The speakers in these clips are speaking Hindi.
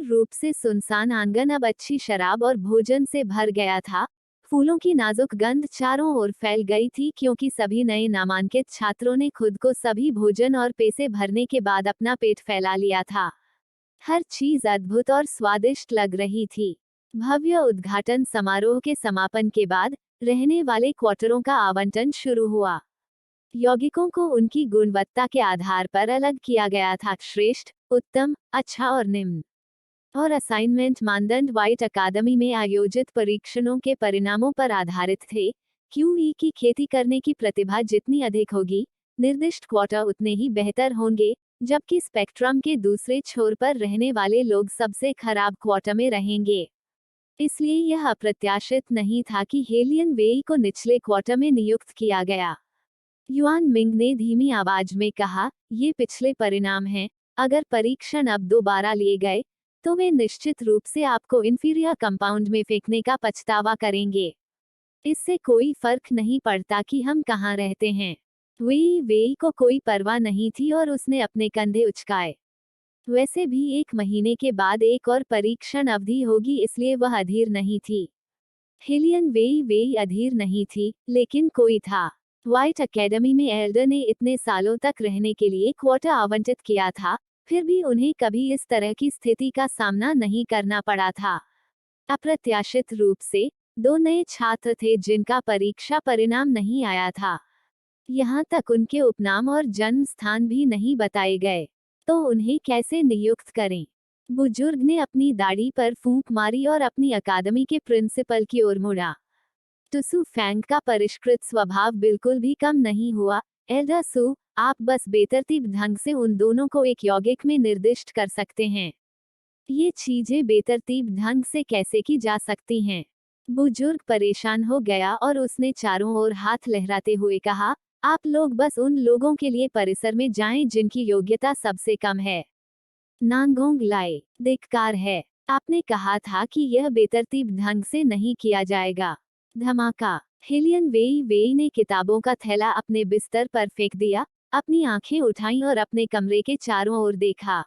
पूर्ण रूप से सुनसान आंगन अब अच्छी शराब और भोजन से भर गया था। फूलों की नाजुक गंध चारों ओर फैल गई थी क्योंकि सभी नए नामांकित छात्रों ने खुद को सभी भोजन और पैसे भरने के बाद अपना पेट फैला लिया था। हर चीज अद्भुत और स्वादिष्ट लग रही थी। भव्य उद्घाटन समारोह के समापन के बाद रहने वाले क्वार्टरों का आवंटन शुरू हुआ। यौगिकों को उनकी गुणवत्ता के आधार पर अलग किया गया था, श्रेष्ठ, उत्तम, अच्छा और निम्न। और असाइनमेंट मानदंड व्हाइट अकादमी में आयोजित परीक्षणों के परिणामों पर आधारित थे। क्यूई की खेती करने की प्रतिभा जितनी अधिक होगी, निर्दिष्ट क्वार्टर उतने ही बेहतर होंगे, जबकि स्पेक्ट्रम के दूसरे छोर पर रहने वाले लोग सबसे खराब क्वार्टर में रहेंगे। इसलिए यह अप्रत्याशित नहीं था कि हेलियन वेई को निचले क्वार्टर में नियुक्त किया गया। युआन मिंग ने धीमी आवाज में कहा, ये पिछले परिणाम हैं। अगर परीक्षण अब दोबारा लिए गए तो वे निश्चित रूप से आपको इंफीरियर कंपाउंड में फेंकने का पछतावा करेंगे। इससे कोई फर्क नहीं पड़ता कि हम कहाँ रहते हैं। वेई को कोई परवाह नहीं थी और उसने अपने कंधे उचकाए। वैसे भी 1 महीने के बाद एक और परीक्षण अवधि होगी, इसलिए वह अधीर नहीं थी। हेलियन वेई अधीर नहीं थी, लेकिन कोई था। व्हाइट एकेडमी में एल्डर ने इतने सालों तक रहने के लिए क्वार्टर आवंटित किया था, फिर भी उन्हें कभी इस तरह की स्थिति का सामना नहीं करना पड़ा था। अप्रत्याशित रूप से 2 नए छात्र थे जिनका परीक्षा परिणाम नहीं आया था। यहाँ तक उनके उपनाम और जन्म स्थान भी नहीं बताए गए, तो उन्हें कैसे नियुक्त करें? बुजुर्ग ने अपनी दाढ़ी पर फूंक मारी और अपनी अकादमी के प्रिंसिपल की ओर मुड़ा। टुसु फैंग का परिष्कृत स्वभाव बिल्कुल भी कम नहीं हुआ। एल्डर सु, आप बस बेतरतीब ढंग से उन दोनों को एक यौगिक में निर्दिष्ट कर सकते हैं। ये चीजें बेतरतीब ढंग से कैसे की जा सकती हैं? बुजुर्ग परेशान हो गया और उसने चारों ओर हाथ लहराते हुए कहा, आप लोग बस उन लोगों के लिए परिसर में जाएं जिनकी योग्यता सबसे कम है। नांगोंग लाई, धिक्कार है। आपने कहा था कि यह बेतरतीब ढंग से नहीं किया जाएगा। धमाका। हेलियन वेई ने किताबों का थैला अपने बिस्तर पर फेंक दिया, अपनी आंखें उठाईं और अपने कमरे के चारों ओर देखा।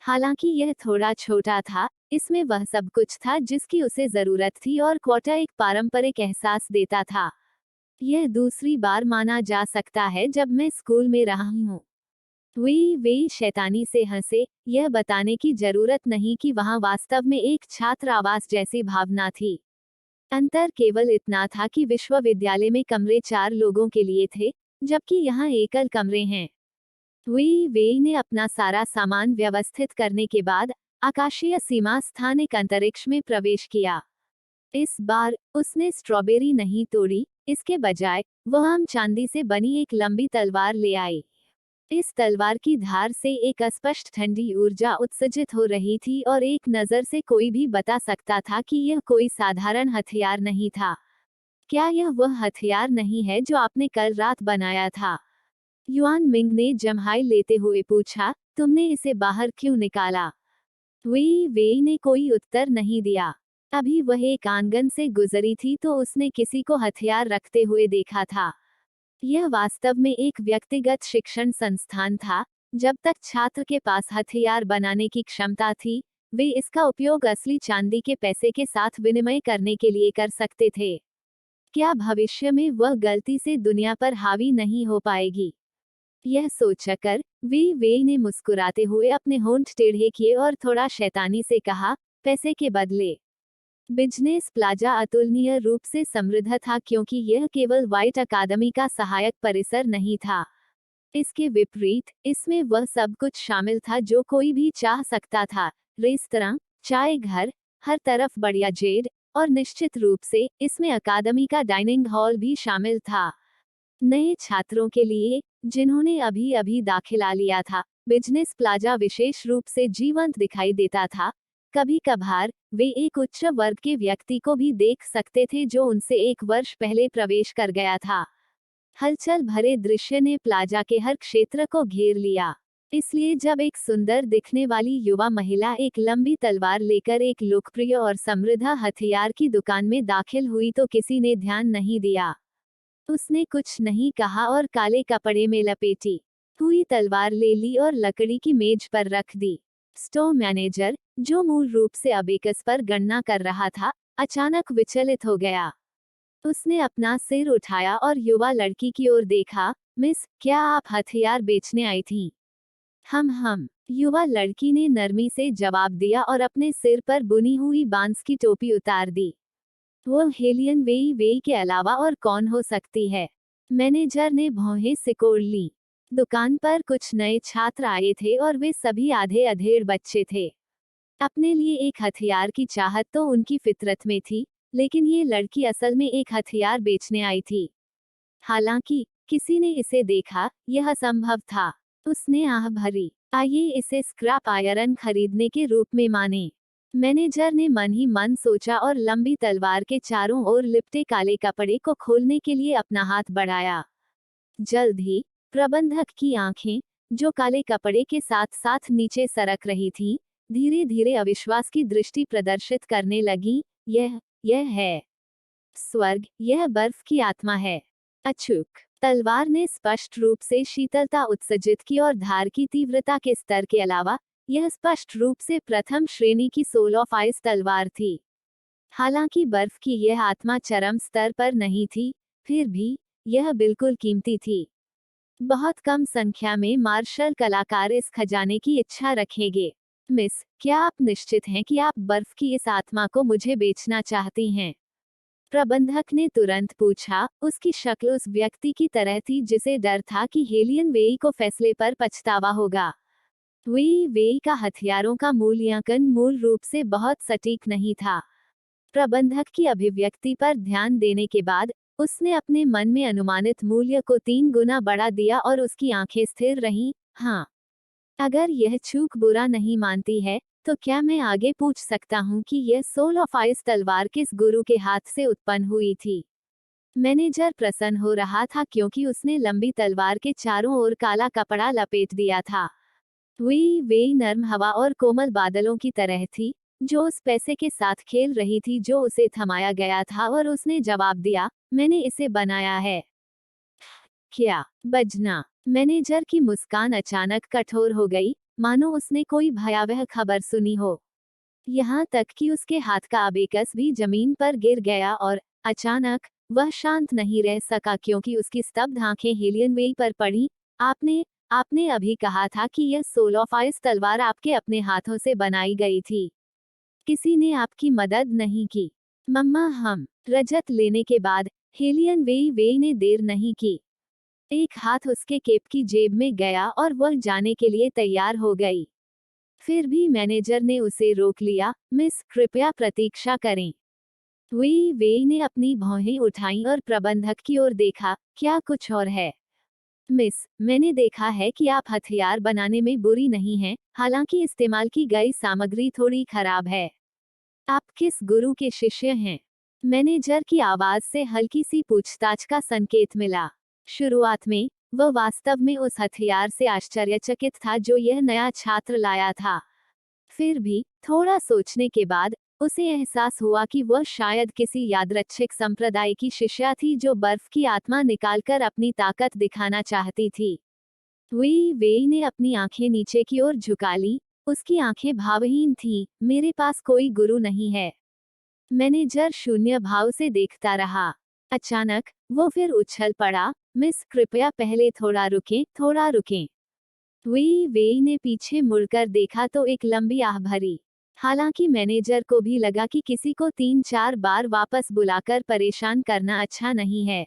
हालांकि यह थोड़ा छोटा था, इसमें वह सब कुछ था जिसकी उसे जरूरत थी और क्वार्टर एक पारंपरिक एहसास देता था। यह दूसरी बार माना जा सकता है जब मैं स्कूल में रहा हूँ। वेई शैतानी से हंसे, यह बताने की जरूरत नहीं कि वहां वास्तव में एक छात्र आवास जैसी भावना थी। अंतर केवल इतना था कि विश्वविद्यालय में कमरे 4 लोगों के लिए थे, जबकि यहाँ एकल कमरे हैं। वेई ने अपना सारा सामान व्यवस्थित करने के बाद आकाशीय सीमा स्थानिक अंतरिक्ष में प्रवेश किया। इस बार उसने स्ट्रॉबेरी नहीं तोड़ी, इसके बजाय वह आम चांदी से बनी एक लंबी तलवार ले आई। इस तलवार की धार से एक अस्पष्ट ठंडी ऊर्जा उत्सर्जित हो रही थी और एक नजर से कोई भी बता सकता था कि यह कोई साधारण हथियार नहीं था। क्या यह वह हथियार नहीं है जो आपने कल रात बनाया था? युआन मिंग ने जम्हाई लेते हुए पूछा, तुमने इसे बाहर क्यों निकाला? वेई ने कोई उत्तर नहीं दिया। अभी वह एक आंगन से गुजरी थी तो उसने किसी को हथियार रखते हुए देखा था। यह वास्तव में एक व्यक्तिगत शिक्षण संस्थान था। जब तक छात्र के पास हथियार बनाने की क्षमता थी, वे इसका उपयोग असली चांदी के पैसे के साथ विनिमय करने के लिए कर सकते थे। क्या भविष्य में वह गलती से दुनिया पर हावी नहीं हो पाएगी? यह सोचकर वेई ने मुस्कुराते हुए अपने होंठ टेढ़े किए और थोड़ा शैतानी से कहा, पैसे के बदले। बिजनेस प्लाजा अतुलनीय रूप से समृद्ध था क्योंकि यह केवल व्हाइट अकादमी का सहायक परिसर नहीं था। इसके विपरीत, इसमें वह सब कुछ शामिल था जो कोई भी चाह सकता था। रेस्तरां, चाय घर, हर तरफ बढ़िया जेड, और निश्चित रूप से इसमें अकादमी का डाइनिंग हॉल भी शामिल था। नए छात्रों के लिए, जिन्होंने अभी अभी दाखिला लिया था, बिजनेस प्लाजा विशेष रूप से जीवंत दिखाई देता था। कभी कभार वे एक उच्च वर्ग के व्यक्ति को भी देख सकते थे जो उनसे 1 वर्ष पहले प्रवेश कर गया था। हलचल भरे दृश्य ने प्लाजा के हर क्षेत्र को घेर लिया। इसलिए जब एक सुंदर दिखने वाली युवा महिला एक लंबी तलवार लेकर एक लोकप्रिय और समृद्ध हथियार की दुकान में दाखिल हुई तो किसी ने ध्यान नहीं दिया। उसने कुछ नहीं कहा और काले कपड़े में लपेटी हुई तलवार ले ली और लकड़ी की मेज पर रख दी। स्टोर मैनेजर, जो मूल रूप से अबेकस पर गणना कर रहा था, अचानक विचलित हो गया। उसने अपना सिर उठाया और युवा लड़की की ओर देखा। मिस, क्या आप हथियार बेचने आई थीं? हम। युवा लड़की ने नरमी से जवाब दिया और अपने सिर पर बुनी हुई बांस की टोपी उतार दी। वो हेलियन वेई वेई के अलावा और कौन हो सकती है? मैनेजर ने भौहें सिकोड़ ली। दुकान पर कुछ नए छात्र आए थे और वे सभी आधे अधेड़ बच्चे थे। अपने लिए एक हथियार की चाहत तो उनकी फितरत में थी, लेकिन ये लड़की असल में एक हथियार बेचने आई थी। हालांकि किसी ने इसे देखा, यह असंभव था। उसने आह भरी। आइए इसे स्क्रैप आयरन खरीदने के रूप में माने। मैनेजर ने मन ही मन सोचा और लंबी तलवार के चारों ओर लिपटे काले कपड़े को खोलने के लिए अपना हाथ बढ़ाया। जल्द ही प्रबंधक की आंखें, जो काले कपड़े के साथ साथ नीचे सरक रही थीं, धीरे धीरे अविश्वास की दृष्टि प्रदर्शित करने लगी। यह है स्वर्ग, यह बर्फ की आत्मा है। अचूक तलवार ने स्पष्ट रूप से शीतलता उत्सर्जित की और धार की तीव्रता के स्तर के अलावा यह स्पष्ट रूप से प्रथम श्रेणी की सोल ऑफ आइस तलवार थी। हालांकि बर्फ की यह आत्मा चरम स्तर पर नहीं थी, फिर भी यह बिल्कुल कीमती थी। बहुत कम संख्या में मार्शल कलाकार इस खजाने की इच्छा रखेंगे। मिस, क्या आप निश्चित हैं कि आप बर्फ की इस आत्मा को मुझे बेचना चाहती हैं? प्रबंधक ने तुरंत पूछा। उसकी शक्ल उस व्यक्ति की तरह थी जिसे डर था कि हेलियन वेई को फैसले पर पछतावा होगा। वेई वेई का हथियारों का मूल्यांकन मूल रूप से बहुत सटीक नहीं था। प्रबंधक की अभिव्यक्ति पर ध्यान देने के बाद उसने अपने मन में अनुमानित मूल्य को 3 गुना बढ़ा दिया और उसकी आंखें स्थिर रहीं। हाँ, अगर यह चूक बुरा नहीं मानती है, तो क्या मैं आगे पूछ सकता हूँ कि यह सोल ऑफ आइस तलवार किस गुरु के हाथ से उत्पन्न हुई थी? मैनेजर प्रसन्न हो रहा था क्योंकि उसने लंबी तलवार के चारों ओर काला कपड़ा लपेट दिया था। वे नर्म हवा और कोमल बादलों की तरह थी, जो उस पैसे के साथ खेल रही थी जो उसे थमाया गया था, और उसने जवाब दिया, मैंने इसे बनाया है। क्या बजना? मैनेजर की मुस्कान अचानक कठोर हो गई, मानो उसने कोई भयावह खबर सुनी हो। यहाँ तक कि उसके हाथ का अबेकस भी जमीन पर गिर गया और अचानक वह शांत नहीं रह सका क्योंकि उसकी स्तब्ध आंखें हेलियन वेई पर पड़ी। आपने आपने अभी कहा था कि यह सोल ऑफ आइस तलवार आपके अपने हाथों से बनाई गई थी। किसी ने आपकी मदद नहीं की? मम्मा, हम रजत लेने के बाद हेलियन वेई वेई ने देर नहीं की। एक हाथ उसके केप की जेब में गया और वह जाने के लिए तैयार हो गई। फिर भी मैनेजर ने उसे रोक लिया। मिस, कृपया प्रतीक्षा करें। वेई वेई ने अपनी भौहें उठाईं और प्रबंधक की ओर देखा। क्या कुछ और है? मिस, मैंने देखा है कि आप हथियार बनाने में बुरी नहीं हैं, हालांकि इस्तेमाल की गई सामग्री थोड़ी खराब है। आप किस गुरु के शिष्य हैं? मैनेजर की आवाज से हल्की सी पूछताछ का संकेत मिला। शुरुआत में वह वास्तव में उस हथियार से आश्चर्यचकित था जो यह नया छात्र लाया था। फिर भी थोड़ा सोचने के बाद उसे एहसास हुआ कि वह शायद किसी यादृच्छिक संप्रदाय की शिष्या थी जो बर्फ की आत्मा निकालकर अपनी ताकत दिखाना चाहती थी। वेई ने अपनी आंखें नीचे की ओर झुका ली। उसकी आंखें भावहीन थीं। मेरे पास कोई गुरु नहीं है। मैनेजर शून्य भाव से देखता रहा। अचानक वो फिर उछल पड़ा। मिस, कृपया पहले थोड़ा रुकें। वेई ने पीछे मुड़कर देखा तो एक लंबी आह भरी। हालांकि मैनेजर को भी लगा कि किसी को 3-4 बार वापस बुलाकर परेशान करना अच्छा नहीं है।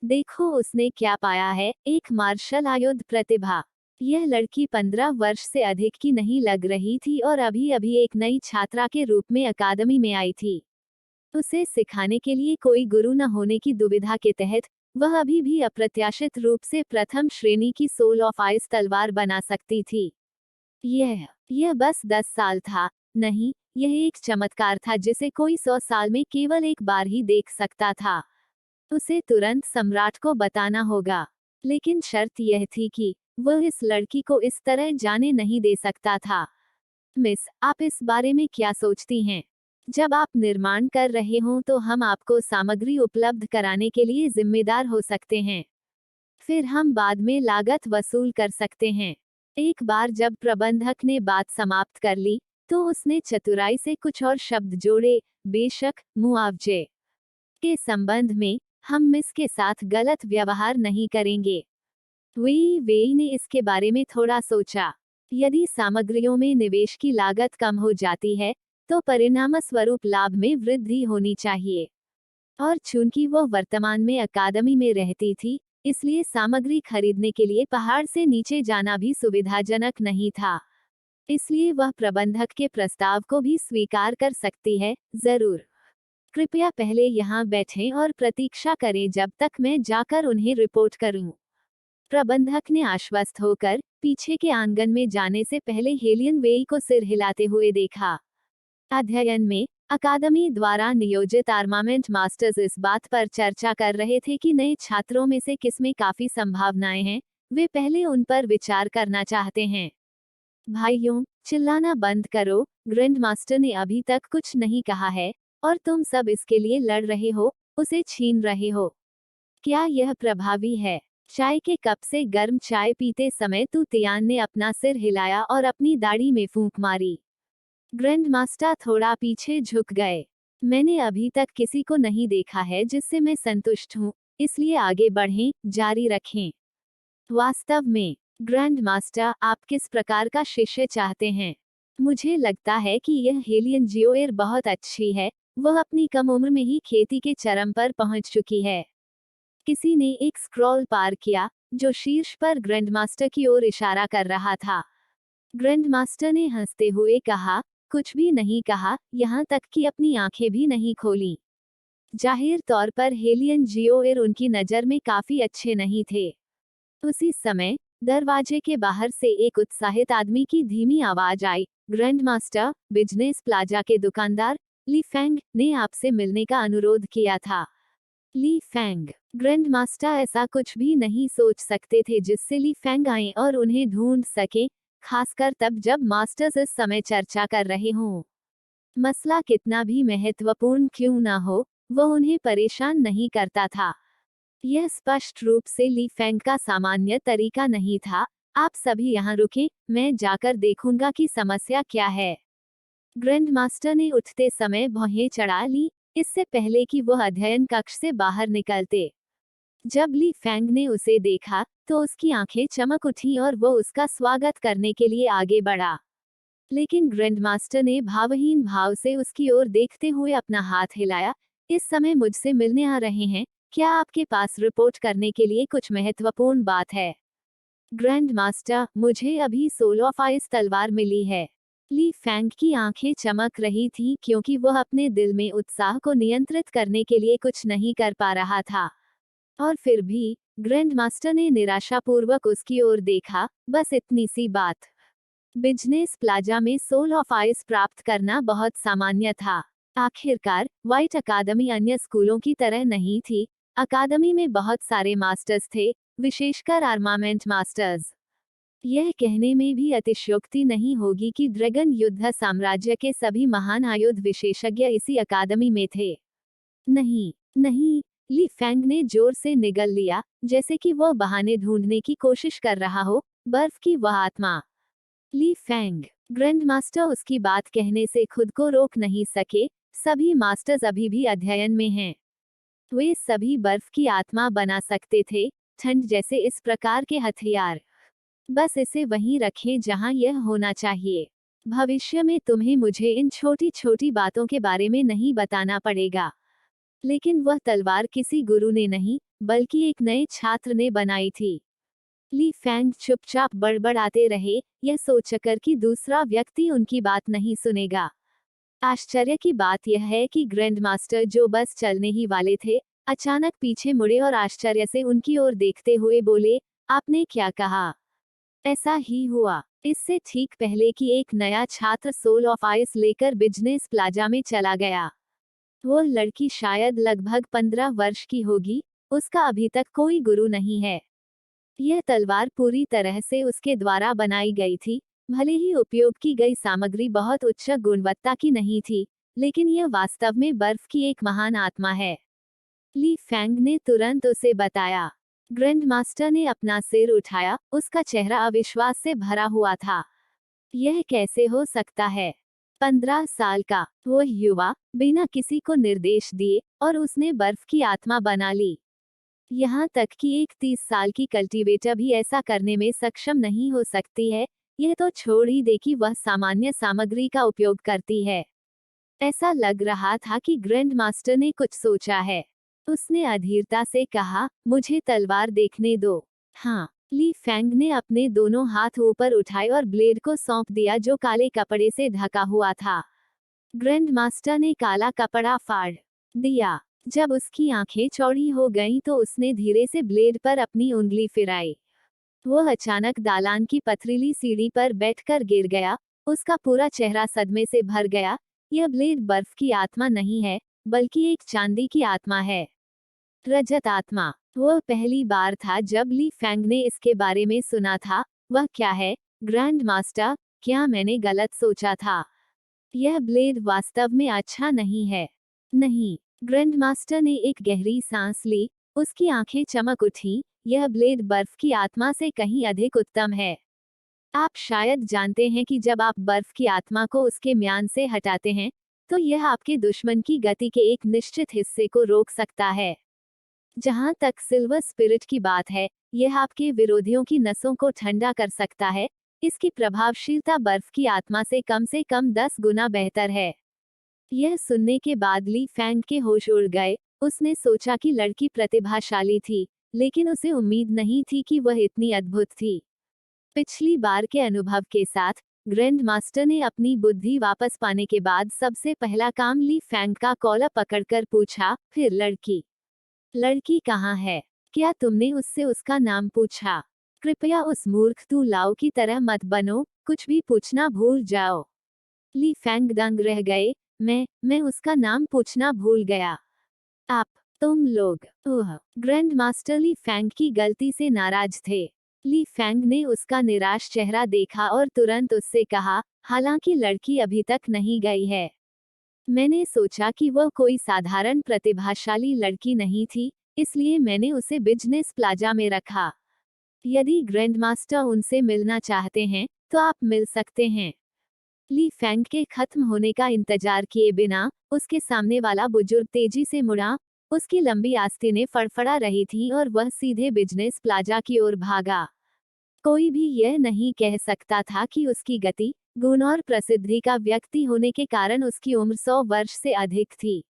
देखो उसने क्या पाया है, एक मार्शल आयुध प्रतिभा। यह लड़की 15 वर्ष से अधिक की नहीं लग रही थी और अभी अभी एक नई छात्रा के रूप में अकादमी में आई थी। उसे सिखाने के लिए कोई गुरु न होने की दुविधा के तहत वह अभी भी अप्रत्याशित रूप से प्रथम श्रेणी की सोल ऑफ आइस तलवार बना सकती थी। यह बस 10 साल था। नहीं, यह एक चमत्कार था जिसे कोई 100 साल में केवल एक बार ही देख सकता था। उसे तुरंत सम्राट को बताना होगा, लेकिन शर्त यह थी कि वह इस लड़की को इस तरह जाने नहीं दे सकता था। मिस, आप इस बारे में क्या सोचती हैं? जब आप निर्माण कर रहे हों तो हम आपको सामग्री उपलब्ध कराने के लिए जिम्मेदार हो सकते हैं। फिर हम बाद में लागत वसूल कर सकते हैं। एक बार जब प्रबंधक ने बात समाप्त कर ली, तो उसने चतुराई से कुछ और शब्द जोड़े, बेशक, मुआवजे के संबंध में, हम मिस के साथ गलत व्यवहार नहीं करेंगे। वेई वेई ने इसके बारे में थोड़ा सोचा। यदि सामग्रियों में निवेश की लागत कम हो जाती है, तो परिणामस्वरूप लाभ में वृद्धि होनी चाहिए। और चूंकि वो वर्तमान में अकादमी में रहती थी, इसलिए सामग्री खरीदने के लिए पहाड़ से नीचे जाना भी सुविधाजनक नहीं था। इसलिए वह प्रबंधक के प्रस्ताव को भी स्वीकार कर सकती है, जरूर। कृपया पहले यहाँ बैठें और प्रतीक्षा करें जब तक मैं जाकर उन्हें रिपोर्ट करूं। प्रबंधक ने आश्वस्त होकर पीछे के आंगन में जाने से पहले हेलियन वेई को सिर हिलाते हुए देखा। अध्ययन में अकादमी द्वारा नियोजित आर्मामेंट मास्टर्स इस बात पर चर्चा कर रहे थे कि नए छात्रों में से किसमें काफी संभावनाएं हैं, वे पहले उन पर विचार करना चाहते हैं। भाइयों, चिल्लाना बंद करो, ग्रैंड मास्टर ने अभी तक कुछ नहीं कहा है, और तुम सब इसके लिए लड़ रहे हो, उसे छीन रहे हो। क्या यह प्रभावी है? चाय के कप से गर्म चाय पीते समय तू तियान ने अपना सिर हिलाया और अपनी दाढ़ी में फूंक मारी। ग्रैंड मास्टर थोड़ा पीछे झुक गए। मैंने अभी तक किसी को नहीं देखा है जिससे मैं संतुष्ट हूँ, इसलिए आगे बढ़ें, जारी रखें। वास्तव में, ग्रैंड मास्टर, आप किस प्रकार का शिष्य चाहते हैं? मुझे लगता है कि यह हेलियन जियोएर बहुत अच्छी है, वह अपनी कम उम्र में ही खेती के चरम पर पहुंच चुकी है। किसी ने एक स्क्रॉल पार किया, जो शीर्ष पर ग्रैंडमास्टर की ओर इशारा कर रहा था। ग्रैंडमास्टर ने हंसते हुए कहा, कुछ भी नहीं कहा, यहाँ तक कि अपनी आंखें भी नहीं खोली। जाहिर तौर पर हेलियन जियोएर उनकी नज़र में काफी अच्छे नहीं थे। उसी समय दरवाजे के बाहर से एक उत्साहित आदमी की धीमी आवाज आई, ग्रैंडमास्टर, बिजनेस प्लाजा के दुकानदार ली फेंग ने आपसे मिलने का अनुरोध किया था। ली फेंग। ग्रैंडमास्टर ऐसा कुछ भी नहीं सोच सकते थे जिससे ली फेंग आए और उन्हें ढूंढ सके, खासकर तब जब मास्टर्स इस समय चर्चा कर रहे हों। मसला कितना भी महत्वपूर्ण क्यों ना हो, वह उन्हें परेशान नहीं करता था। यह स्पष्ट रूप से ली फेंग का सामान्य तरीका नहीं था। आप सभी यहाँ रुकें, मैं जाकर देखूंगा कि समस्या क्या है। ग्रैंडमास्टर ने उठते समय भौहें चढ़ा ली, इससे पहले कि वह अध्ययन कक्ष से बाहर निकलते। जब ली फेंग ने उसे देखा, तो उसकी आंखें चमक उठी और वो उसका स्वागत करने के लिए आगे बढ़ा। लेकिन ग्रैंडमास्टर ने भावहीन भाव से उसकी ओर देखते हुए अपना हाथ हिलाया। इस समय मुझसे मिलने आ रहे हैं, क्या आपके पास रिपोर्ट करने के लिए कुछ महत्वपूर्ण बात है? ग्रैंडमास्टर, मुझे अभी सोल ऑफ आइस तलवार मिली है। ली फेंग की आंखें चमक रही थीं क्योंकि वह अपने दिल में उत्साह को नियंत्रित करने के लिए कुछ नहीं कर पा रहा था। और फिर भी, ग्रैंडमास्टर ने निराशापूर्वक उसकी ओर देखा, बस इतनी सी बात। बिजनेस प्लाजा में सोल ऑफ आइस प्राप्त करना बहुत सामान्य था। आखिरकार, व्हाइट अकादमी अन्य स्कूलों की तरह नहीं थी। अकादमी में बहुत सारे मास्टर्स थे, विशेषकर आर्मामेंट मास्टर्स। यह कहने में भी अतिशयोक्ति नहीं होगी कि ड्रैगन युद्ध साम्राज्य के सभी महान आयुध विशेषज्ञ इसी अकादमी में थे। नहीं, नहीं, ली फेंग ने जोर से निगल लिया, जैसे कि वह बहाने ढूंढने की कोशिश कर रहा हो, बर्फ की वह आत्मा। ली फेंग। ग्रैंडमास्टर उसकी बात कहने से खुद को रोक नहीं सके, सभी मास्टर्स अभी भी अध्ययन में हैं। वे सभी बर्फ की आत्मा बना सकते थे, ठंड जैसे इस प्रकार के हथियार। बस इसे वहीं रखें जहां यह होना चाहिए। भविष्य में तुम्हें मुझे इन छोटी छोटी बातों के बारे में नहीं बताना पड़ेगा। लेकिन वह तलवार किसी गुरु ने नहीं, बल्कि एक नए छात्र ने बनाई थी। ली फेंग चुपचाप बड़बड़ाते रहे, यह सोचकर कि दूसरा व्यक्ति उनकी बात नहीं सुनेगा। आश्चर्य की बात यह है कि ग्रैंडमास्टर, जो बस चलने ही वाले थे, अचानक पीछे मुड़े और आश्चर्य से उनकी ओर देखते हुए बोले, आपने क्या कहा? ऐसा ही हुआ। इससे ठीक पहले कि एक नया छात्र सोल ऑफ आइस लेकर बिजनेस प्लाजा में चला गया। वो लड़की शायद लगभग 15 वर्ष की होगी, उसका अभी तक कोई गुरु नहीं है। यह तलवार पूरी तरह से उसके द्वारा बनाई गई थी, भले ही उपयोग की गई सामग्री बहुत उच्च गुणवत्ता की नहीं थी, लेकिन यह वास्तव में बर्फ की एक महान आत्मा है। ली फेंग ने तुरंत उसे बताया। ग्रैंड मास्टर ने अपना सिर उठाया, उसका चेहरा अविश्वास से भरा हुआ था। यह कैसे हो सकता है? 15 साल का वह युवा बिना किसी को निर्देश दिए और उसने बर्फ की आत्मा बना ली। यहाँ तक कि एक 30 साल की कल्टीवेटर भी ऐसा करने में सक्षम नहीं हो सकती है। यह तो छोड़ ही दे कि वह सामान्य सामग्री का उपयोग करती है। ऐसा लग रहा था कि ग्रैंड मास्टर ने कुछ सोचा है। उसने अधीरता से कहा, मुझे तलवार देखने दो। हाँ, ली फैंग ने अपने दोनों हाथ ऊपर उठाए और ब्लेड को सौंप दिया जो काले कपड़े से ढका हुआ था। ग्रैंड मास्टर ने काला कपड़ा फाड़ दिया। जब उसकी आंखें चौड़ी हो गईं तो उसने धीरे से ब्लेड पर अपनी उंगली फिराई। वह अचानक दालान की पथरीली सीढ़ी पर बैठकर गिर गया। उसका पूरा चेहरा सदमे से भर गया। यह ब्लेड बर्फ की आत्मा नहीं है, बल्कि एक चांदी की आत्मा है। रजत आत्मा। वह पहली बार था जब ली फैंग ने इसके बारे में सुना था। वह क्या है? ग्रैंड मास्टर, क्या मैंने गलत सोचा था? यह ब्लेड वास्तव में अच्छा नहीं है। नहीं। ग्रैंड मास्टर ने एक गहरी सांस ली। उसकी आंखें चमक उठी। यह ब्लेड बर्फ की आत्मा से कहीं अधिक उत्तम है। आप शायद जानते हैं कि जब आप बर्फ की आत्मा को उसके म्यान से हटाते हैं, तो यह आपके दुश्मन की गति के एक निश्चित हिस्से को रोक सकता है। जहां तक सिल्वर स्पिरिट की बात है, यह आपके विरोधियों की नसों को ठंडा कर सकता है। इसकी प्रभावशीलता बर्फ की आत्मा से कम 10 गुना बेहतर है। यह सुनने के बाद ली फैंग के होश उड़ गए। उसने सोचा कि लड़की प्रतिभाशाली थी, लेकिन उसे उम्मीद नहीं थी कि वह इतनी अद्भुत थी। पिछली बार के अनुभव के साथ ग्रैंड मास्टर ने अपनी बुद्धि वापस पाने के बाद सबसे पहला काम ली फैंग का कॉलर पकड़कर पूछा, फिर लड़की? लड़की कहाँ है? क्या तुमने उससे उसका नाम पूछा? कृपया उस मूर्ख तू लाओ की तरह मत बनो, कुछ भी पूछना भूल जाओ। ली फैंग दंग रह गए। मैं उसका नाम पूछना भूल गया। आप, तुम लोग, ओह। ग्रैंड मास्टर ली फैंग की गलती से नाराज थे। ली फैंग ने उसका निराश चेहरा देखा और तुरंत उससे कहा, हालांकि लड़की अभी तक नहीं गई है। मैंने सोचा कि वह कोई साधारण प्रतिभाशाली लड़की नहीं थी, इसलिए मैंने उसे बिजनेस प्लाजा में रखा। यदि ग्रैंड मास्टर उनसे मिलना चाहते हैं, तो आप मिल सकते हैं। ली फैंग के खत्म होने का इंतजार किए बिना उसके सामने वाला बुजुर्ग तेजी से मुड़ा। उसकी लंबी आस्तीनें फड़फड़ा रही थीं और वह सीधे बिजनेस प्लाजा की ओर भागा। कोई भी यह नहीं कह सकता था कि उसकी गति, गुण और प्रसिद्धि का व्यक्ति होने के कारण उसकी उम्र 100 वर्ष से अधिक थी।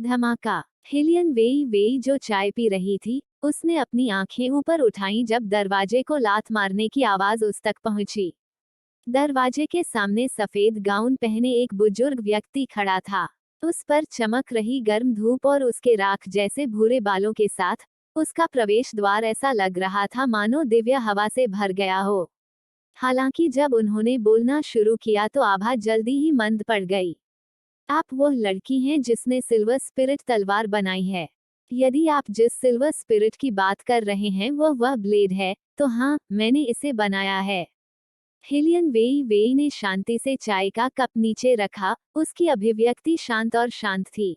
धमाका। हेलियन वेई वेई जो चाय पी रही थी, उसने अपनी आंखें ऊपर उठाईं जब दरवाजे को लात मारने की आवाज उस तक पहुंची। दरवाजे के सामने सफेद गाउन पहने एक बुजुर्ग व्यक्ति खड़ा था। उस पर चमक रही गर्म धूप और उसके राख जैसे भूरे बालों के साथ उसका प्रवेश द्वार ऐसा लग रहा था मानो दिव्य हवा से भर गया हो। हालांकि जब उन्होंने बोलना शुरू किया तो आभा जल्दी ही मंद पड़ गई। आप वह लड़की हैं जिसने सिल्वर स्पिरिट तलवार बनाई है? यदि आप जिस सिल्वर स्पिरिट की बात कर रहे हैं वह ब्लेड है, तो हाँ, मैंने इसे बनाया है। हेलियन वेई वेई ने शांति से चाय का कप नीचे रखा। उसकी अभिव्यक्ति शांत और शांत थी।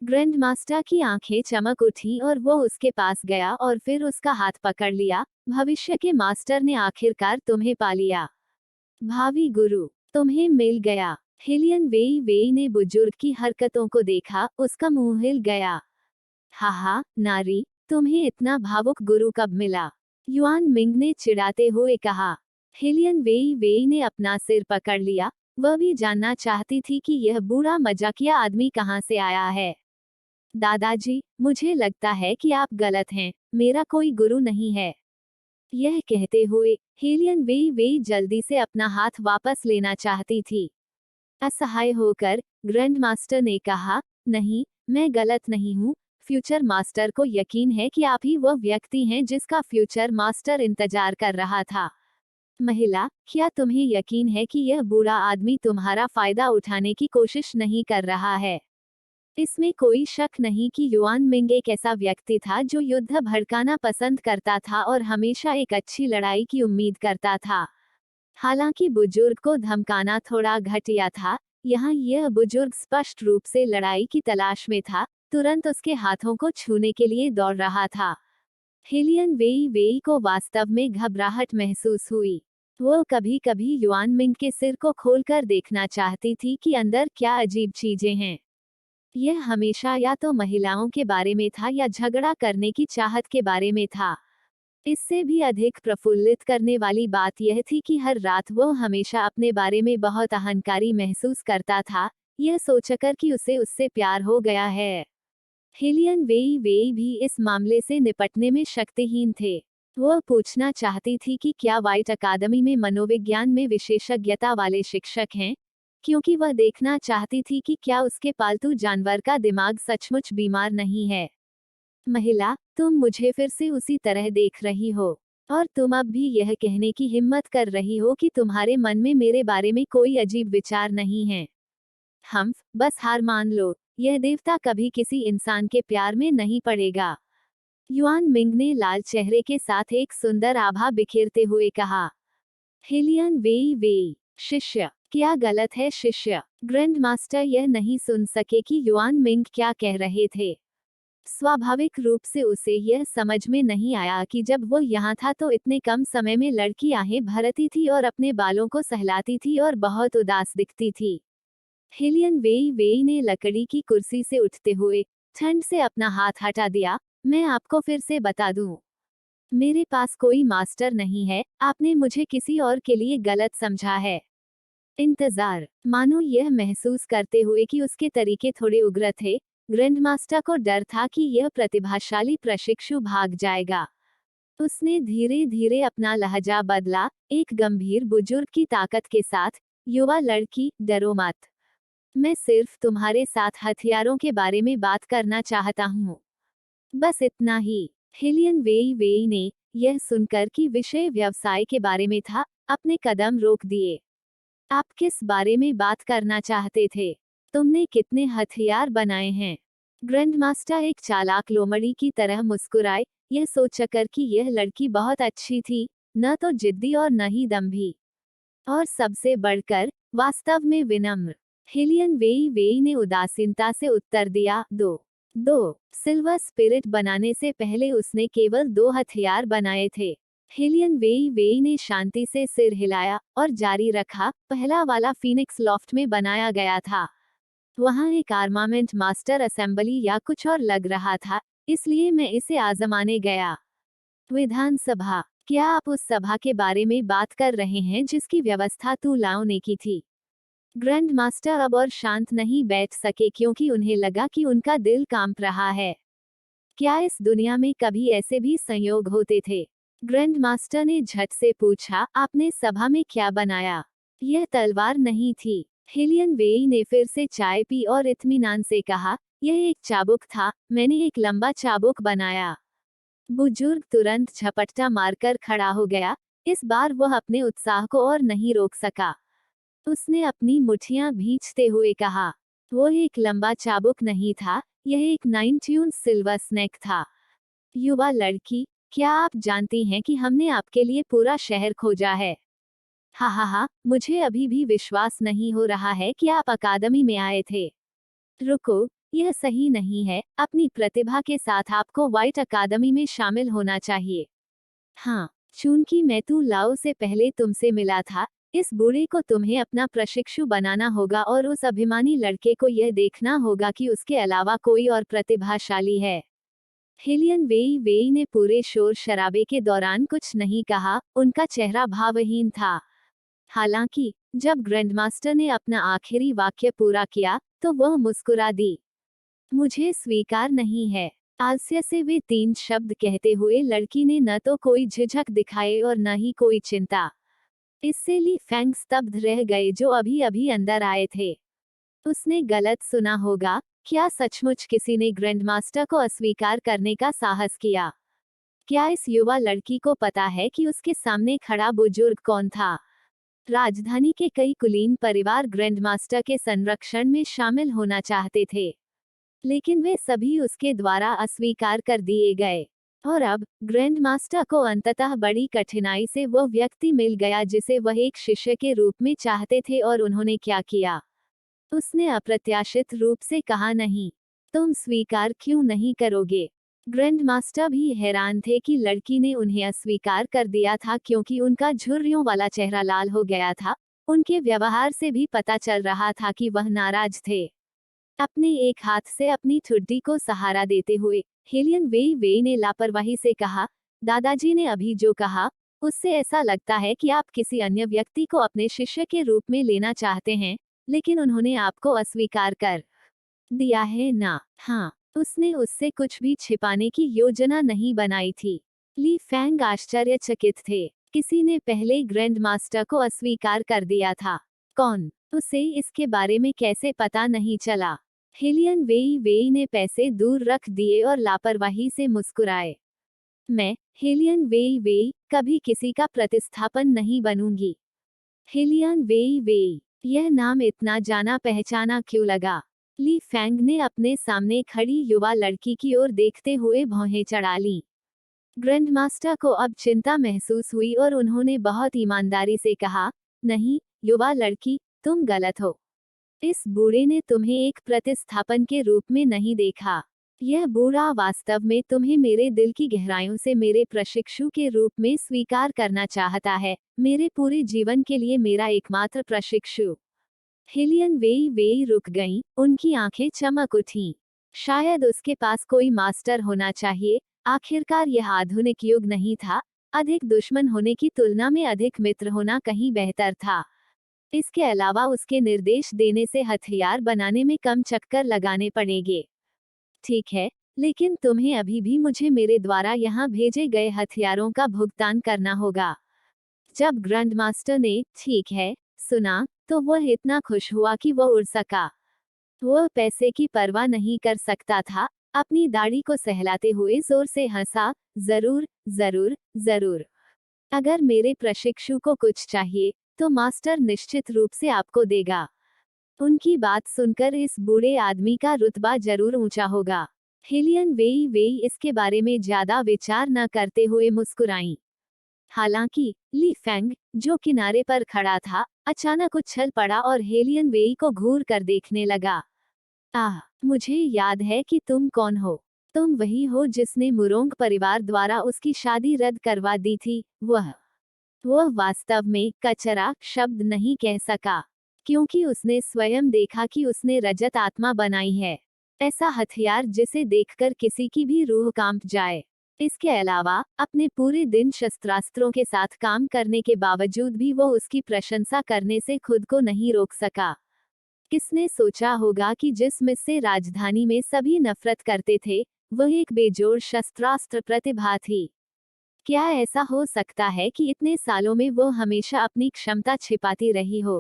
ग्रैंड मास्टर की आंखें चमक उठी और वो उसके पास गया और फिर उसका हाथ पकड़ लिया। भविष्य के मास्टर ने आखिरकार तुम्हें पा लिया। भावी गुरु, तुम्हें मिल गया। हेलियन वेई वेई ने बुजुर्ग की हरकतों को देखा। उसका मुंह हिल गया। हाहा, नारी, तुम्हें इतना भावुक गुरु कब मिला? युआन मिंग ने चिढ़ाते हुए कहा। हेलियन वेई वेई ने अपना सिर पकड़ लिया। वह भी जानना चाहती थी कि यह बूढ़ा मजाकिया आदमी कहाँ से आया है। दादाजी, मुझे लगता है कि आप गलत हैं। मेरा कोई गुरु नहीं है। यह कहते हुए हेलियन वेई वेई जल्दी से अपना हाथ वापस लेना चाहती थी। असहाय होकर ग्रैंड मास्टर ने कहा, नहीं, मैं गलत नहीं हूँ। फ्यूचर मास्टर को यकीन है कि आप ही वह व्यक्ति हैं जिसका फ्यूचर मास्टर इंतजार कर रहा था। महिला, क्या तुम्हें यकीन है कि यह बूढ़ा आदमी तुम्हारा फायदा उठाने की कोशिश नहीं कर रहा है? इसमें कोई शक नहीं कि युआन मिंग एक ऐसा व्यक्ति था जो युद्ध भड़काना पसंद करता था और हमेशा एक अच्छी लड़ाई की उम्मीद करता था। हालांकि बुजुर्ग को धमकाना थोड़ा घटिया था, यहाँ यह बुजुर्ग स्पष्ट रूप से लड़ाई की तलाश में था, तुरंत उसके हाथों को छूने के लिए दौड़ रहा था। हेलियन वेई वेई को वास्तव में घबराहट महसूस हुई। वो कभी कभी युआन मिंग के सिर को खोलकर देखना चाहती थी कि अंदर क्या अजीब चीजें हैं। यह हमेशा या तो महिलाओं के बारे में था या झगड़ा करने की चाहत के बारे में था। इससे भी अधिक प्रफुल्लित करने वाली बात यह थी कि हर रात वो हमेशा अपने बारे में बहुत अहंकारी महसूस करता था, यह सोचकर कि उसे उससे प्यार हो गया है। हेलियन वेई वेई भी इस मामले से निपटने में शक्तिहीन थे। वह पूछना चाहती थी कि क्या व्हाइट अकादमी में मनोविज्ञान में विशेषज्ञता वाले शिक्षक हैं, क्योंकि वह देखना चाहती थी कि क्या उसके पालतू जानवर का दिमाग सचमुच बीमार नहीं है। महिला, तुम मुझे फिर से उसी तरह देख रही हो, और तुम अब भी यह कहने की हिम्मत कर रही हो कि तुम्हारे मन में मेरे बारे में कोई अजीब विचार नहीं है। बस हार मान लो, यह देवता कभी किसी इंसान के प्यार में नहीं पड़ेगा। युआन मिंग ने लाल चेहरे के साथ एक सुंदर आभा बिखेरते हुए कहा। हेलियन वेई वेई, शिष्य, क्या गलत है शिष्य? ग्रैंड मास्टर यह नहीं सुन सके कि युआन मिंग क्या कह रहे थे। स्वाभाविक रूप से उसे यह समझ में नहीं आया कि जब वो यहाँ था तो इतने कम समय में लड़की आहें भरती थी और अपने बालों को सहलाती थी और बहुत उदास दिखती थी। हेलियन वेई वेई ने लकड़ी की कुर्सी से उठते हुए ठंड से अपना हाथ हटा दिया। मैं आपको फिर से बता दूं, मेरे पास कोई मास्टर नहीं है, आपने मुझे किसी और के लिए गलत समझा है। इंतजार, मानो यह महसूस करते हुए कि उसके तरीके थोड़े उग्र थे, ग्रैंडमास्टर को डर था कि यह प्रतिभाशाली प्रशिक्षु भाग जाएगा। उसने धीरे धीरे अपना लहजा बदला, एक गंभीर बुजुर्ग की ताकत के साथ। युवा लड़की, डरो मत। मैं सिर्फ तुम्हारे साथ हथियारों के बारे में बात करना चाहता हूँ, बस इतना ही। हेलियन वेई वेई ने, यह सुनकर कि विषय व्यवसाय के बारे में था, अपने कदम रोक दिए। आप किस बारे में बात करना चाहते थे? तुमने कितने हथियार बनाए हैं? ग्रैंडमास्टर एक चालाक लोमड़ी की तरह मुस्कुराए, यह सोचकर कि यह लड़की बहुत अच्छी थी, न तो जिद्दी और न ही दम्भी, और सबसे बढ़कर वास्तव में विनम्र। हेलियन वेई वेई ने उदासीनता से उत्तर दिया, दो सिल्वर स्पिरिट बनाने से पहले उसने केवल 2 हथियार बनाए थे। हेलियन वेई वेई ने शांति से सिर हिलाया और जारी रखा, पहला वाला फीनिक्स लॉफ्ट में बनाया गया था। वहाँ एक आर्मामेंट मास्टर असेंबली या कुछ और लग रहा था, इसलिए मैं इसे आजमाने गया। विधानसभा, क्या आप उस सभा के बारे में बात कर रहे हैं जिसकी व्यवस्था तू लाओ ने की थी? ग्रैंड मास्टर अब और शांत नहीं बैठ सके क्योंकि उन्हें लगा कि उनका दिल कांप रहा है। क्या इस दुनिया में कभी ऐसे भी संयोग होते थे? ग्रैंड मास्टर ने झट से पूछा, आपने सभा में क्या बनाया? यह तलवार नहीं थी। हेलियन वेई ने फिर से चाय पी और इत्मीनान से कहा, यह एक चाबुक था, मैंने एक लंबा चाबुक बनाया। बुजुर्ग तुरंत झपट्टा मारकर खड़ा हो गया, इस बार वह अपने उत्साह को और नहीं रोक सका। उसने अपनी मुठ्ठियां भींचते हुए कहा, वो एक लंबा चाबुक नहीं था, यह एक 9 ट्यून सिल्वर स्नेक था। युवा लड़की, क्या आप जानती हैं कि हमने आपके लिए पूरा शहर खोजा है? हा, मुझे अभी भी विश्वास नहीं हो रहा है कि आप अकादमी में आए थे। रुको, यह सही नहीं है, अपनी प्रतिभा के साथ आपको व्हाइट अकादमी में शामिल होना चाहिए। हाँ, चूंकि मैं तू लाओ से पहले तुमसे मिला था, इस बूढ़े को तुम्हें अपना प्रशिक्षु बनाना होगा और उस अभिमानी लड़के को यह देखना होगा कि उसके अलावा कोई और प्रतिभाशाली है। हेलियन वेई वेई ने पूरे शोर शराबे के दौरान कुछ नहीं कहा, उनका चेहरा भावहीन था। हालांकि जब ग्रैंडमास्टर ने अपना आखिरी वाक्य पूरा किया, तो वह मुस्कुरा दी। मुझे स्वीकार नहीं है। आलस्य से वे 3 शब्द कहते हुए लड़की ने न तो कोई झिझक दिखाए और न ही कोई चिंता। इससे ली फैंग स्तब्ध रह गए जो अभी अभी अंदर आए थे। उसने गलत सुना होगा, क्या सचमुच किसी ने ग्रैंडमास्टर को अस्वीकार करने का साहस किया? क्या इस युवा लड़की को पता है कि उसके सामने खड़ा बुजुर्ग कौन था? राजधानी के कई कुलीन परिवार ग्रैंडमास्टर के संरक्षण में शामिल होना चाहते थे, लेकिन वे सभी उसके द्वारा अस्वीकार कर दिए गए। और अब ग्रैंडमास्टर को अंततः बड़ी कठिनाई से वो व्यक्ति मिल गया जिसे वह एक शिष्य के रूप में चाहते थे, और उन्होंने क्या किया? उसने अप्रत्याशित रूप से कहा, नहीं। तुम स्वीकार क्यों नहीं करोगे? ग्रैंड मास्टर भी हैरान थे कि लड़की ने उन्हें अस्वीकार कर दिया था क्योंकि उनका झुर्रियों वाला चेहरा लाल हो गया था। उनके व्यवहार से भी पता चल रहा था कि वह नाराज थे। अपने एक हाथ से अपनी ठुड्डी को सहारा देते हुए हेलियन वेई वेई ने लापरवाही से कहा, दादाजी ने अभी जो कहा उससे ऐसा लगता है कि आप किसी अन्य व्यक्ति को अपने शिष्य के रूप में लेना चाहते हैं, लेकिन उन्होंने आपको अस्वीकार कर दिया है ना? हाँ, उसने उससे कुछ भी छिपाने की योजना नहीं बनाई थी। ली फैंग आश्चर्यचकित थे। किसी ने पहले ग्रैंड मास्टर को अस्वीकार कर दिया था। कौन? उसे इसके बारे में कैसे पता नहीं चला? हेलियन वेई वेई ने पैसे दूर रख दिए और लापरवाही से मुस्कुराए। मैं, हेलियन वेई वेई, कभी किसी का प्रतिस्थापन नहीं बनूंगी। हेलियन वेई वेई, यह नाम इतना जाना पहचाना क्यों लगा? ली फैंग ने अपने सामने खड़ी युवा लड़की की ओर देखते हुए भौहें चढ़ा लीं। ग्रैंड मास्टर को अब चिंता महसूस हुई और उन्होंने बहुत ईमानदारी से कहा, नहीं, युवा लड़की, तुम गलत हो। इस बूढ़े ने तुम्हें एक प्रतिस्थापन के रूप में नहीं देखा। यह बूढ़ा वास्तव में तुम्हें मेरे दिल की गहराइयों से मेरे प्रशिक्षु के रूप में स्वीकार करना चाहता है, मेरे पूरे जीवन के लिए मेरा एकमात्र प्रशिक्षु। हेलियन वेई वेई रुक गईं, उनकी आंखें चमक उठीं। शायद उसके पास कोई मास्टर होना चाहिए। आखिरकार यह आधुनिक युग नहीं था। अधिक दुश्मन होने की तुलना में अधिक मित्र होना कहीं बेहतर था। इसके अलावा उसके निर्देश देने से हथियार बनाने में कम चक्कर लगाने पड़ेंगे। ठीक है, लेकिन तुम्हें अभी भी मुझे मेरे द्वारा यहाँ भेजे गए हथियारों का भुगतान करना होगा। जब ग्रैंड मास्टर ने ठीक है सुना, तो वह इतना खुश हुआ कि वह उड़ सका। वह पैसे की परवाह नहीं कर सकता था। अपनी दाढ़ी को सहलाते हुए जोर से हंसा, जरूर जरूर जरूर। अगर मेरे प्रशिक्षु को कुछ चाहिए, तो मास्टर निश्चित रूप से आपको देगा। उनकी बात सुनकर इस बूढ़े आदमी का रुतबा जरूर ऊंचा होगा। हेलियन वेई वेई इसके बारे में ज्यादा विचार न करते हुए मुस्कुराईं। हालांकि ली फैंग, जो किनारे पर खड़ा था, अचानक उछल पड़ा और हेलियन वेई को घूर कर देखने लगा। आह, मुझे याद है कि तुम कौन हो। तुम वही हो जिसने मुरोंग परिवार द्वारा उसकी शादी रद्द करवा दी थी। वह वास्तव में कचरा शब्द नहीं कह सका, क्योंकि उसने स्वयं देखा कि उसने रजत आत्मा बनाई है। ऐसा हथियार जिसे देखकर किसी की भी रूह कांप जाए। इसके अलावा अपने पूरे दिन शस्त्रास्त्रों के साथ काम करने के बावजूद भी वो उसकी प्रशंसा करने से खुद को नहीं रोक सका। किसने सोचा होगा कि जिस मिस से राजधानी में सभी नफरत करते थे, वह एक बेजोड़ शस्त्रास्त्र प्रतिभा थी। क्या ऐसा हो सकता है कि इतने सालों में वो हमेशा अपनी क्षमता छिपाती रही हो?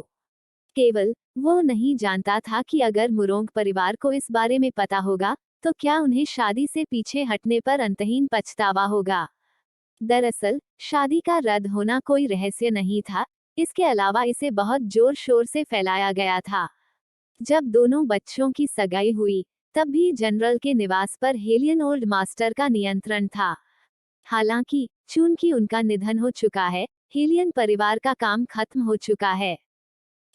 केवल वो नहीं जानता था कि अगर मुरोंग परिवार को इस बारे में पता होगा, तो क्या उन्हें शादी से पीछे हटने पर अंतहीन पछतावा होगा। दरअसल शादी का रद्द होना कोई रहस्य नहीं था। इसके अलावा इसे बहुत जोर शोर से फैलाया गया था। जब दोनों बच्चों की सगाई हुई, तब भी जनरल के निवास पर हेलियन ओल्ड मास्टर का नियंत्रण था। हालांकि चूंकि उनका निधन हो चुका है, हेलियन परिवार का काम खत्म हो चुका है।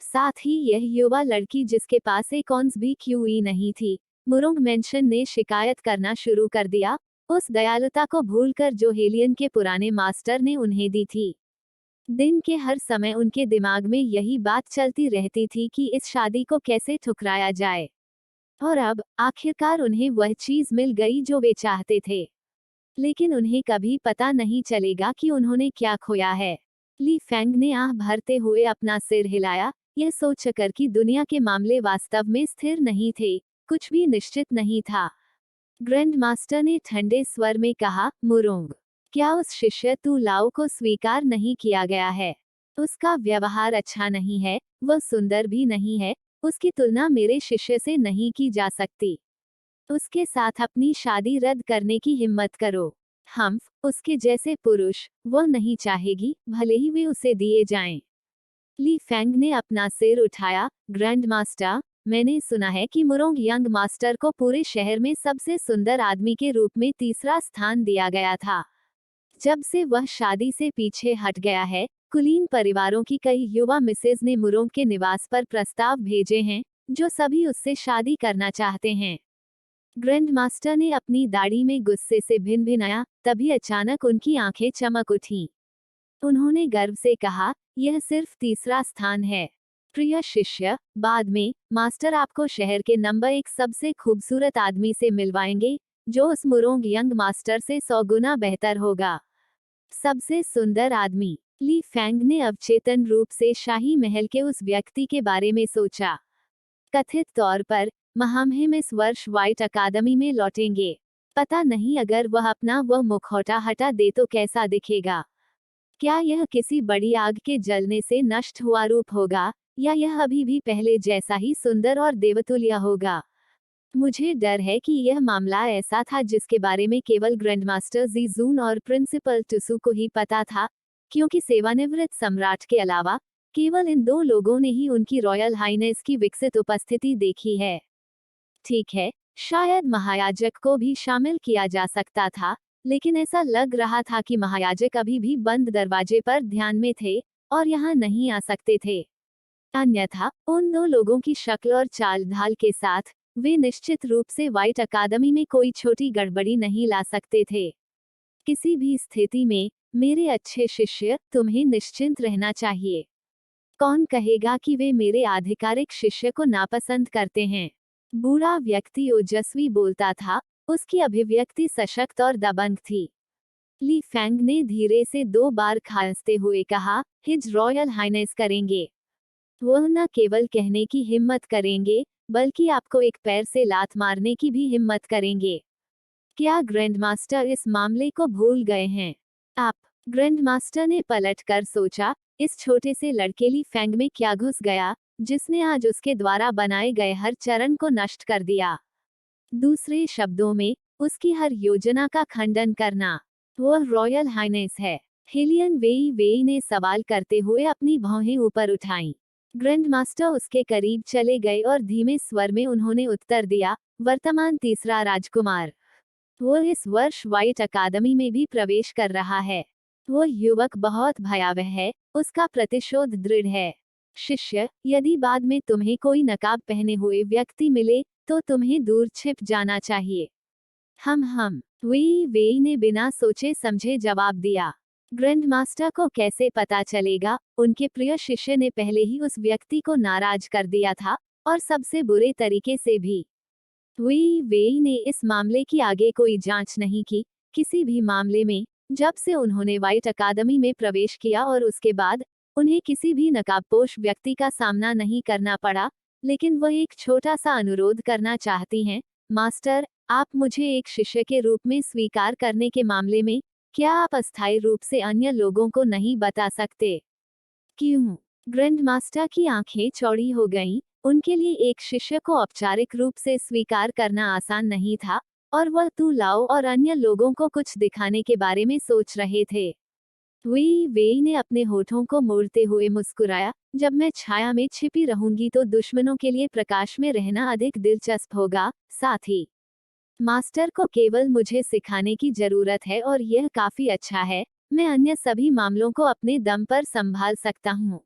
साथ ही यह युवा लड़की जिसके पास एक ऑन्स भी क्यूई नहीं थी, मुरोंग मेंशन ने शिकायत करना शुरू कर दिया, उस दयालुता को भूलकर जो हेलियन के पुराने मास्टर ने उन्हें दी थी। दिन के हर समय उनके दिमाग में यही बात चलती रहती थी कि इस शादी को कैसे ठुकराया जाए। और अब आखिरकार उन्हें वह चीज मिल गई जो वे चाहते थे। लेकिन उन्हें कभी पता नहीं चलेगा कि उन्होंने क्या खोया है। ली फैंग ने आह भरते हुए अपना सिर हिलाया, यह सोचकर कि दुनिया के मामले वास्तव में स्थिर नहीं थे, कुछ भी निश्चित नहीं था। ग्रैंड मास्टर ने ठंडे स्वर में कहा, मुरोंग, क्या उस शिष्य तू लाओ को स्वीकार नहीं किया गया है? उसका व्यवहार अच्छा नहीं है, वह सुंदर भी नहीं है, उसकी तुलना मेरे शिष्य से नहीं की जा सकती। उसके साथ अपनी शादी रद्द करने की हिम्मत करो। हम उसके जैसे पुरुष वह नहीं चाहेगी, भले ही वे उसे दिए जाएं। ली फैंग ने अपना सिर उठाया, ग्रैंड मास्टर, मैंने सुना है कि मुरोंग यंग मास्टर को पूरे शहर में सबसे सुंदर आदमी के रूप में तीसरा स्थान दिया गया था। जब से वह शादी से पीछे हट गया है, कुलीन परिवारों की कई युवा मिसेज ने मुरोंग के निवास पर प्रस्ताव भेजे हैं, जो सभी उससे शादी करना चाहते हैं। ग्रैंड मास्टर ने अपनी दाढ़ी में गुस्से से भिनभिनाया, तभी अचानक उनकी आंखें चमक उठीं। उन्होंने गर्व से कहा, यह सिर्फ तीसरा स्थान है। प्रिय शिष्य, बाद में मास्टर आपको शहर के नंबर 1 सबसे खूबसूरत आदमी से मिलवाएंगे, जो उस मुरोंग यंग मास्टर से 100 गुना बेहतर होगा। सबसे सुंदर आदमी। ली फैंग ने अवचेतन रूप से शाही महल के उस व्यक्ति के बारे में सोचा। कथित तौर पर महामहिम इस वर्ष व्हाइट अकादमी में लौटेंगे। पता नहीं अगर वह अपना वह मुखौटा हटा दे तो कैसा दिखेगा। क्या यह किसी बड़ी आग के जलने से नष्ट हुआ रूप होगा, या यह अभी भी पहले जैसा ही सुंदर और देवतुल्य होगा। मुझे डर है कि यह मामला ऐसा था जिसके बारे में केवल ग्रैंडमास्टर जी जून और प्रिंसिपल टुसू को ही पता था, क्योंकि सेवानिवृत्त सम्राट के अलावा केवल इन 2 लोगों ने ही उनकी रॉयल हाइनेस की विकसित उपस्थिति देखी है। ठीक है, शायद महायाजक को भी शामिल किया जा सकता था, लेकिन ऐसा लग रहा था कि महायाजक अभी भी बंद दरवाजे पर ध्यान में थे और यहाँ नहीं आ सकते थे। अन्यथा उन 2 लोगों की शक्ल और चाल ढाल के साथ वे निश्चित रूप से व्हाइट अकादमी में कोई छोटी गड़बड़ी नहीं ला सकते थे। किसी भी स्थिति में मेरे अच्छे शिष्य, तुम्हें निश्चिंत रहना चाहिए। कौन कहेगा कि वे मेरे आधिकारिक शिष्य को नापसंद करते हैं। बूढ़ा व्यक्ति ओजस्वी बोलता था, उसकी अभिव्यक्ति सशक्त और दबंग थी। ली फैंग ने धीरे से 2 बार खांसते हुए कहा, हिज रॉयल हाइनेस करेंगे। वह न केवल कहने की हिम्मत करेंगे, बल्कि आपको एक पैर से लात मारने की भी हिम्मत करेंगे। क्या ग्रैंडमास्टर इस मामले को भूल गए हैं? आप? ग्रैंडमास्टर ने पलटकर सोचा, इस छोटे से लड़के ली फैंग में क्या घुस गया, जिसने आज उसके द्वारा बनाए गए हर चरण को नष्ट कर दिया। दूसरे शब्दों में, उसकी हर योजना का खंडन करना। वह रॉयल हाइनेस है। हिलियन वेई वेई ने सवाल करते हुए अपनी भौहें ऊपर उठाईं। ग्रैंडमास्टर उसके करीब चले गए और धीमे स्वर में उन्होंने उत्तर दिया, वर्तमान तीसरा राजकुमार। वह इस वर्ष व्हाइट अकादमी में भी प्रवेश कर रहा है। वह युवक बहुत भयावह है, उसका प्रतिशोध दृढ़ है। शिष्य, यदि बाद में तुम्हें कोई नकाब पहने हुए व्यक्ति मिले, तो तुम्हें दूर छिप जाना चाहिए। हम वेई वेई ने बिना सोचे समझे जवाब दिया। ग्रैंडमास्टर को कैसे पता चलेगा, उनके प्रिय शिष्य ने पहले ही उस व्यक्ति को नाराज कर दिया था, और सबसे बुरे तरीके से भी। वेई वेई ने इस मामले की आगे कोई जांच नहीं की। किसी भी मामले में, जब से उन्होंने व्हाइट अकादमी में प्रवेश किया और उसके बाद उन्हें किसी भी नकाबपोश व्यक्ति का सामना नहीं करना पड़ा, लेकिन वह एक छोटा सा अनुरोध करना चाहती हैं, मास्टर, आप मुझे एक शिष्य के रूप में स्वीकार करने के मामले में, क्या आप अस्थायी रूप से अन्य लोगों को नहीं बता सकते? क्यों? ग्रैंडमास्टर की आंखें चौड़ी हो गईं। उनके लिए एक शिष्य को औपचारिक रूप से स्वीकार करना आसान नहीं था, और वह तू लाओ और अन्य लोगों को कुछ दिखाने के बारे में सोच रहे थे। वेई वेई ने अपने होठों को मोड़ते हुए मुस्कुराया, जब मैं छाया में छिपी रहूंगी तो दुश्मनों के लिए प्रकाश में रहना अधिक दिलचस्प होगा। साथ ही मास्टर को केवल मुझे सिखाने की जरूरत है और यह काफी अच्छा है। मैं अन्य सभी मामलों को अपने दम पर संभाल सकता हूँ।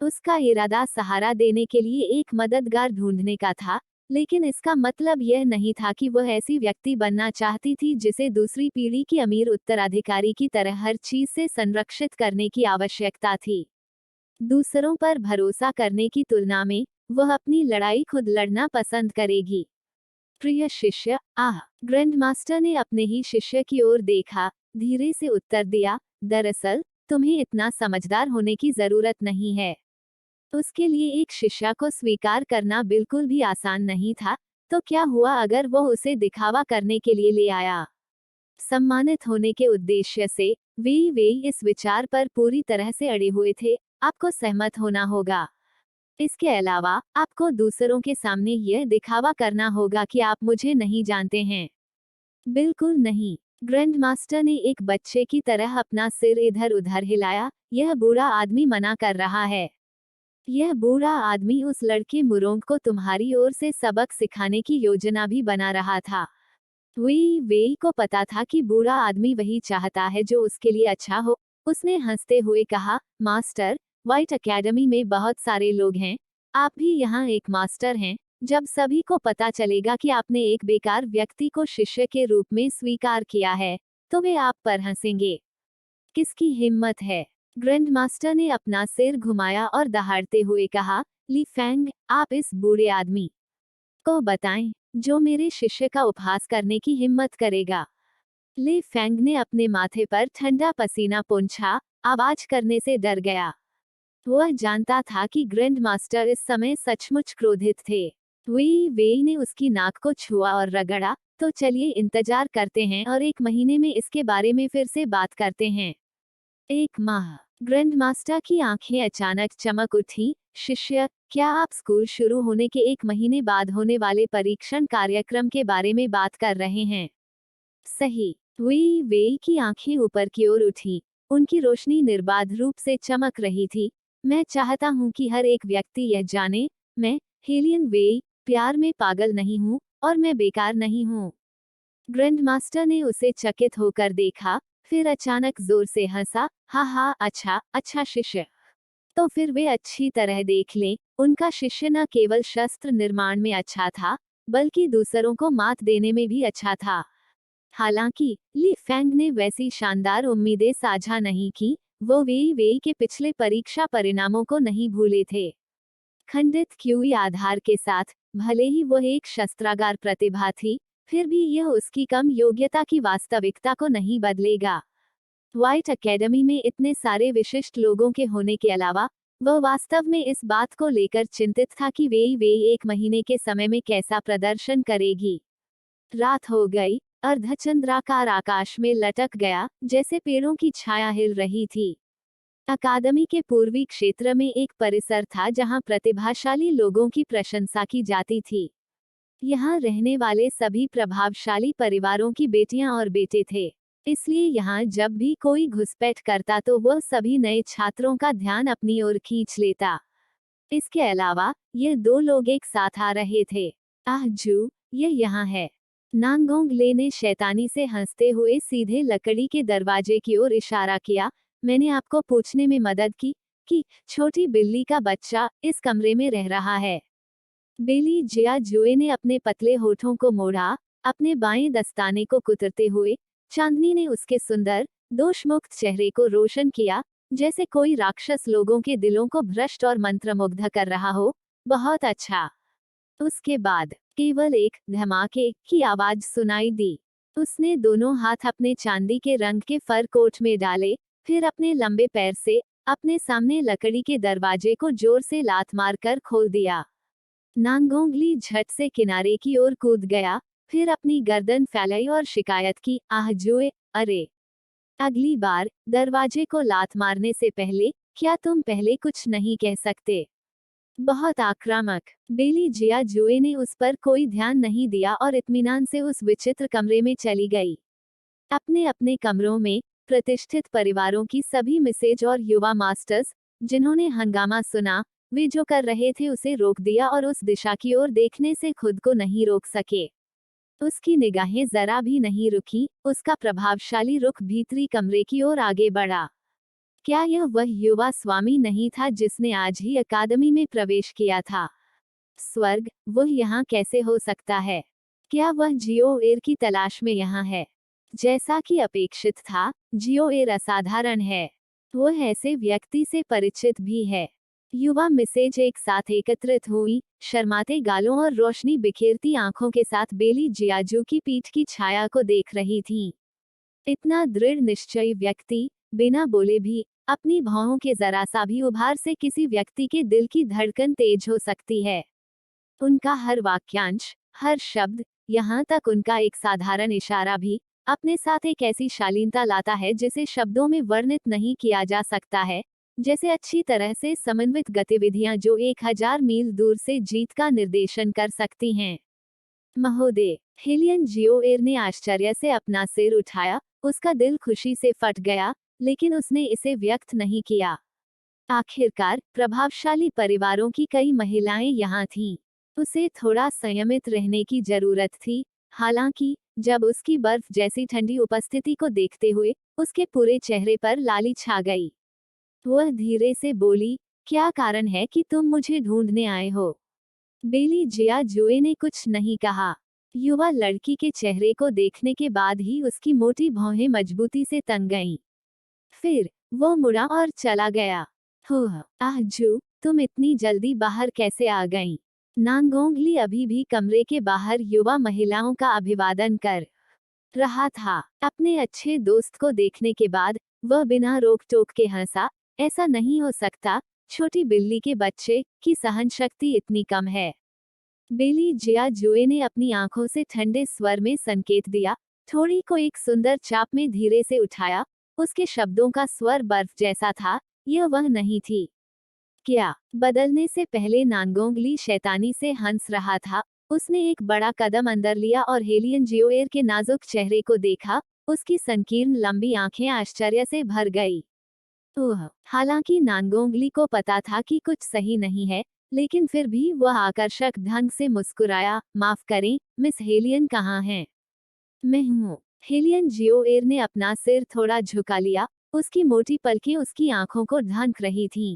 उसका इरादा सहारा देने के लिए एक मददगार ढूंढने का था, लेकिन इसका मतलब यह नहीं था कि वह ऐसी व्यक्ति बनना चाहती थी जिसे दूसरी पीढ़ी की अमीर उत्तराधिकारी की तरह हर चीज से संरक्षित करने की आवश्यकता थी। दूसरों पर भरोसा करने की तुलना में वह अपनी लड़ाई खुद लड़ना पसंद करेगी। प्रिय शिष्य, ग्रैंडमास्टर ने अपने ही शिष्य की ओर देखा, धीरे से उत्तर दिया, दरअसल तुम्हें इतना समझदार होने की जरूरत नहीं है। उसके लिए एक शिष्य को स्वीकार करना बिल्कुल भी आसान नहीं था, तो क्या हुआ अगर वह उसे दिखावा करने के लिए ले आया? सम्मानित होने के उद्देश्य से वे इस विचार पर पूरी तरह से अड़े हुए थे। आपको सहमत होना होगा। इसके अलावा आपको दूसरों के सामने यह दिखावा करना होगा कि आप मुझे नहीं जानते हैं। बिल्कुल नहीं। ग्रैंडमास्टर ने एक बच्चे की तरह अपना सिर इधर उधर हिलाया। यह बूढ़ा आदमी मना कर रहा है। यह बूढ़ा आदमी उस लड़के मुरोंग को तुम्हारी ओर से सबक सिखाने की योजना भी बना रहा था। वेई वेई को पता था कि बूढ़ा आदमी वही चाहता है जो उसके लिए अच्छा हो। उसने हंसते हुए कहा, मास्टर, व्हाइट अकेडमी में बहुत सारे लोग हैं, आप भी यहाँ एक मास्टर हैं, जब सभी को पता चलेगा कि आपने एक बेकार व्यक्ति को शिष्य के रूप में स्वीकार किया है, तो वे आप पर हंसेंगे। किसकी हिम्मत है? ग्रैंड मास्टर ने अपना सिर घुमाया और दहाड़ते हुए कहा, ली फैंग, आप इस बूढ़े आदमी को बताएं, जो मेरे शिष्य का उपहास करने की हिम्मत करेगा। ली फैंग ने अपने माथे पर ठंडा पसीना पोंछा, आवाज करने से डर गया। वह जानता था कि ग्रैंड मास्टर इस समय सचमुच क्रोधित थे। वी वेई ने उसकी नाक को छुआ और रगड़ा, तो चलिए इंतजार करते हैं और 1 महीने में इसके बारे में फिर से बात करते हैं। 1 माह। ग्रैंड मास्टर की आंखें अचानक चमक उठी। शिष्य, क्या आप स्कूल शुरू होने के 1 महीने बाद होने वाले परीक्षण कार्यक्रम के बारे में बात कर रहे हैं? सही। वी वेई की आंखें ऊपर की ओर उठी। उनकी रोशनी निर्बाध रूप से चमक रही थी। मैं चाहता हूं कि हर एक व्यक्ति यह जाने, मैं, हेलियन वेई, प्यार में पागल नहीं हूं, और मैं बेकार नहीं हूं। ग्रैंड मास्टर ने उसे चकित होकर देखा, फिर अचानक जोर से हंसा, हा हा, अच्छा, अच्छा शिष्य। तो फिर वे अच्छी तरह देख लें, उनका शिष्य न केवल शस्त्र निर्माण में अच्छा था, बल्कि दूसरों को मात देने में भी अच्छा था। हालांकि ली फैंग ने वैसी शानदार उम्मीदें साझा नहीं की। वो वेई वेई के पिछले परीक्षा परिणामों को नहीं भूले थे। खंडित क्यूई आधार के साथ, भले ही वह एक शस्त्रागार प्रतिभा थी, फिर भी यह उसकी कम योग्यता की वास्तविकता को नहीं बदलेगा। व्हाइट एकेडमी में इतने सारे विशिष्ट लोगों के होने के अलावा, वह वास्तव में इस बात को लेकर चिंतित था कि वेई वेई 1 महीने के समय में कैसा प्रदर्शन करेगी। रात हो गई, अर्धचंद्राकार आकाश में लटक गया, जैसे पेड़ों की छाया हिल रही थी। अकादमी के पूर्वी क्षेत्र में एक परिसर था जहां प्रतिभाशाली लोगों की प्रशंसा की जाती थी। यहाँ रहने वाले सभी प्रभावशाली परिवारों की बेटियां और बेटे थे, इसलिए यहाँ जब भी कोई घुसपैठ करता तो वह सभी नए छात्रों का ध्यान अपनी ओर खींच लेता। इसके अलावा ये 2 लोग एक साथ आ रहे थे। आह जू, ये यहाँ है। नांगोंग ले ने शैतानी से हंसते हुए सीधे लकड़ी के दरवाजे की ओर इशारा किया। मैंने आपको पूछने में मदद की कि छोटी बिल्ली का बच्चा इस कमरे में रह रहा है। बेली जिया जुए ने अपने पतले होठों को मोड़ा, अपने बाएं दस्ताने को कुतरते हुए। चांदनी ने उसके सुंदर, दोषमुक्त चेहरे को रोशन किया, जैसे कोई राक्षस लोगों के दिलों को भ्रष्ट और मंत्रमुग्ध कर रहा हो। बहुत अच्छा। उसके बाद केवल एक धमाके की आवाज सुनाई दी। उसने दोनों हाथ अपने चांदी के रंग के फर कोट में डाले, फिर अपने लंबे पैर से अपने सामने लकड़ी के दरवाजे को जोर से लात मारकर खोल दिया। नांगोंगली झट से किनारे की ओर कूद गया, फिर अपनी गर्दन फैलाई और शिकायत की, आह जुए, अरे! अगली बार दरवाजे को लात मारने से पहले क्या तुम पहले कुछ नहीं कह सकते? बहुत आक्रामक। बेली जिया जुए ने उस पर कोई ध्यान नहीं दिया और इत्मीनान से उस विचित्र कमरे में चली गई। अपने अपने कमरों में प्रतिष्ठित परिवारों की सभी मिसेज और युवा मास्टर्स, जिन्होंने हंगामा सुना, वे जो कर रहे थे उसे रोक दिया और उस दिशा की ओर देखने से खुद को नहीं रोक सके। उसकी निगाहें जरा भी नहीं रुकी, उसका प्रभावशाली रुख भीतरी कमरे की ओर आगे बढ़ा। क्या यह वह युवा स्वामी नहीं था जिसने आज ही अकादमी में प्रवेश किया था? स्वर्ग, वह यहाँ कैसे हो सकता है? क्या वह जियो एयर की तलाश में यहाँ है? जैसा कि अपेक्षित था, जियो एयर असाधारण है। वह ऐसे व्यक्ति से परिचित भी है। युवा मिसेज एक साथ एकत्रित हुई, शर्माते गालों और रोशनी बिखेरती आंखों के साथ बेली जियाजू की पीठ की छाया को देख रही थीं। इतना दृढ़ निश्चयी व्यक्ति, बिना बोले भी, अपनी भौहों के जरा सा भी उभार से किसी व्यक्ति के दिल की धड़कन तेज हो सकती है। उनका हर वाक्यांश, हर शब्द, यहाँ तक उनका एक साधारण इशारा भी, अपने साथ एक ऐसी शालीनता लाता है जिसे शब्दों में वर्णित नहीं किया जा सकता है, जैसे अच्छी तरह से समन्वित गतिविधियां जो 1000 मील दूर से जीत का निर्देशन कर सकती हैं। महोदय, हेलियन जियो एयर ने आश्चर्य से अपना सिर उठाया, उसका दिल खुशी से फट गया, लेकिन उसने इसे व्यक्त नहीं किया। आखिरकार, प्रभावशाली परिवारों की कई महिलाएं यहाँ थीं। उसे थोड़ा संयमित रहने की जरूरत थी। हालांकि, जब उसकी बर्फ जैसी ठंडी उपस्थिति को देखते हुए, उसके पूरे चेहरे पर लाली छा गई। वह धीरे से बोली, क्या कारण है कि तुम मुझे ढूंढने आए हो? बेली जिया जुए ने कुछ नहीं कहा। युवा लड़की के चेहरे को देखने के बाद ही उसकी मोटी भौहें मजबूती से तन गईं। फिर वो मुड़ा और चला गया। आह जू, तुम इतनी जल्दी बाहर कैसे आ गईं? नांगोंगली अभी भी कमरे के बाहर युवा महिलाओं का अभिवादन कर रहा था। अपने अच्छे दोस्त को देखने के बाद वह बिना रोक टोक के हंसा। ऐसा नहीं हो सकता, छोटी बिल्ली के बच्चे की सहन शक्ति इतनी कम है। बेली जिया जुए ने अपनी आंखों से ठंडे स्वर में संकेत दिया। थोड़ी को एक सुंदर चाप में धीरे से उठाया। उसके शब्दों का स्वर बर्फ जैसा था। यह वह नहीं थी। क्या? बदलने से पहले नांगोंगली शैतानी से हंस रहा था। उसने एक बड़ा कदम अंदर लिया और हेलियन जियोएर के नाजुक चेहरे को देखा। उसकी संकीर्ण लंबी आंखें आश्चर्य से भर गई। हालांकि नांगोंगली को पता था कि कुछ सही नहीं है, लेकिन फिर भी वह आकर्षक ढंग से मुस्कुराया। माफ करें, मिस हेलियन कहाँ हैं? मैं हूँ। हेलियन जियोएर ने अपना सिर थोड़ा झुका लिया। उसकी मोटी पलकें उसकी आंखों को ढांक रही थीं।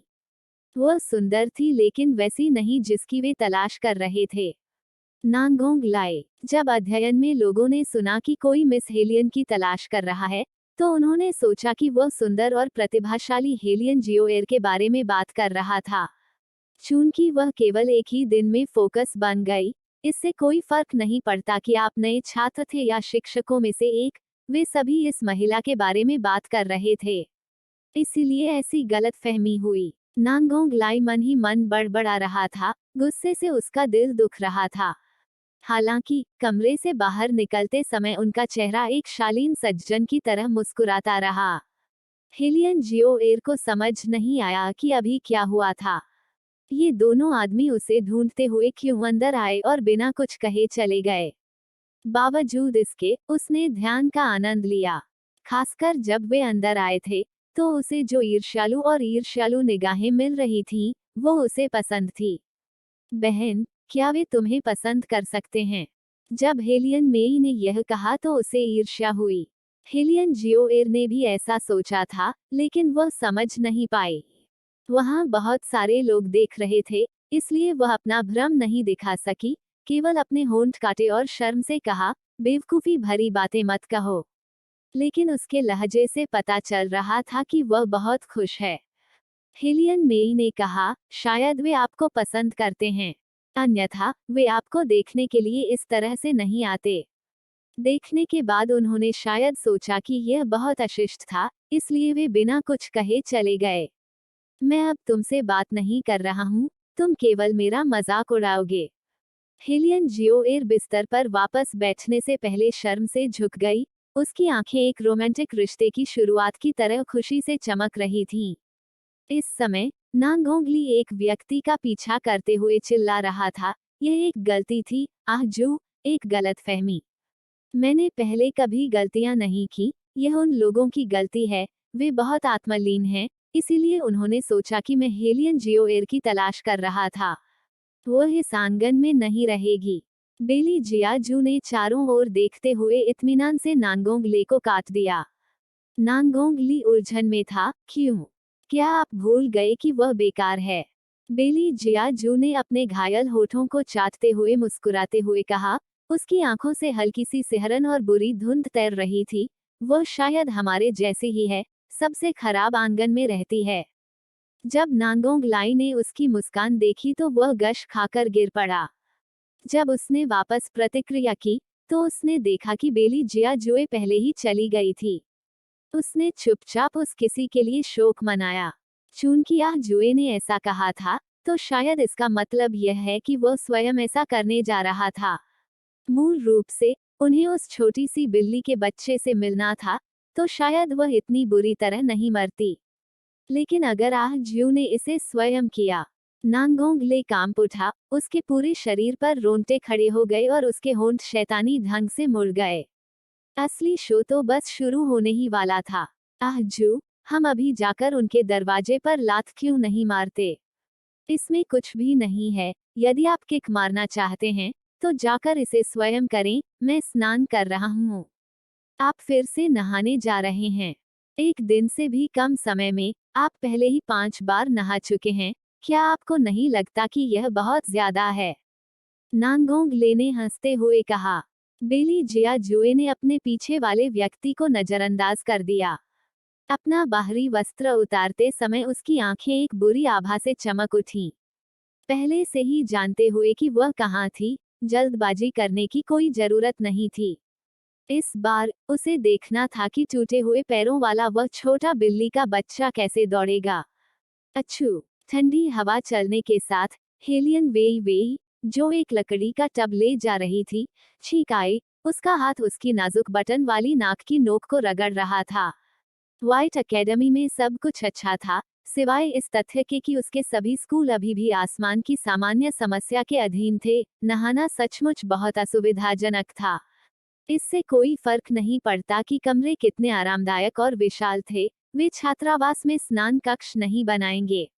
वह सुंदर थी, लेकिन वैसी नहीं जिसकी वे तलाश कर रहे थे। नांगोंग लाए। जब अध्ययन में लोगों ने सुना कि कोई मिस हेलियन की तलाश कर रहा है, तो उन्होंने सोचा कि वह सुंदर और प्रतिभाशाली हेलियन जियोएर के बारे में बात कर रहा था। चूंकि वह केवल एक ही दिन में फोकस बन गई, इससे कोई फर्क नहीं पड़ता कि आप नए छात्र थे या शिक्षकों में से एक, वे सभी इस महिला के बारे में बात कर रहे थे। इसीलिए ऐसी गलतफहमी हुई। नांगोंग लाई मन ही मन बड़बड़ा रहा था। गुस्से से उसका दिल दुख रहा था। हालांकि कमरे से बाहर निकलते समय उनका चेहरा एक शालीन सज्जन की तरह मुस्कुराता रहा। हेलियन जियोएर को समझ नहीं आया कि अभी क्या हुआ था। ये दोनों आदमी उसे ढूंढते हुए क्यों अंदर आए और बिना कुछ कहे चले गए। बावजूद इसके, उसने ध्यान का आनंद लिया। खासकर जब वे अंदर आए थे, तो उसे जो ईर्ष्यालु निगाहें मिल रही थीं, वो उसे पसंद थी। बहन, क्या वे तुम्हें पसंद कर सकते हैं? जब हेलियन मेई ने यह कहा तो उसे ईर्ष्या हुई। हेलियन जियोएर ने भी ऐसा सोचा था, लेकिन वह समझ नहीं पाई। वहां बहुत सारे लोग देख रहे थे, इसलिए वह अपना भ्रम नहीं दिखा सकी। केवल अपने होंठ काटे और शर्म से कहा, बेवकूफी भरी बातें मत कहो। लेकिन उसके लहजे से पता चल रहा था कि वह बहुत खुश है। हेलियन मेई ने कहा, शायद वे आपको पसंद करते हैं, अन्यथा वे आपको देखने के लिए इस तरह से नहीं आते। देखने के बाद उन्होंने शायद सोचा कि यह बहुत अशिष्ट था, इसलिए वे बिना कुछ कहे चले गए। मैं अब तुमसे बात नहीं कर रहा हूँ, तुम केवल मेरा मजाक उड़ाओगे। हेलियन जियोएर बिस्तर पर वापस बैठने से पहले शर्म से झुक गई। उसकी आंखें एक रोमांटिक रिश्ते की शुरुआत की तरह खुशी से चमक रही थीं। इस समय नांगोंगली एक व्यक्ति का पीछा करते हुए चिल्ला रहा था, यह एक गलती थी। आह जू, एक गलतफहमी। मैंने पहले कभी गलतियां नहीं की, यह उन लोगों की गलती है। वे बहुत आत्मलीन हैं, इसीलिए उन्होंने सोचा कि मैं हेलियन जियोएर की तलाश कर रहा था। वह इस आंगन में नहीं रहेगी। बेली जिया जू ने चारों ओर देखते हुए इत्मीनान से नांगोंगले को काट दिया। नांगोंगली उलझन में था। क्यों? क्या आप भूल गए कि वह बेकार है? बेली जिया जू ने अपने घायल होठों को चाटते हुए मुस्कुराते हुए कहा। उसकी आंखों से हल्की सी सिहरन और बुरी धुंध तैर रही थी। वह शायद हमारे जैसे ही है, सबसे खराब आंगन में रहती है। जब नांगोंग लाई ने उसकी मुस्कान देखी तो वह गश खाकर गिर पड़ा। जब उसने वापस प्रतिक्रिया की, तो उसने देखा कि बेली जिया जुए पहले ही चली गई थी। उसने चुपचाप उस किसी के लिए शोक मनाया। चूंकि आह जुए ने ऐसा कहा था, तो शायद इसका मतलब यह है कि वह स्वयं ऐसा करने जा रहा था। मूल रूप से, उन्हें उस छोटी सी बिल्ली के बच्चे से मिलना था, तो शायद वह इतनी बुरी तरह नहीं मरती। लेकिन अगर आह ज्यू ने इसे स्वयं किया। नांगोंगले कांप उठा, उसके पूरे शरीर पर रोंगटे खड़े हो गए और उसके होंठ शैतानी ढंग से मुड़ गए। असली शो तो बस शुरू होने ही वाला था। आह जू, हम अभी जाकर उनके दरवाजे पर लात क्यों नहीं मारते? इसमें कुछ भी नहीं है। यदि आप किक मारना चाहते हैं, तो जाकर इसे स्वयं करें। मैं स्नान कर रहा हूँ। आप फिर से नहाने जा रहे हैं। एक दिन से भी कम समय में आप पहले ही 5 बार नहा चुके हैं। क्या आपको नहीं लगता कि यह बहुत ज्यादा है? नांगोंग ले ने हंसते हुए कहा। बेली जिया जुए ने अपने पीछे वाले व्यक्ति को नजरअंदाज कर दिया। अपना बाहरी वस्त्र उतारते समय उसकी आंखें एक बुरी आभा से चमक उठीं। पहले से ही जानते हुए कि वह कहाँ थी, जल्दबाजी करने की कोई जरूरत नहीं थी। इस बार उसे देखना था कि टूटे हुए पैरों वाला वह छोटा बिल्ली का बच्चा कैसे दौड़ेगा। अच्छू। ठंडी हवा चलने के साथ हेलियन वेई वेई, जो एक लकड़ी का टब ले जा रही थी, छींक आई। उसका हाथ उसकी नाजुक बटन वाली नाक की नोक को रगड़ रहा था। व्हाइट एकेडमी में सब कुछ अच्छा था, सिवाय इस तथ्य के कि उसके सभी स्कूल अभी भी आसमान की सामान्य समस्या के अधीन थे। नहाना सचमुच बहुत असुविधाजनक था। इससे कोई फर्क नहीं पड़ता कि कमरे कितने आरामदायक और विशाल थे, वे छात्रावास में स्नान कक्ष नहीं बनाएंगे।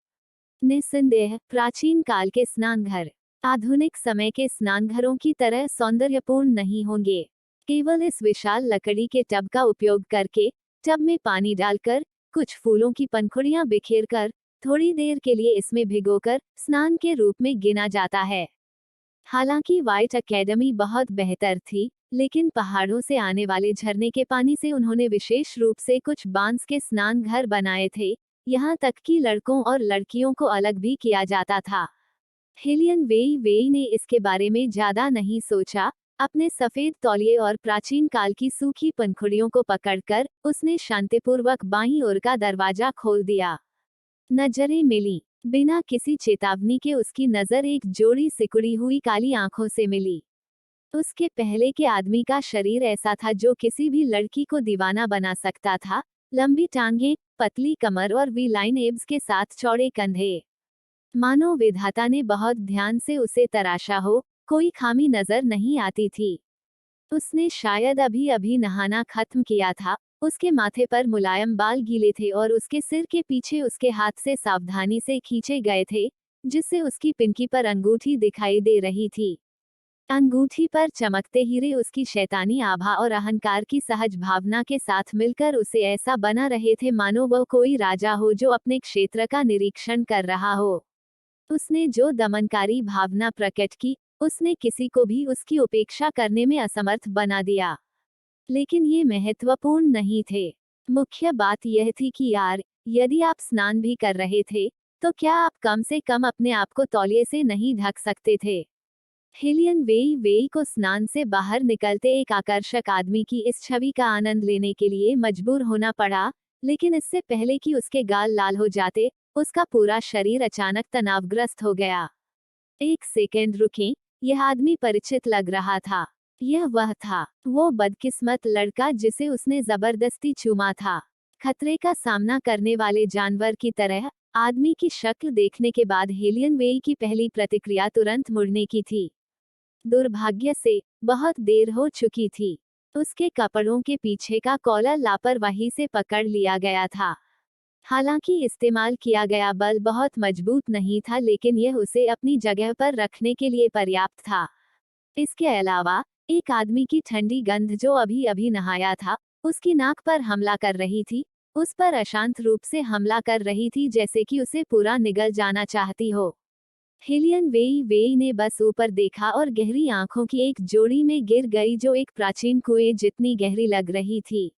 निस्संदेह प्राचीन काल के स्नानघर आधुनिक समय के स्नानघरों की तरह सौंदर्यपूर्ण नहीं होंगे। केवल इस विशाल लकड़ी के टब का उपयोग करके, टब में पानी डालकर, कुछ फूलों की पंखुड़ियां बिखेरकर, थोड़ी देर के लिए इसमें भिगोकर स्नान के रूप में गिना जाता है। हालांकि व्हाइट एकेडमी बहुत बेहतर थी, लेकिन पहाड़ों से आने वाले झरने के पानी से उन्होंने विशेष रूप से कुछ बांस के स्नान घर बनाए थे, यहाँ तक कि लड़कों और लड़कियों को अलग भी किया जाता था। हेलियन वेई वेई ने इसके बारे में ज्यादा नहीं सोचा। अपने सफेद तौलिए और प्राचीन काल की सूखी पंखुड़ियों को पकड़कर उसने शांतिपूर्वक बाईं ओर का दरवाजा खोल दिया। नजरें मिली। बिना किसी चेतावनी के उसकी नजर एक जोड़ी सिकुड़ी हुई काली आंखों से मिली। उसके पहले के आदमी का शरीर ऐसा था जो किसी भी लड़की को दीवाना बना सकता था। लंबी टांगें, पतली कमर और वी लाइन एब्स के साथ चौड़े कंधे। मानो विधाता ने बहुत ध्यान से उसे तराशा हो, कोई खामी नजर नहीं आती थी। उसने शायद अभी अभी नहाना खत्म किया था। उसके माथे पर मुलायम बाल गीले थे और उसके सिर के पीछे उसके हाथ से सावधानी से खींचे गए थे, जिससे उसकी पिनकी पर अंगूठी दिखाई दे रही थी। अंगूठी पर चमकते हीरे उसकी शैतानी आभा और अहंकार की सहज भावना के साथ मिलकर उसे ऐसा बना रहे थे मानो वह कोई राजा हो जो अपने क्षेत्र का निरीक्षण कर रहा हो। उसने जो दमनकारी भावना प्रकट की, उसने किसी को भी उसकी उपेक्षा करने में असमर्थ बना दिया। लेकिन ये महत्वपूर्ण नहीं थे। मुख्य बात यह थी कि यार, यदि आप स्नान भी कर रहे थे, तो क्या आप कम से कम अपने आप को तौलिए से नहीं ढक सकते थे? हेलियन वेई वेई को स्नान से बाहर निकलते एक आकर्षक आदमी की इस छवि का आनंद लेने के लिए मजबूर होना पड़ा, लेकिन इससे पहले कि उसके गाल लाल हो जाते, उसका पूरा शरीर अचानक तनावग्रस्त हो गया। एक सेकेंड रुकें, यह आदमी परिचित लग रहा था। यह वह था, वो बदकिस्मत लड़का जिसे उसने जबरदस्ती चूमा था। खतरे का सामना करने वाले जानवर की तरह आदमी की शक्ल देखने के बाद हेलियन वेई की पहली प्रतिक्रिया तुरंत मुड़ने की थी। दुर्भाग्य से बहुत देर हो चुकी थी। उसके कपड़ों के पीछे का कॉलर लापरवाही से पकड़ लिया गया था। हालांकि इस्तेमाल किया गया बल बहुत मजबूत नहीं था, लेकिन यह उसे अपनी जगह पर रखने के लिए पर्याप्त था। इसके अलावा एक आदमी की ठंडी गंध जो अभी अभी नहाया था, उसकी नाक पर हमला कर रही थी, उस पर अशांत रूप से हमला कर रही थी, जैसे कि उसे पूरा निगल जाना चाहती हो। हेलियन वेई वेई ने बस ऊपर देखा और गहरी आंखों की एक जोड़ी में गिर गई जो एक प्राचीन कुएं जितनी गहरी लग रही थी।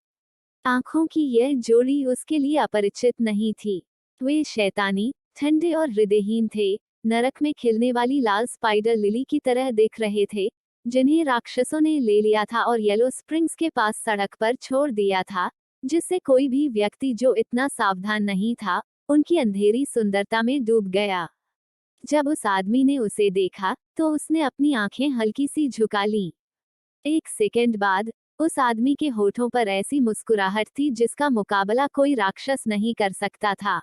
आंखों की यह जोड़ी उसके लिए अपरिचित नहीं थी। वे शैतानी, ठंडे और हृदयहीन थे, नरक में खिलने वाली लाल स्पाइडर लिली की तरह दिख रहे थे, जिन्हें राक्षसों ने ले लिया था और येलो स्प्रिंग्स के पास सड़क पर छोड़ दिया था, जिससे कोई भी व्यक्ति जो इतना सावधान नहीं था, उनकी अंधेरी सुंदरता में डूब गया। जब उस आदमी ने उसे देखा, तो उसने अपनी आंखें हल्की सी झुका लीं। एक सेकंड बाद, उस आदमी के होठों पर ऐसी मुस्कुराहट थी जिसका मुकाबला कोई राक्षस नहीं कर सकता था।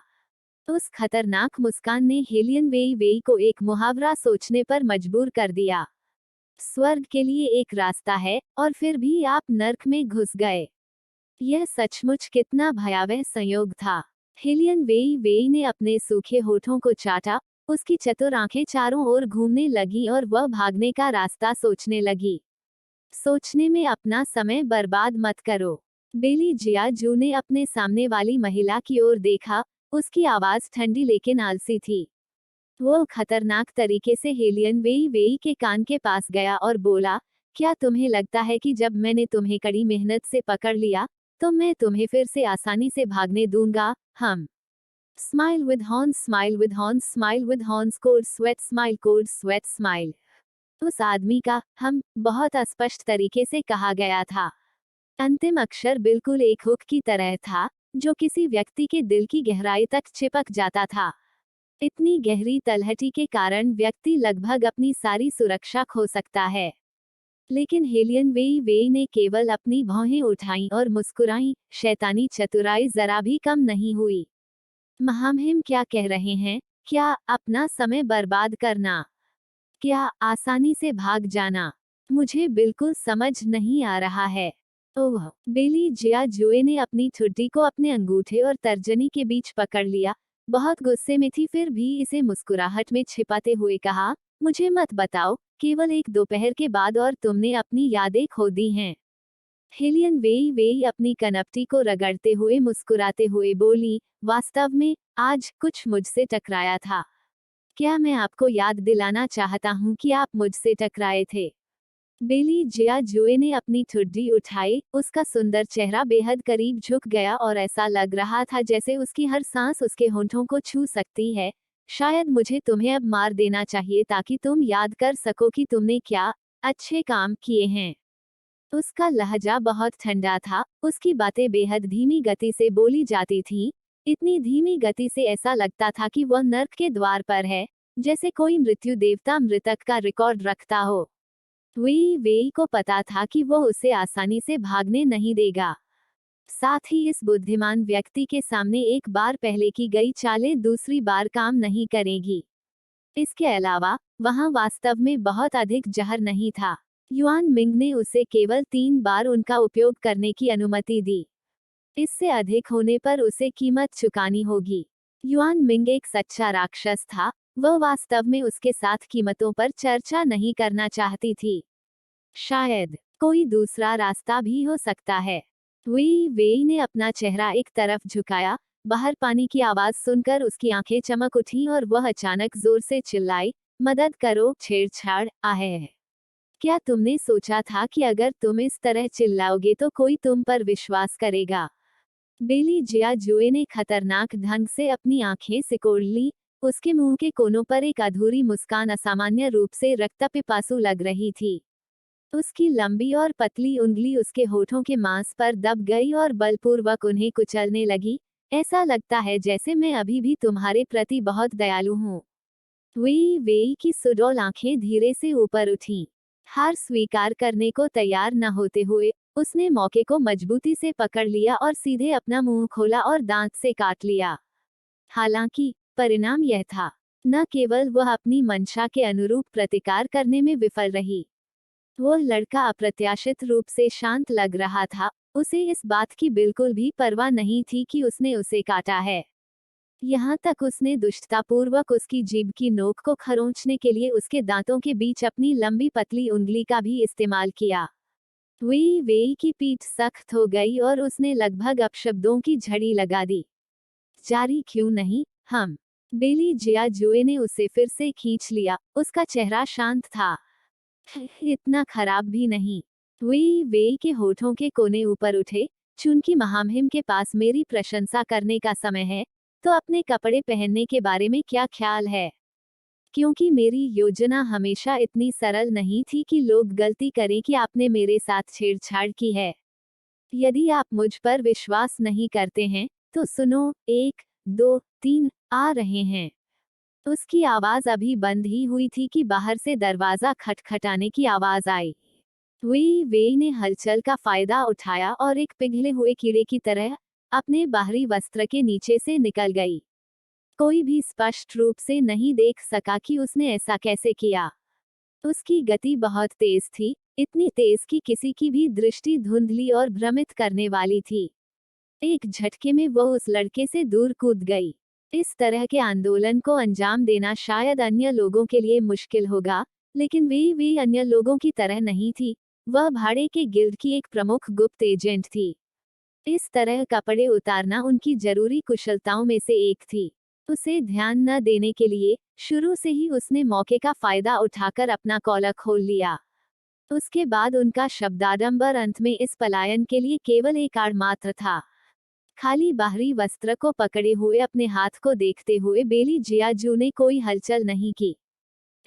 उस खतरनाक मुस्कान ने हेलियन वेई वेई को एक मुहावरा सोचने पर मजबूर कर दिया। स्वर्ग के लिए एक रास्ता है, और फिर भी आप नर्क में घुस गए। यह सचमुच कितना भयावह संयोग था। हेलियन वेई वेई ने अपने सूखे होठों को चाटा, उसकी चतुर आंखें चारों ओर घूमने लगी और वह भागने का रास्ता सोचने लगी। सोचने में अपना समय बर्बाद मत करो। बेली जिया जू ने अपने सामने वाली महिला की ओर देखा, उसकी आवाज ठंडी लेकिन आलसी थी। वो खतरनाक तरीके से हेलियन वेई वेई के कान के पास गया और बोला, क्या तुम्हें लगता है कि जब मैंने तुम्हें कड़ी मेहनत से पकड़ लिया तो मैं तुम्हें फिर से आसानी से भागने दूंगा? हम smile with horns, smile with horns, smile with horns, code sweat smile. उस आदमी का हम बहुत अस्पष्ट तरीके से कहा गया था। अंतिम अक्षर बिल्कुल एक हुक की तरह था, जो किसी व्यक्ति के दिल की गहराई तक चिपक जाता था। इतनी गहरी तलहटी के कारण व्यक्ति लगभग अपनी सारी सुरक्षा खो सकता है। लेकिन हेलियन वेई वेई ने केवल अपनी भौहें उठाईं और मुस्कुराईं, शैतानी चतुराई जरा भी कम नहीं हुई। महामहिम क्या कह रहे हैं? क्या अपना समय बर्बाद करना? क्या आसानी से भाग जाना? मुझे बिल्कुल समझ नहीं आ रहा है। ओह! बेली जिया जुए ने अपनी ठुड्डी को अपने अंगूठे और तर्जनी के बीच पकड़ लिया। बहुत गुस्से में थी, फिर भी इसे मुस्कुराहट में छिपाते हुए कहा, मुझे मत बताओ, केवल एक दोपहर के बाद और तुमने अपनी यादें खो दी हैं। हेलियन वेई वेई अपनी कनपटी को रगड़ते हुए मुस्कुराते हुए बोली, वास्तव में आज कुछ मुझसे टकराया था। क्या मैं आपको याद दिलाना चाहता हूँ कि आप मुझसे टकराए थे? बेली जिया जुए ने अपनी ठुड्डी उठाई, उसका सुंदर चेहरा बेहद करीब झुक गया और ऐसा लग रहा था जैसे उसकी हर सांस उसके होंठों को छू सकती है। शायद मुझे तुम्हें अब मार देना चाहिए ताकि तुम याद कर सको कि तुमने क्या अच्छे काम किए हैं। उसका लहजा बहुत ठंडा था, उसकी बातें बेहद धीमी गति से बोली जाती थीं, इतनी धीमी गति से ऐसा लगता था कि वह नर्क के द्वार पर है, जैसे कोई मृत्यु देवता मृतक का रिकॉर्ड रखता हो। वेई वेई को पता था कि वह उसे आसानी से भागने नहीं देगा। साथ ही इस बुद्धिमान व्यक्ति के सामने एक बार पहले की गई चालें दूसरी बार काम नहीं करेगी। इसके अलावा वहां वास्तव में बहुत अधिक जहर नहीं था। युआन मिंग ने उसे केवल 3 बार उनका उपयोग करने की अनुमति दी। इससे अधिक होने पर उसे कीमत चुकानी होगी। युआन मिंग एक सच्चा राक्षस था, वह वास्तव में उसके साथ कीमतों पर चर्चा नहीं करना चाहती थी। शायद कोई दूसरा रास्ता भी हो सकता है। वेई वेई ने अपना चेहरा एक तरफ झुकाया, बाहर पानी की आवाज सुनकर उसकी आंखें चमक उठीं और वह अचानक जोर से चिल्लाई, मदद करो, छेड़छाड़ आहे। क्या तुमने सोचा था कि अगर तुम इस तरह चिल्लाओगे तो कोई तुम पर विश्वास करेगा? बेली जिया जुए ने खतरनाक ढंग से अपनी आंखें सिकोड़ ली, उसके मुंह के कोनों पर एक अधूरी मुस्कान असामान्य रूप से रक्तपिपासु लग रही थी। उसकी लंबी और पतली उंगली उसके होठों के मांस पर दब गई और बलपूर्वक उन्हें कुचलने लगी। ऐसा लगता है जैसे मैं अभी भी तुम्हारे प्रति बहुत दयालु हूँ। वेई वेई की सुडौल आंखें धीरे से ऊपर उठीं। हार स्वीकार करने को तैयार न होते हुए उसने मौके को मजबूती से पकड़ लिया और सीधे अपना मुंह खोला और दांत से काट लिया। हालांकि परिणाम यह था, न केवल वह अपनी मंशा के अनुरूप प्रतिकार करने में विफल रही, वो लड़का अप्रत्याशित रूप से शांत लग रहा था, उसे इस बात की बिल्कुल भी परवाह नहीं थी कि उसने उसे काटा है। यहाँ तक उसने दुष्टतापूर्वक उसकी जीभ की नोक को खरोंचने के लिए उसके दांतों के बीच अपनी लंबी पतली उंगली का भी इस्तेमाल किया। वेई वेई की पीठ सख्त हो गई और उसने लगभग अपशब्दों की झड़ी लगा दी। जारी क्यों नहीं, हम। बेली जिया जुए ने उसे फिर से खींच लिया, उसका चेहरा शांत था। इतना खराब भी नहीं। वेई वेई के होठों के कोने ऊपर उठे, चूंकि महामहिम के पास मेरी प्रशंसा करने का समय है, तो अपने कपड़े पहनने के बारे में क्या ख्याल है? क्योंकि मेरी योजना हमेशा इतनी सरल नहीं थी कि लोग गलती करें कि आपने मेरे साथ छेड़छाड़ की है। यदि आप मुझ पर विश्वास नहीं करते हैं, तो सुनो, 1, 2, 3 आ रहे हैं। उसकी आवाज अभी बंद ही हुई थी कि बाहर से दरवाजा खटखटाने की आवाज आई। वेई वेई ने हलचल का फायदा उठाया और एक पिघले हुए कीड़े की तरह अपने बाहरी वस्त्र के नीचे से निकल गई। कोई भी स्पष्ट रूप से नहीं देख सका कि उसने ऐसा कैसे किया। उसकी गति बहुत तेज थी, इतनी तेज कि किसी की भी दृष्टि धुंधली और भ्रमित करने वाली थी। एक झटके में वह उस लड़के से दूर कूद गई। इस तरह के आंदोलन को अंजाम देना शायद अन्य लोगों के लिए मुश्किल होगा, लेकिन वे अन्य लोगों की तरह नहीं थी। वह भाड़े के गिल्ड की एक प्रमुख गुप्त एजेंट थी। इस तरह कपड़े उतारना उनकी जरूरी कुशलताओं में से एक थी। उसे ध्यान न देने के लिए शुरू से ही उसने मौके का फायदा उठाकर अपना कॉलर खोल लिया। उसके बाद उनका शब्दाडंबर अंत में इस पलायन के लिए केवल एक आड़ मात्र था। खाली बाहरी वस्त्र को पकड़े हुए अपने हाथ को देखते हुए बेली जियाजू ने कोई हलचल नहीं की।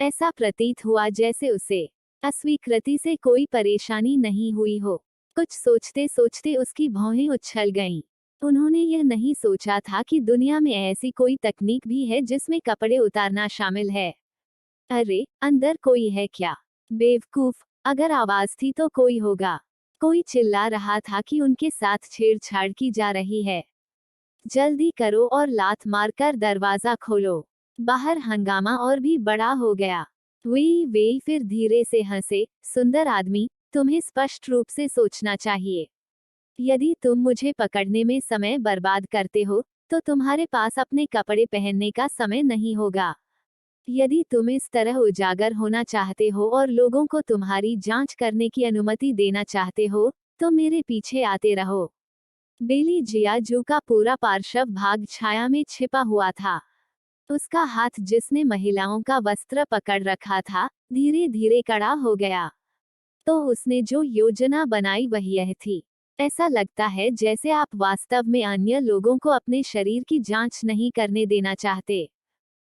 ऐसा प्रतीत हुआ जैसे उसे अस्वीकृति से कोई परेशानी नहीं हुई हो। कुछ सोचते सोचते उसकी भौहें उछल गईं। उन्होंने यह नहीं सोचा था कि दुनिया में ऐसी कोई तकनीक भी है जिसमें कपड़े उतारना शामिल है। अरे, अंदर कोई है क्या? बेवकूफ, अगर आवाज थी तो कोई होगा। कोई चिल्ला रहा था कि उनके साथ छेड़छाड़ की जा रही है। जल्दी करो और लात मारकर दरवाजा खोलो। बाहर हंगामा और भी बड़ा हो गया। वे फिर धीरे से हंसे। सुंदर आदमी, तुम्हें स्पष्ट रूप से सोचना चाहिए। यदि तुम मुझे पकड़ने में समय बर्बाद करते हो, तो तुम्हारे पास अपने कपड़े पहनने का समय नहीं होगा। यदि तुम इस तरह उजागर होना चाहते हो और लोगों को तुम्हारी जांच करने की अनुमति देना चाहते हो, तो मेरे पीछे आते रहो। बेली जियाजू का पूरा पार्श्व भाग छाया में छिपा हुआ था। उसका हाथ जिसने महिलाओं का वस्त्र पकड़ रखा था, धीरे धीरे कड़ा हो गया। तो उसने जो योजना बनाई वह यह थी। ऐसा लगता है जैसे आप वास्तव में अन्य लोगों को अपने शरीर की जांच नहीं करने देना चाहते।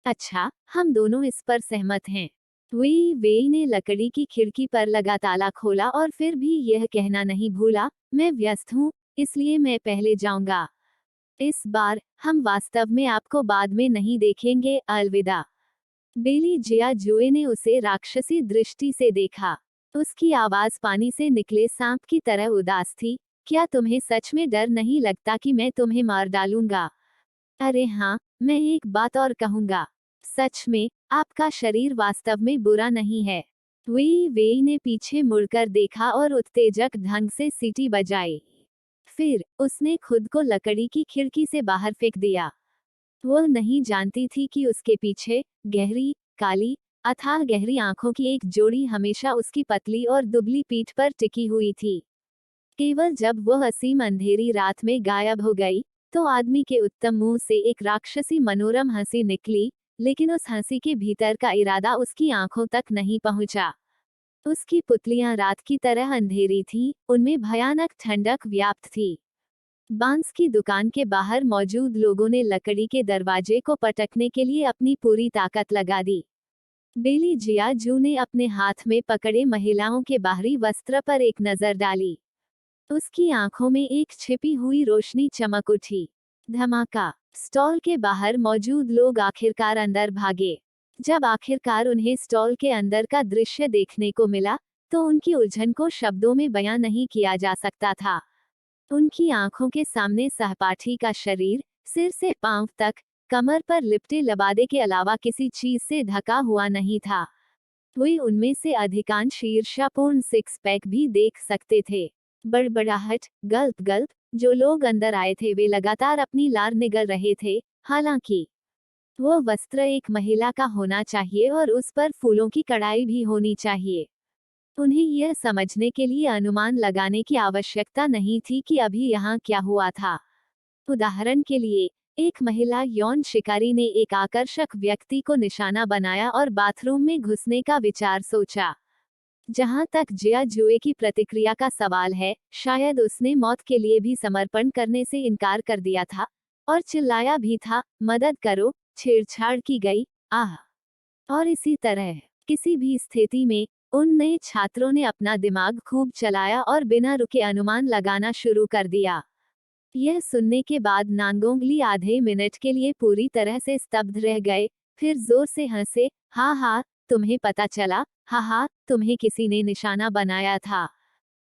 अच्छा, हम दोनों इस पर सहमत हैं। वे ने लकड़ी की खिड़की पर लगा ताला खोला और फिर भी यह कहना नहीं भूला, मैं व्यस्त हूँ, इसलिए मैं पहले जाऊंगा। इस बार हम वास्तव में आपको बाद में नहीं देखेंगे, अलविदा। बेली जियाजुए ने उसे राक्षसी दृष्टि से देखा। उसकी आवाज पानी से निकले सांप की तरह उदास थी। क्या तुम्हें सच में डर नहीं लगता कि मैं तुम्हें मार डालूंगा? अरे हाँ, मैं एक बात और कहूंगा। सच में, आपका शरीर वास्तव में बुरा नहीं है। वे ने पीछे मुड़कर देखा और उत्तेजक ढंग से सीटी बजाई। फिर उसने खुद को लकड़ी की खिड़की से बाहर फेंक दिया। वह नहीं जानती थी कि उसके पीछे गहरी, काली, अथाह गहरी आंखों की एक जोड़ी हमेशा उसकी पतली और दुबली पीठ पर टिकी हुई थी। केवल जब वह असीम अंधेरी रात में गायब हो गई, तो आदमी के उत्तम मुंह से एक राक्षसी मनोरम हंसी निकली, लेकिन उस हंसी के भीतर का इरादा उसकी आंखों तक नहीं पहुंचा। उसकी पुतलियां रात की तरह अंधेरी थीं, उनमें भयानक ठंडक व्याप्त थी। बांस की दुकान के बाहर मौजूद लोगों ने लकड़ी के दरवाजे को पटकने के लिए अपनी पूरी ताकत लगा दी। बेली जियाजू ने अपने हाथ में पकड़े महिलाओं के बाहरी वस्त्र पर एक नजर डाली। उसकी आंखों में एक छिपी हुई रोशनी चमक उठी। धमाका! स्टॉल के बाहर मौजूद लोग आखिरकार अंदर भागे। जब आखिरकार उन्हें स्टॉल के अंदर का दृश्य देखने को मिला, तो उनकी उलझन को शब्दों में बयां नहीं किया जा सकता था। उनकी आंखों के सामने सहपाठी का शरीर, सिर से पांव तक, कमर पर लिपटे लबादे के अलावा किसी चीज से ढका हुआ नहीं था। वे उनमें से अधिकांश ईर्ष्यापूर्ण सिक्स पैक भी देख सकते थे। बड़बड़ाहट, गल्प गल्प, जो लोग अंदर आए थे वे लगातार अपनी लार निगल रहे थे। हालांकि वह वस्त्र एक महिला का होना चाहिए और उस पर फूलों की कढ़ाई भी होनी चाहिए। उन्हें यह समझने के लिए अनुमान लगाने की आवश्यकता नहीं थी कि अभी यहाँ क्या हुआ था। उदाहरण के लिए, एक महिला यौन शिकारी ने एक आकर्षक व्यक्ति को निशाना बनाया और बाथरूम में घुसने का विचार सोचा। जहां तक जिया जुए की प्रतिक्रिया का सवाल है, शायद उसने मौत के लिए भी समर्पण करने से इनकार कर दिया था और चिल्लाया भी था, मदद करो, छेड़छाड़ की गई, आह। और इसी तरह किसी भी स्थिति में उन नए छात्रों ने अपना दिमाग खूब चलाया और बिना रुके अनुमान लगाना शुरू कर दिया। यह सुनने के बाद नांगोंगली आधे मिनट के लिए पूरी तरह से स्तब्ध रह गए, फिर जोर से हंसे। हाँ हाँ, तुम्हें पता चला, हाँ हाँ, तुम्हें किसी ने निशाना बनाया था।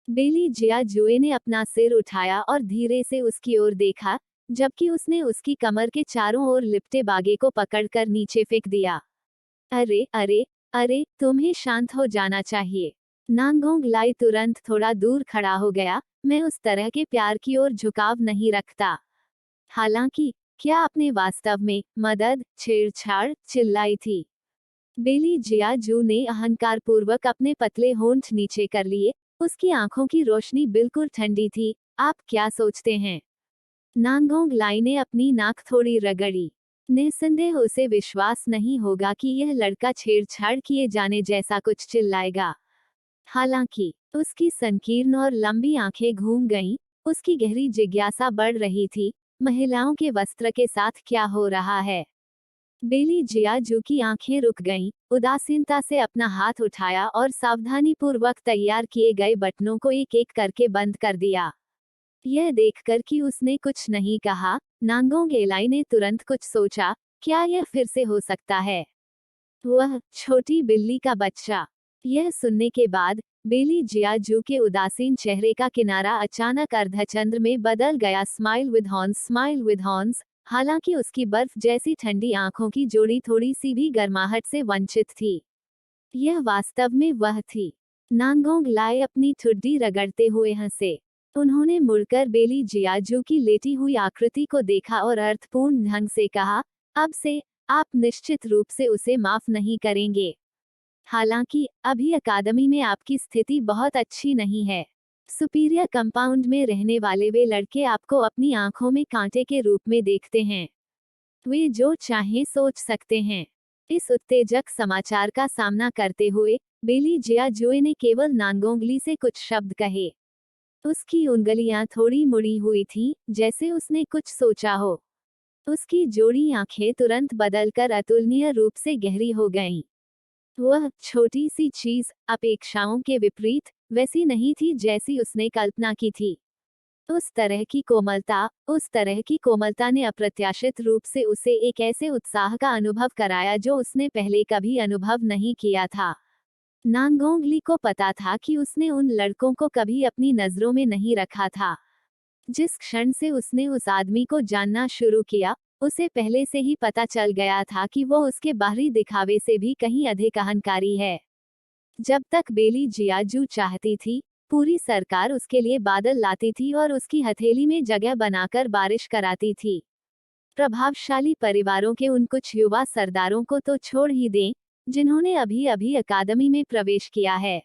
बेली जिया जुए ने अपना सिर उठाया और धीरे से उसकी ओर देखा, जबकि उसने उसकी कमर के चारों ओर लिपटे बागे को पकड़कर नीचे फेंक दिया। अरे अरे अरे, तुम्हें शांत हो जाना चाहिए। नांगोंग लाई तुरंत थोड़ा दूर खड़ा हो गया। मैं उस तरह के प्यार की ओर झुकाव नहीं रखता। हालांकि क्या आपने वास्तव में मदद, छेड़छाड़, चिल्लाई थी? बेली जियाजू ने अहंकारपूर्वक अपने पतले होंठ नीचे कर लिए। उसकी आंखों की रोशनी बिल्कुल ठंडी थी। आप क्या सोचते हैं? नांगोंग लाई ने अपनी नाक थोड़ी रगड़ी। निस्संदेह उसे विश्वास नहीं होगा कि यह लड़का छेड़छाड़ किए जाने जैसा कुछ चिल्लाएगा। हालांकि उसकी संकीर्ण और लंबी आंखें घूम गईं, उसकी गहरी जिज्ञासा बढ़ रही थी, महिलाओं के वस्त्र के साथ क्या हो रहा है। बेली जियाजू की आंखें रुक गईं, उदासीनता से अपना हाथ उठाया और सावधानीपूर्वक तैयार किए गए बटनों को एक एक करके बंद कर दिया। यह देखकर कि उसने कुछ नहीं कहा, नांगोंग एलाई ने तुरंत कुछ सोचा, क्या यह फिर से हो सकता है? वह छोटी बिल्ली का बच्चा। यह सुनने के बाद बेली जियाजू के उदासीन चेहरे का किनारा अचानक अर्धचंद्र में बदल गया। Smile with horns. हालांकि उसकी बर्फ जैसी ठंडी आंखों की जोड़ी थोड़ी सी भी गर्माहट से वंचित थी। यह वास्तव में वह थी। नांगोंग लाई अपनी ठुड्डी रगड़ते हुए हंसे। उन्होंने मुड़कर बेली जियाजू की लेटी हुई आकृति को देखा और अर्थपूर्ण ढंग से कहा, अब से आप निश्चित रूप से उसे माफ नहीं करेंगे। हालांकि अभी अकादमी में आपकी स्थिति बहुत अच्छी नहीं है। सुपीरियर कंपाउंड में रहने वाले वे लड़के आपको अपनी आंखों में कांटे के रूप में देखते हैं। वे जो चाहें सोच सकते हैं। इस उत्तेजक समाचार का सामना करते हुए बेली जियाजुए ने केवल नांगोंगली से कुछ शब्द कहे। उसकी उंगलियां थोड़ी मुड़ी हुई थीं, जैसे उसने कुछ सोचा हो। उसकी जोड़ी आंखें तुरंत बदलकर अतुलनीय रूप से गहरी हो गईं। वह छोटी सी चीज, अपेक्षाओं के विपरीत, वैसी नहीं थी जैसी उसने कल्पना की थी। उस तरह की कोमलता ने अप्रत्याशित रूप से उसे एक ऐसे उत्साह का अनुभव कराया जो उसने पहले कभी अनुभव नहीं किया था। नांगोंगली को पता था कि उसने उन लड़कों को कभी अपनी नजरों में नहीं रखा था। जिस क्षण से उसने उस आदमी को जानना शुरू किया, उसे पहले से ही पता चल गया था कि वो उसके बाहरी दिखावे से भी कहीं अधिक अहंकारी है। जब तक बेली जियाजू चाहती थी, पूरी सरकार उसके लिए बादल लाती थी और उसकी हथेली में जगह बनाकर बारिश कराती थी। प्रभावशाली परिवारों के उन कुछ युवा सरदारों को तो छोड़ ही दें, जिन्होंने अभी अभी अकादमी में प्रवेश किया है।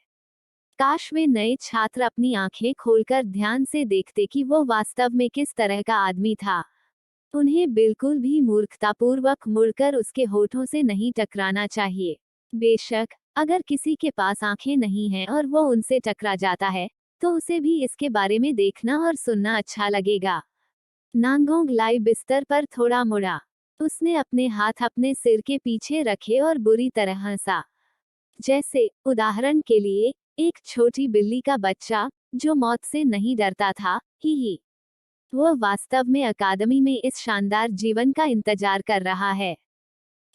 काश वे नए छात्र अपनी आंखें खोलकर ध्यान से देखते कि वो वास्तव में किस तरह का आदमी था। उन्हें बिल्कुल भी मूर्खतापूर्वक मुड़कर उसके होठों से नहीं टकराना चाहिए। बेशक, अगर किसी के पास आंखें नहीं हैं और वो उनसे टकरा जाता है, तो उसे भी इसके बारे में देखना और सुनना अच्छा लगेगा। नांगोंग लाई बिस्तर पर थोड़ा मुड़ा। उसने अपने हाथ अपने सिर के पीछे रखे और बुरी तरह हंसा। जैसे, उदाहरण के लिए, एक छोटी बिल्ली का बच्चा, जो मौत से नहीं डरता था, ही। वह वास्तव में अकादमी में इस शानदार जीवन का इंतजार कर रहा है।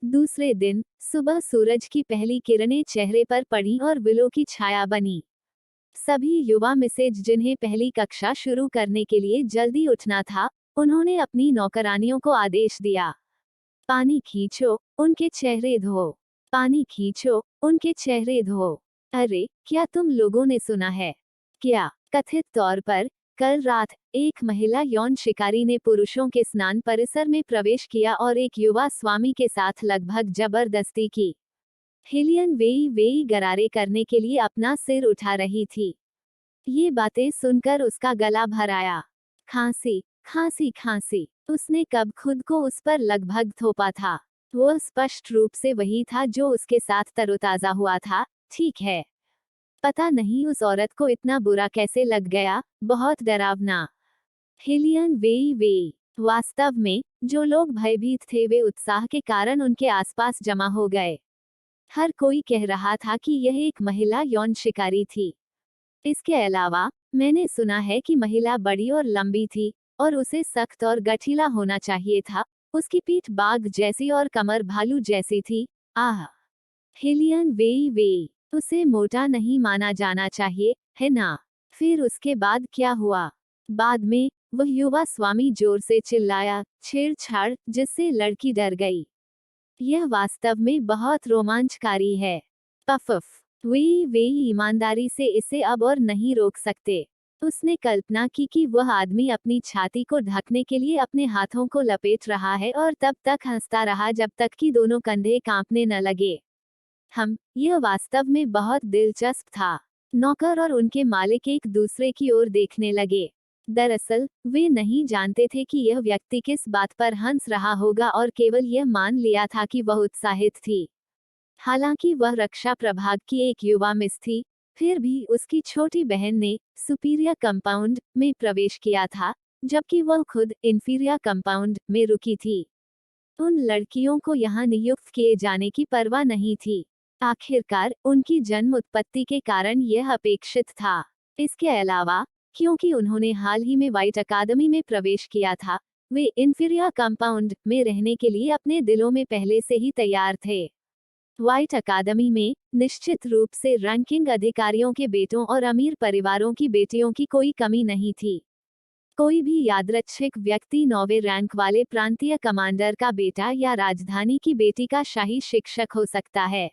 दूसरे दिन सुबह सूरज की पहली किरणें चेहरे पर पड़ी और विलो की छाया बनी। सभी युवा मिसेज जिन्हें पहली कक्षा शुरू करने के लिए जल्दी उठना था, उन्होंने अपनी नौकरानियों को आदेश दिया, पानी खींचो, उनके चेहरे धो। पानी खींचो, उनके चेहरे धो। अरे, क्या तुम लोगों ने सुना है? क्या, कथित तौर पर, कल रात एक महिला यौन शिकारी ने पुरुषों के स्नान परिसर में प्रवेश किया और एक युवा स्वामी के साथ लगभग जबरदस्ती की। हिलियन वेई गरारे करने के लिए अपना सिर उठा रही थी। ये बातें सुनकर उसका गला भर आया। खांसी, खांसी, खांसी। उसने कब खुद को उस पर लगभग थोपा था। वो स्पष्ट रूप से वही था जो उसके साथ तरोताजा हुआ था। ठीक है, पता नहीं उस औरत को इतना बुरा कैसे लग गया, बहुत डरावना। हिलियन वेई। वास्तव में, जो लोग भयभीत थे वे उत्साह के कारण उनके आसपास जमा हो गए। हर कोई कह रहा था कि यह एक महिला यौन शिकारी थी। इसके अलावा, मैंने सुना है कि महिला बड़ी और लंबी थी, और उसे सख्त और गठीला होना चाहिए था। उसकी पीठ बाघ जैसी और कमर भालू जैसी थी। आह! हिलियन वेई। उसे मोटा नहीं माना जाना चाहिए, है ना? फिर उसके बाद क्या हुआ? बाद में, वह युवा स्वामी जोर से चिल्लाया, छेड़छाड़, जिससे लड़की डर गई। यह वास्तव में बहुत रोमांचकारी है। पफफ। वे ईमानदारी से इसे अब और नहीं रोक सकते। उसने कल्पना की कि वह आदमी अपनी छाती को ढकने के लिए अपने हाथों को लपेट रहा है और तब तक हंसता रहा जब तक कि दोनों कंधे कांपने न लगे। यह वास्तव में बहुत दिलचस्प था। नौकर और उनके मालिक एक दूसरे की ओर देखने लगे। दरअसल वे नहीं जानते थे कि यह व्यक्ति किस बात पर हंस रहा होगा और केवल यह मान लिया था कि वह उत्साहित थी। हालांकि वह रक्षा प्रभाग की एक युवा मिस थी, फिर भी उसकी छोटी बहन ने सुपीरियर कंपाउंड में प्रवेश किया था, जबकि वह खुद इंफीरियर कंपाउंड में रुकी थी। उन लड़कियों को यहाँ नियुक्त किए जाने की परवाह नहीं थी। आखिरकार उनकी जन्म उत्पत्ति के कारण यह अपेक्षित था। इसके अलावा क्योंकि उन्होंने हाल ही में व्हाइट अकादमी में प्रवेश किया था, वे इंफीरियर कंपाउंड में रहने के लिए अपने दिलों में पहले से ही तैयार थे। व्हाइट अकादमी में निश्चित रूप से रैंकिंग अधिकारियों के बेटों और अमीर परिवारों की बेटियों की कोई कमी नहीं थी। कोई भी यादृच्छिक व्यक्ति 9वें रैंक वाले प्रांतीय कमांडर का बेटा या राजधानी की बेटी का शाही शिक्षक हो सकता है।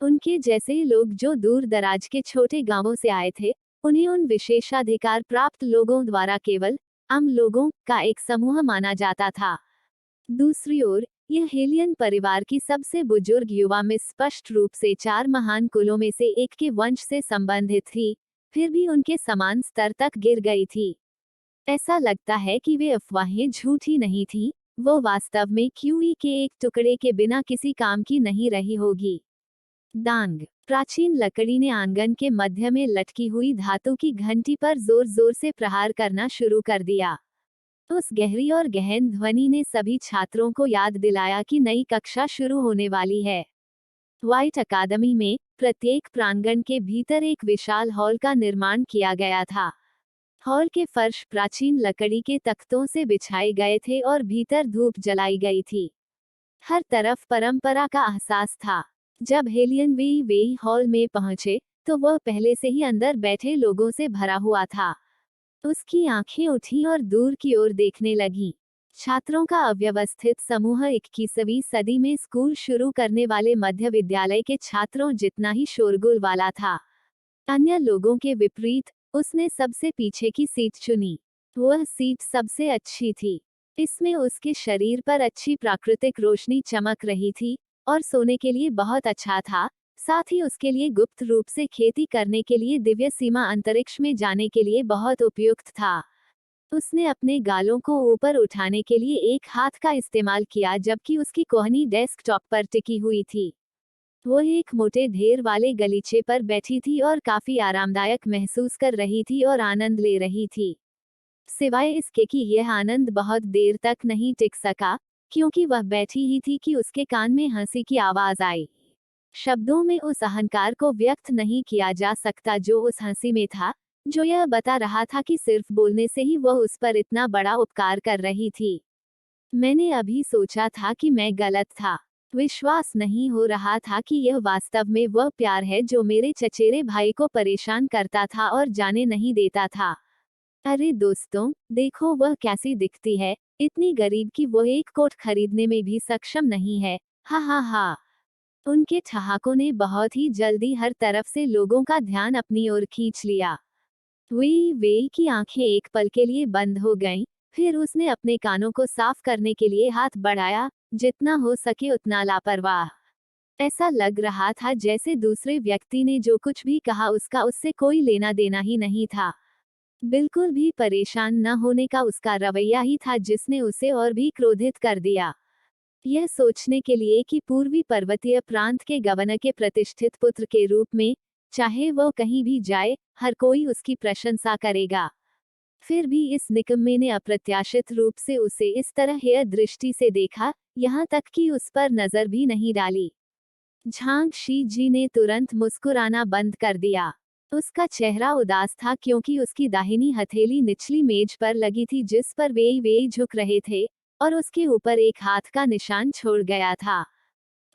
उनके जैसे लोग जो दूर दराज के छोटे गांवों से आए थे, उन्हें उन विशेषाधिकार प्राप्त लोगों द्वारा केवल आम लोगों का एक समूह माना जाता था। दूसरी ओर यह हेलियन परिवार की सबसे बुजुर्ग युवा में स्पष्ट रूप से 4 महान कुलों में से एक के वंश से संबंधित थी, फिर भी उनके समान स्तर तक गिर गई थी। ऐसा लगता है कि वे अफवाहें झूठी नहीं थीं, वो वास्तव में क्यूई के एक टुकड़े के बिना किसी काम की नहीं रही होगी। डांग। प्राचीन लकड़ी ने आंगन के मध्य में लटकी हुई धातु की घंटी पर जोर जोर से प्रहार करना शुरू कर दिया। उस गहरी और गहन ध्वनि ने सभी छात्रों को याद दिलाया कि नई कक्षा शुरू होने वाली है। व्हाइट अकादमी में प्रत्येक प्रांगण के भीतर एक विशाल हॉल का निर्माण किया गया था। हॉल के फर्श प्राचीन लकड़ी के तख्तों से बिछाए गए थे और भीतर धूप जलाई गई थी। हर तरफ परंपरा का एहसास था। जब हेलियन वेई हॉल में पहुंचे, तो वह पहले से ही अंदर बैठे लोगों से भरा हुआ था। उसकी आंखें उठी और दूर की ओर देखने लगीं। छात्रों का अव्यवस्थित समूह 21वीं सदी में स्कूल शुरू करने वाले मध्य विद्यालय के छात्रों जितना ही शोरगुल वाला था। अन्य लोगों के विपरीत उसने सबसे पीछे की सीट चुनी। वह सीट सबसे अच्छी थी। इसमें उसके शरीर पर अच्छी प्राकृतिक रोशनी चमक रही थी और सोने के लिए बहुत अच्छा था, साथ ही उसके लिए गुप्त रूप से खेती करने के लिए दिव्य सीमा अंतरिक्ष में जाने के लिए बहुत उपयुक्त था। उसने अपने गालों को ऊपर उठाने के लिए एक हाथ का इस्तेमाल किया, जबकि उसकी कोहनी डेस्कटॉप पर टिकी हुई थी। वो एक मोटे ढेर वाले गलीचे पर बैठी थी और काफी आरामदायक महसूस कर रही थी और आनंद ले रही थी। सिवाय इसके कि यह आनंद बहुत देर तक नहीं टिक सका, क्योंकि वह बैठी ही थी कि उसके कान में हंसी की आवाज आई। शब्दों में उस अहंकार को व्यक्त नहीं किया जा सकता जो उस हंसी में था, जो यह बता रहा था कि सिर्फ बोलने से ही वह उस पर इतना बड़ा उपकार कर रही थी। मैंने अभी सोचा था कि मैं गलत था। विश्वास नहीं हो रहा था कि यह वास्तव में वह प्यार है जो मेरे चचेरे भाई को परेशान करता था और जाने नहीं देता था। अरे दोस्तों, देखो वह कैसी दिखती है, इतनी गरीब कि वो एक कोट खरीदने में भी सक्षम नहीं है। हा हा हा। उनके ठहाकों ने बहुत ही जल्दी हर तरफ से लोगों का ध्यान अपनी ओर खींच लिया। वेई की आंखें एक पल के लिए बंद हो गईं, फिर उसने अपने कानों को साफ करने के लिए हाथ बढ़ाया, जितना हो सके उतना लापरवाह। ऐसा लग रहा था जैसे दूसरे व्यक्ति ने जो कुछ भी कहा उसका उससे कोई लेना देना ही नहीं था। बिल्कुल भी परेशान न होने का उसका रवैया ही था जिसने उसे और भी क्रोधित कर दिया। यह सोचने के लिए कि पूर्वी पर्वतीय प्रांत के गवर्नर के प्रतिष्ठित पुत्र के रूप में, चाहे वह कहीं भी जाए, हर कोई उसकी प्रशंसा करेगा। फिर भी इस निकम्मे ने अप्रत्याशित रूप से उसे इस तरह हेय दृष्टि से देखा, यहाँ तक कि उस पर नजर भी नहीं डाली। झांग शी जी ने तुरंत मुस्कुराना बंद कर दिया। उसका चेहरा उदास था क्योंकि उसकी दाहिनी हथेली निचली मेज पर लगी थी जिस पर वेई झुक रहे थे, और उसके ऊपर एक हाथ का निशान छोड़ गया था।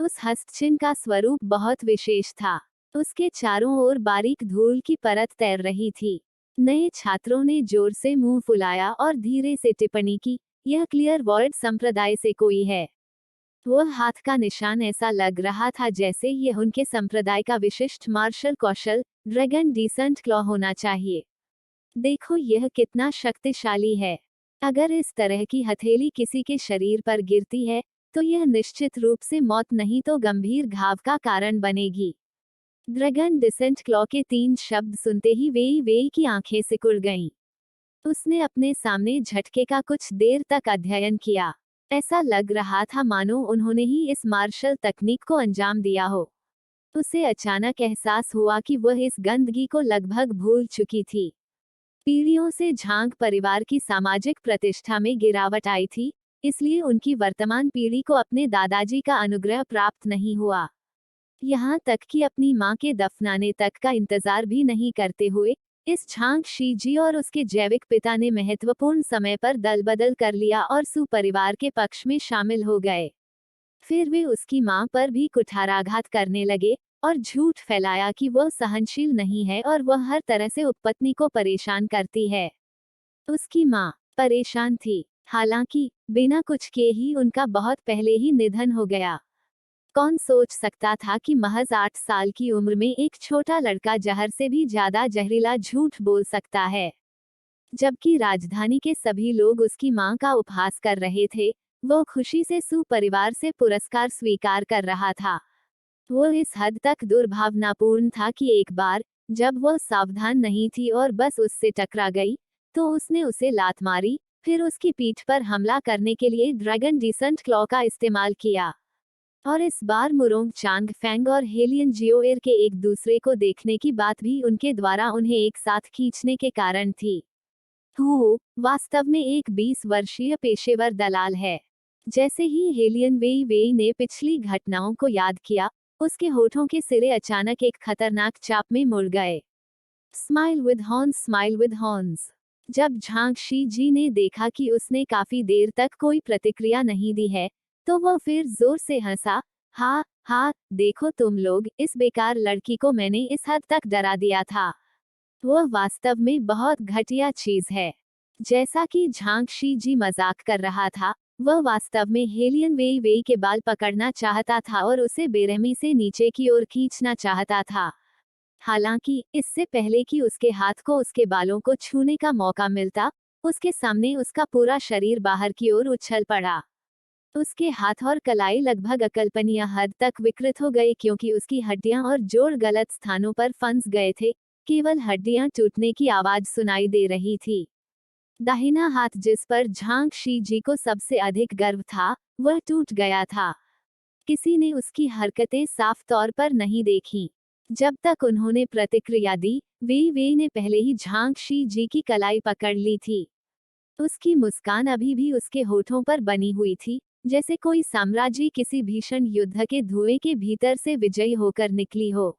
उस हस्तचिन्ह का स्वरूप बहुत विशेष था। उसके चारों ओर बारीक धूल की परत तैर रही थी। नए छात्रों ने जोर से मुंह फुलाया और धीरे से टिप्पणी की, यह क्लियर वर्ड संप्रदाय से कोई है। वह हाथ का निशान ऐसा लग रहा था जैसे यह उनके संप्रदाय का विशिष्ट मार्शल कौशल, ड्रैगन डिसेंट क्लॉ होना चाहिए। देखो यह कितना शक्तिशाली है। अगर इस तरह की हथेली किसी के शरीर पर गिरती है, तो यह निश्चित रूप से मौत नहीं तो गंभीर घाव का कारण बनेगी। ड्रैगन डिसेंट क्लॉ के 3 शब्द सुनते ही वेई की आंखें सिकुड़ गईं। उसने अपने सामने झटके का कुछ देर तक अध्ययन किया। ऐसा लग रहा था मानो उन्होंने ही इस मार्शल तकनीक को अंजाम दिया हो। उसे अचानक एहसास हुआ कि वह इस गंदगी को लगभग भूल चुकी थी। पीढ़ियों से झांग परिवार की सामाजिक प्रतिष्ठा में गिरावट आई थी, इसलिए उनकी वर्तमान पीढ़ी को अपने दादाजी का अनुग्रह प्राप्त नहीं हुआ। यहाँ तक कि अपनी मां के दफनाने तक का इंतजार भी नहीं करते हुए इस झांग शी और उसके जैविक पिता ने महत्वपूर्ण समय पर दल बदल कर लिया और सु परिवार के पक्ष में शामिल हो गए। फिर वे उसकी मां पर भी कुठाराघात करने लगे और झूठ फैलाया कि वह सहनशील नहीं है और वह हर तरह से उपपत्नी को परेशान करती है। उसकी मां परेशान थी, हालांकि बिना कुछ किए ही उनका बहुत पहले ही निधन हो गया। कौन सोच सकता था कि महज 8 साल की उम्र में एक छोटा लड़का जहर से भी ज्यादा जहरीला झूठ बोल सकता है। जबकि राजधानी के सभी लोग उसकी मां का उपहास कर रहे थे, वो खुशी से सु परिवार से पुरस्कार स्वीकार कर रहा था। वो इस हद तक दुर्भावनापूर्ण था कि एक बार जब वह सावधान नहीं थी और बस उससे टकरा गई, तो उसने उसे लात मारी, फिर उसकी पीठ पर हमला करने के लिए ड्रैगन डिसेंट क्लॉ का इस्तेमाल किया। और इस बार मुरोंग चांग फेंग और हेलियन जियोएर के एक दूसरे को देखने की बात भी उनके द्वारा उन्हें एक साथ खींचने के कारण थी। हु वास्तव में एक 20 वर्षीय पेशेवर दलाल है। जैसे ही हेलियन वेई वेई ने पिछली घटनाओं को याद किया, उसके होठों के सिरे अचानक एक खतरनाक चाप में मुड़ गए। Smile with horns, smile with horns. जब झांग शी जी ने देखा कि उसने काफी देर तक कोई प्रतिक्रिया नहीं दी है, तो वह फिर जोर से हंसा। हाँ हाँ, देखो तुम लोग, इस बेकार लड़की को मैंने इस हद तक डरा दिया था। वह वास्तव में बहुत घटिया चीज है। जैसा कि झांग शी जी मजाक कर रहा था, वह वास्तव में हेलियन वेई वेई के बाल पकड़ना चाहता था और उसे बेरहमी से नीचे की ओर खींचना चाहता था। हालांकि इससे पहले कि उसके हाथ को उसके बालों को छूने का मौका मिलता, उसके सामने उसका पूरा शरीर बाहर की ओर उछल पड़ा। उसके हाथ और कलाई लगभग अकल्पनीय हद तक विकृत हो गए क्योंकि उसकी हड्डियां और जोड़ गलत स्थानों पर फंस गए थे। केवल हड्डियां टूटने की आवाज सुनाई दे रही थी। दाहिना हाथ जिस पर झांग शी जी को सबसे अधिक गर्व था, वह टूट गया था। किसी ने उसकी हरकतें साफ तौर पर नहीं देखीं। जब तक उन्होंने प्रतिक्रिया दी, वे ने पहले ही झांग शी जी की कलाई पकड़ ली थी। उसकी मुस्कान अभी भी उसके होठों पर बनी हुई थी, जैसे कोई साम्राज्य किसी भीषण युद्ध के धुएं के भीतर से विजयी होकर निकली हो।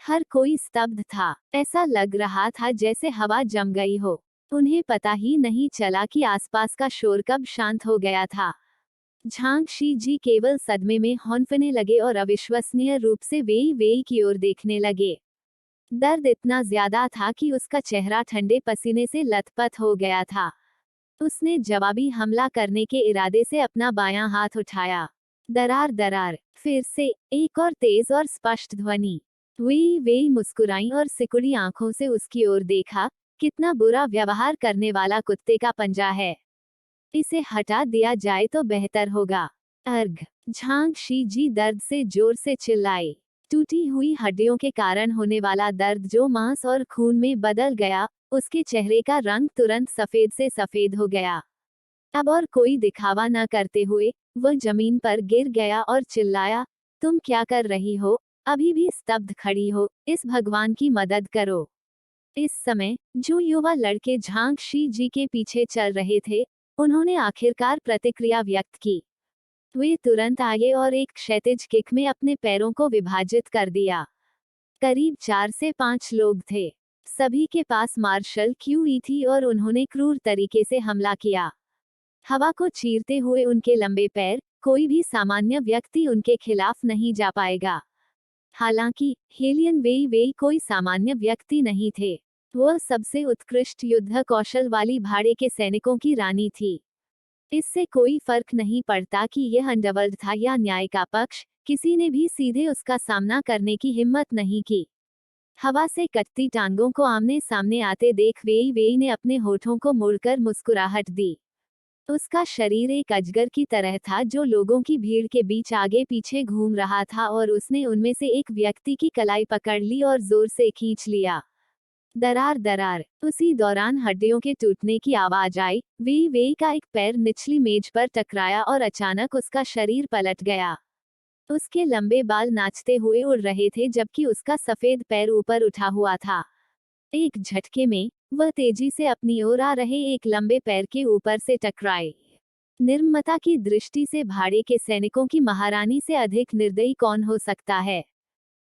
हर कोई स्तब्ध था। ऐसा लग रहा था जैसे हवा जम गई हो। उन्हें पता ही नहीं चला कि आसपास का शोर कब शांत हो गया था। झांग शी जी केवल सदमे में हौंफने लगे और अविश्वसनीय रूप से वेई वेई की ओर देखने लगे। दर्द इतना ज्यादा था कि उसका चेहरा ठंडे पसीने से लथपथ हो गया था। उसने जवाबी हमला करने के इरादे से अपना बायां हाथ उठाया। दरार दरार, फिर से एक और तेज और स्पष्ट ध्वनि। वेई मुस्कुराई और सिकुड़ी आंखों से उसकी ओर देखा। कितना बुरा व्यवहार करने वाला कुत्ते का पंजा है। इसे हटा दिया जाए तो बेहतर होगा। अर्घ, झांग शी जी दर्द से जोर से चिल्लाई। टूटी हुई हड्डियों के कारण होने वाला दर्द जो मांस और खून में बदल गया, उसके चेहरे का रंग तुरंत सफेद से सफेद हो गया। अब और कोई दिखावा न करते हुए वह जमीन पर गिर गया और चिल्लाया, तुम क्या कर रही हो? अभी भी स्तब्ध खड़ी हो, इस भगवान की मदद करो। इस समय जो युवा लड़के झांग शी जी के पीछे चल रहे थे, उन्होंने आखिरकार प्रतिक्रिया व्यक्त की। वे तुरंत आए और एक क्षैतिज किक में अपने पैरों को विभाजित कर दिया। करीब 4 से 5 लोग थे। सभी के पास मार्शल क्यूई थी और उन्होंने क्रूर तरीके से हमला किया। हवा को चीरते हुए उनके लंबे पैर, कोई भी सामान्य व्यक्ति उनके खिलाफ नहीं जा पाएगा। हालांकि हेलियन वेई वेई कोई सामान्य व्यक्ति नहीं थे। वह सबसे उत्कृष्ट युद्ध कौशल वाली भाड़े के सैनिकों की रानी थी। इससे कोई फर्क नहीं पड़ता कि यह अंडरवर्ल्ड था या न्याय का पक्ष, किसी ने भी सीधे उसका सामना करने की हिम्मत नहीं की। हवा से कटती टांगों को आमने सामने आते देख वेई वेई ने अपने होठों को मोड़कर मुस्कुराहट दी। उसका शरीर एक अजगर की तरह था जो लोगों की भीड़ के बीच आगे पीछे घूम रहा था और उसने उनमें से एक व्यक्ति की कलाई पकड़ ली और जोर से खींच लिया। दरार दरार। उसी दौरान हड्डियों के टूटने की आवाज आई। वे वे का एक पैर निचली मेज पर टकराया और अचानक उसका शरीर पलट गया। उसके लंबे बाल नाचते हुए उड़ रहे थे जबकि उसका सफेद पैर ऊपर उठा हुआ था। एक झटके में वह तेजी से अपनी ओर आ रहे एक लंबे पैर के ऊपर से टकराए। निर्ममता की दृष्टि से भाड़े के सैनिकों की महारानी से अधिक निर्दयी कौन हो सकता है?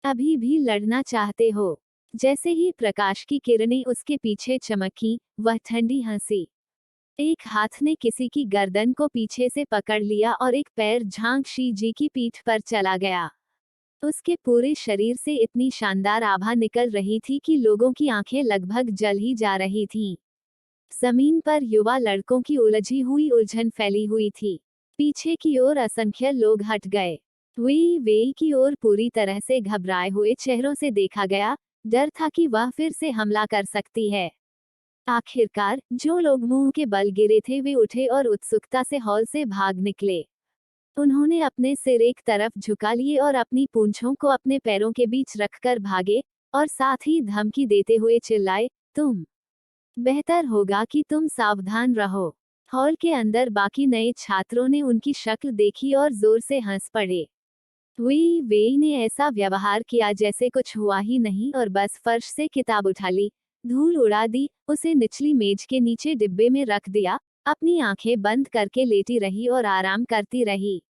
अभी भी लड़ना चाहते हो? जैसे ही प्रकाश की किरणें उसके पीछे चमकी, वह ठंडी हंसी। एक हाथ ने किसी की गर्दन को पीछे से पकड़ लिया और एक पैर झांग शी जी की पीठ पर चला गया। उसके पूरे शरीर से इतनी शानदार आभा निकल रही थी कि लोगों की आंखें लगभग जल ही जा रही थीं। जमीन पर युवा लड़कों की उलझी हुई उलझन फैली हुई थी। पीछे की ओर असंख्य लोग हट गए। वेई वेई की ओर पूरी तरह से घबराए हुए चेहरों से देखा गया। डर था कि वह फिर से हमला कर सकती है। आखिरकार जो लोग मुंह के बल गिरे थे वे उठे और उत्सुकता से हॉल से भाग निकले। उन्होंने अपने सिर एक तरफ झुका लिए और अपनी पूंछों को अपने पैरों के बीच रखकर भागे और साथ ही धमकी देते हुए चिल्लाए, तुम, बेहतर होगा कि तुम सावधान रहो। हॉल के अंदर बाकी नए छात्रों ने उनकी शक्ल देखी और जोर से हंस पड़े। वेई वेई ने ऐसा व्यवहार किया जैसे कुछ हुआ ही नहीं और बस फर्श से किताब उठा ली, धूल उड़ा दी, उसे निचली मेज के नीचे डिब्बे में रख दिया, अपनी आंखें बंद करके लेटी रही और आराम करती रही।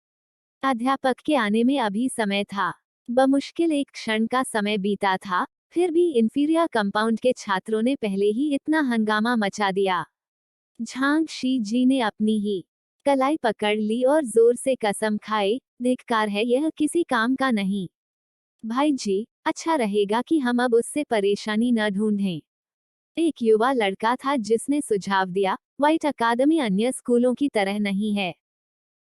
अध्यापक के आने में अभी समय था। बमुश्किल एक क्षण का समय बीता था, फिर भी इंफीरियर कंपाउंड के छात्रों ने पहले ही इतना हंगामा मचा दिया। झांग शी जी ने अपनी ही कलाई पकड़ ली और जोर से कसम खाए, धिक्कार है, यह किसी काम का नहीं। भाई जी, अच्छा रहेगा कि हम अब उससे परेशानी न ढूंढें। एक युवा लड़का था जिसने सुझाव दिया, व्हाइट अकादमी अन्य स्कूलों की तरह नहीं है।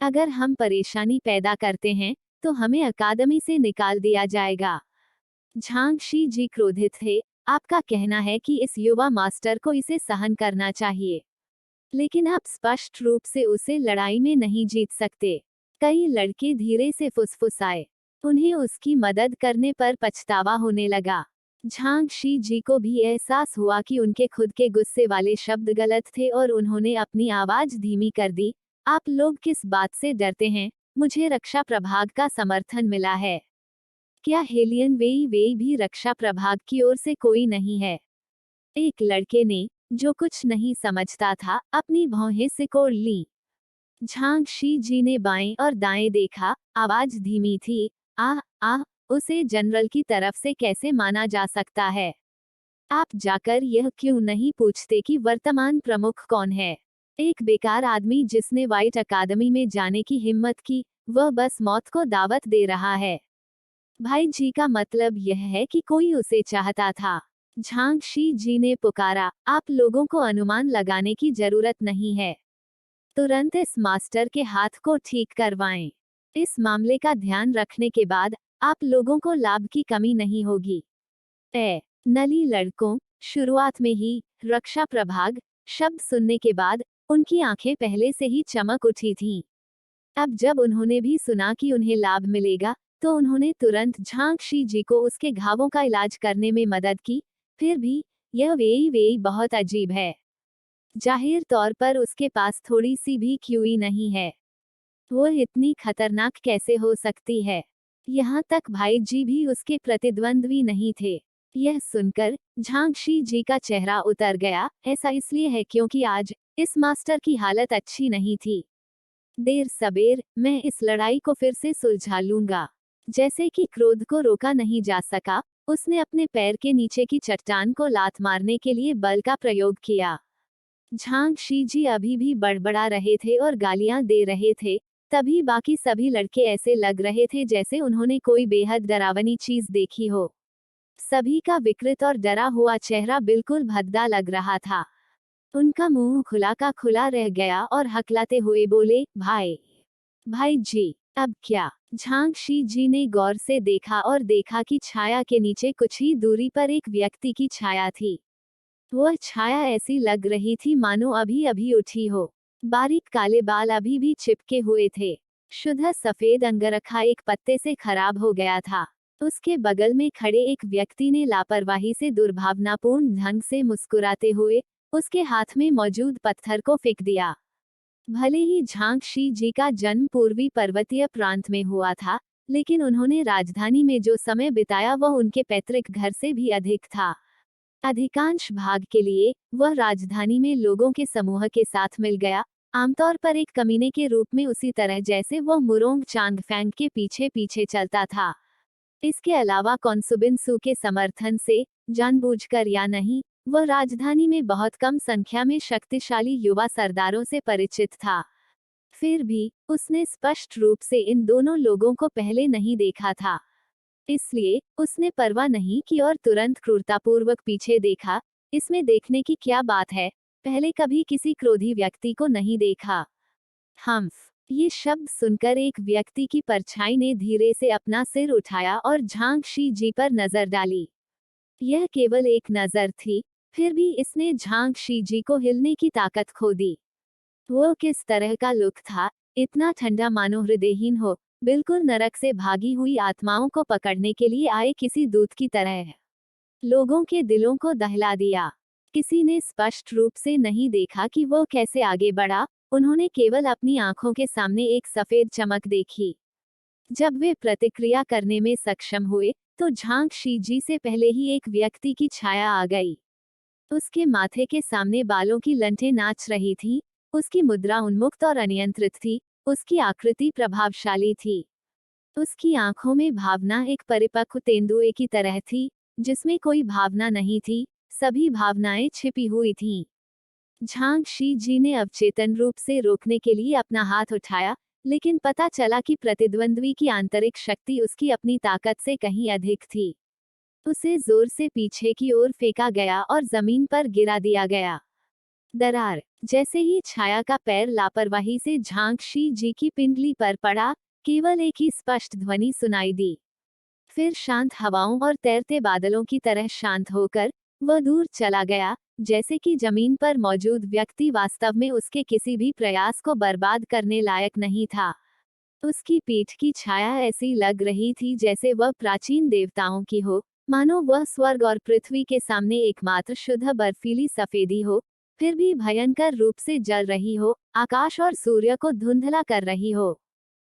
अगर हम परेशानी पैदा करते हैं तो हमें अकादमी से निकाल दिया जाएगा। झांग शी जी क्रोधित थे। आपका कहना है कि इस युवा मास्टर को इसे सहन करना चाहिए, लेकिन आप स्पष्ट रूप से उसे लड़ाई में नहीं जीत सकते। कई लड़के धीरे से फुसफुसाए। उन्हें उसकी मदद करने पर पछतावा होने लगा। झांग शी जी को भी एहसास हुआ कि उनके खुद के गुस्से वाले शब्द गलत थे और उन्होंने अपनी आवाज धीमी कर दी। आप लोग किस बात से डरते हैं? मुझे रक्षा प्रभाग का समर्थन मिला है। क्या हेलियन वेई वेई भी रक्षा प्रभाग की ओर से कोई नहीं है? एक लड़के ने, जो कुछ नहीं समझता था, अपनी भौहें सिकोड़ ली। झांग शी जी ने बाएं और दाएं देखा, आवाज धीमी थी। आह आह, उसे जनरल की तरफ से कैसे माना जा सकता है? आप जाकर यह क्यों नहीं पूछते कि वर्तमान प्रमुख कौन है? एक बेकार आदमी जिसने व्हाइट अकादमी में जाने की हिम्मत की, वह बस मौत को दावत दे रहा है। भाई जी का मतलब यह है कि कोई उसे चाहता था। झांग शी जी ने पुकारा, आप लोगों को अनुमान लगाने की जरूरत नहीं है। तुरंत इस मास्टर के हाथ को ठीक करवाएं। इस मामले का ध्यान रखने के बाद आप लोगों को लाभ की कमी नहीं होगी। नली लड़कों, शुरुआत में ही रक्षा प्रभाग शब्द सुनने के बाद उनकी आंखें पहले से ही चमक उठी थीं। अब जब उन्होंने भी सुना कि उन्हें लाभ मिलेगा, तो उन्होंने तुरंत झांग शी जी को उसके घावों का इलाज करने में मदद की। फिर भी यह वेई वेई बहुत अजीब है। जाहिर तौर पर उसके पास थोड़ी सी भी क्यूई नहीं है। वो इतनी खतरनाक कैसे हो सकती है? यहाँ तक भाई जी भी उसके प्रतिद्वंद्वी नहीं थे। यह सुनकर झांग शी जी का चेहरा उतर गया। ऐसा इसलिए है क्योंकि आज इस मास्टर की हालत अच्छी नहीं थी। देर सबेर मैं इस लड़ाई को फिर से सुलझा लूंगा। जैसे कि क्रोध को रोका नहीं जा सका, उसने अपने पैर के नीचे की चट्टान को लात मारने के लिए बल का प्रयोग किया। झांग शी जी अभी भी बड़बड़ा रहे थे और गालियां दे रहे थे। तभी बाकी सभी लड़के ऐसे लग रहे थे जैसे उन्होंने कोई बेहद डरावनी चीज देखी हो। सभी का विकृत और डरा हुआ चेहरा बिल्कुल भद्दा लग रहा था। उनका मुंह खुला का खुला रह गया और हकलाते हुए बोले, भाई, भाई जी, अब क्या? झांग शी जी ने गौर से देखा और देखा कि छाया के नीचे कुछ ही दूरी पर एक व्यक्ति की छाया थी। वह छाया ऐसी लग रही थी मानो अभी अभी उठी हो। बारीक काले बाल अभी भी चिपके हुए थे। शुद्ध सफेद अंगरखा एक पत्ते से खराब हो गया था। उसके बगल में खड़े एक व्यक्ति ने लापरवाही से दुर्भावनापूर्ण ढंग से मुस्कुराते हुए उसके हाथ में मौजूद पत्थर को फेंक दिया। भले ही झांग शी जी का जन्म पूर्वी पर्वतीय प्रांत में हुआ था, लेकिन उन्होंने राजधानी में जो समय बिताया वह उनके पैतृक घर से भी अधिक था। अधिकांश भाग के लिए वह राजधानी में लोगों के समूह के साथ मिल गया, आमतौर पर एक कमीने के रूप में, उसी तरह जैसे वह मुरोंग चांगफैंग के पीछे पीछे चलता था। इसके अलावा कॉन्सुबिन सू के समर्थन से, जानबूझकर या नहीं, वह राजधानी में बहुत कम संख्या में शक्तिशाली युवा सरदारों से परिचित था। फिर भी उसने स्पष्ट रूप से इन दोनों लोगों को पहले नहीं देखा था, इसलिए उसने परवाह नहीं की और तुरंत क्रूरतापूर्वक पीछे देखा। इसमें देखने की क्या बात है, पहले कभी किसी क्रोधी व्यक्ति को नहीं देखा। हम्फ, ये शब्द सुनकर एक व्यक्ति की परछाई ने धीरे से अपना सिर उठाया और झांग शी जी पर नजर डाली। यह केवल एक नजर थी, फिर भी इसने झांग शी जी को हिलने की ताकत खो दी। वो किस तरह का लुक था, इतना ठंडा मानो हृदयहीन हो, बिल्कुल नरक से भागी हुई आत्माओं को पकड़ने के लिए आए किसी दूत की तरह। लोगों के दिलों को दहला दिया। किसी ने स्पष्ट रूप से नहीं देखा कि वो कैसे आगे बढ़ा, उन्होंने केवल अपनी आंखों के सामने एक सफेद चमक देखी। जब वे प्रतिक्रिया करने में सक्षम हुए, तो झांग शी जी से पहले ही एक व्यक्ति की छाया आ गई। उसके माथे के सामने बालों की लंठें नाच रही थीं, उसकी मुद्रा उन्मुक्त और अनियंत्रित थी, उसकी आकृति प्रभावशाली थी। उसकी आंखों में भावना एक परिपक्व तेंदुए की तरह थी, जिसमें कोई भावना नहीं थी, सभी भावनाएं छिपी हुई थीं। झांग शी जी ने अवचेतन रूप से रोकने के लिए अपना हाथ उठाया, लेकिन पता चला कि प्रतिद्वंद्वी की आंतरिक शक्ति उसकी अपनी ताकत से कहीं अधिक थी। उसे जोर से पीछे की ओर फेंका गया और जमीन पर गिरा दिया गया। दरार, जैसे ही छाया का पैर लापरवाही से झांग शी जी की पिंडली पर पड़ा, केवल एक ही स्पष्ट ध्वनि सुनाई दी। फिर शांत हवाओं और तैरते बादलों की तरह शांत होकर वह दूर चला गया, जैसे कि जमीन पर मौजूद व्यक्ति वास्तव में उसके किसी भी प्रयास को बर्बाद करने लायक नहीं था। उसकी पीठ की छाया ऐसी लग रही थी जैसे वह प्राचीन देवताओं की हो, मानो वह स्वर्ग और पृथ्वी के सामने एकमात्र शुद्ध बर्फीली सफेदी हो, फिर भी भयंकर रूप से जल रही हो, आकाश और सूर्य को धुंधला कर रही हो।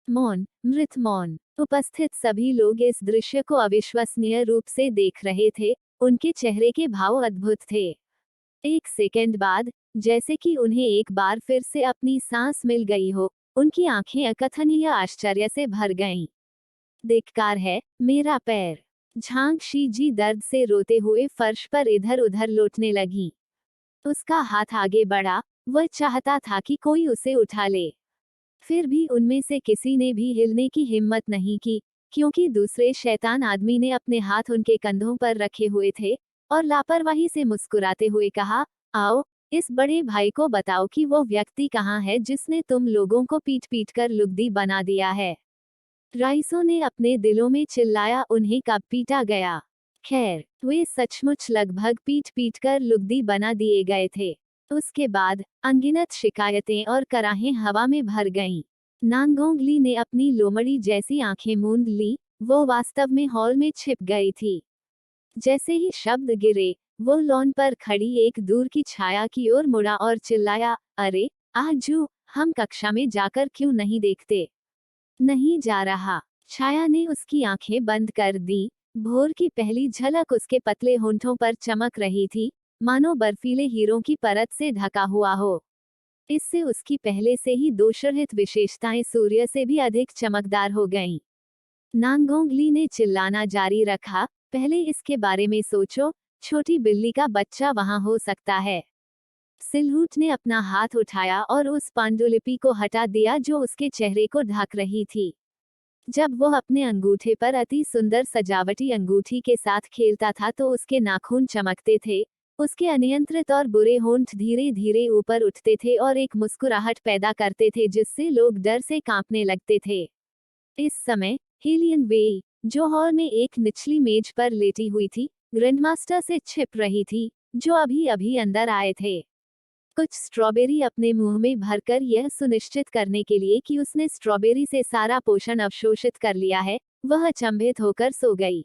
मौन, मृत मौन। उपस्थित सभी लोग इस दृश्य को अविश्वसनीय रूप से देख रहे थे, उनके चेहरे के भाव अद्भुत थे। एक सेकंड बाद, जैसे कि उन्हें एक बार फिर से अपनी सांस मिल गई हो, उनकी आंखें अकथनीय आश्चर्य से भर गईं। धिक्कार है, मेरा पैर। झांग शी जी दर्द से रोते हुए फर्श पर इधर उधर लौटने लगी। उसका हाथ आगे बढ़ा, वह चाहता था कि कोई उसे उठा ले। फिर भी उनमें से किसी ने भी हिलने की हिम्मत नहीं की, क्योंकि दूसरे शैतान आदमी ने अपने हाथ उनके कंधों पर रखे हुए थे और लापरवाही से मुस्कुराते हुए कहा, आओ, इस बड़े भाई को बताओ कि वो व्यक्ति कहाँ है जिसने तुम लोगों को पीट पीट कर लुगदी बना दिया है। राइसों ने अपने दिलों में चिल्लाया, उन्हें कब पीटा गया? खैर, वे सचमुच लगभग पीट पीट कर लुगदी बना दिए गए थे। उसके बाद अनगिनत शिकायतें और कराहें हवा में भर गईं। नांगोंगली ने अपनी लोमड़ी जैसी आंखें मूंद ली, वो वास्तव में हॉल में छिप गई थी। जैसे ही शब्द गिरे, वो लॉन पर खड़ी एक दूर की छाया की ओर मुड़ा और चिल्लाया, अरे आजू, हम कक्षा में जाकर क्यों नहीं देखते? नहीं जा रहा। छाया ने उसकी आंखें बंद कर दी। भोर की पहली झलक उसके पतले होंठों पर चमक रही थी, मानो बर्फीले हीरों की परत से ढका हुआ हो। इससे उसकी पहले से ही दोषरहित विशेषताएं सूर्य से भी अधिक चमकदार हो गईं। नांगोंगली ने चिल्लाना जारी रखा, पहले इसके बारे में सोचो, छोटी बिल्ली का बच्चा वहां हो सकता है। सिलहूट ने अपना हाथ उठाया और उस पांडुलिपि को हटा दिया जो उसके चेहरे को ढक रही थी। जब वह अपने अंगूठे पर अति सुंदर सजावटी अंगूठी के साथ खेलता था तो उसके नाखून चमकते थे, उसके अनियंत्रित और बुरे होंठ धीरे धीरे ऊपर उठते थे और एक मुस्कुराहट पैदा करते थे जिससे लोग डर से कांपने लगते थे। इस समय हेलियन वेई, जो हॉल में एक निचली मेज पर लेटी हुई थी, ग्रैंडमास्टर से छिप रही थी, जो अभी अभी अंदर आए थे। कुछ स्ट्रॉबेरी अपने मुंह में भरकर यह सुनिश्चित करने के लिए कि उसने स्ट्रॉबेरी से सारा पोषण अवशोषित कर लिया है, वह अचंभित होकर सो गई।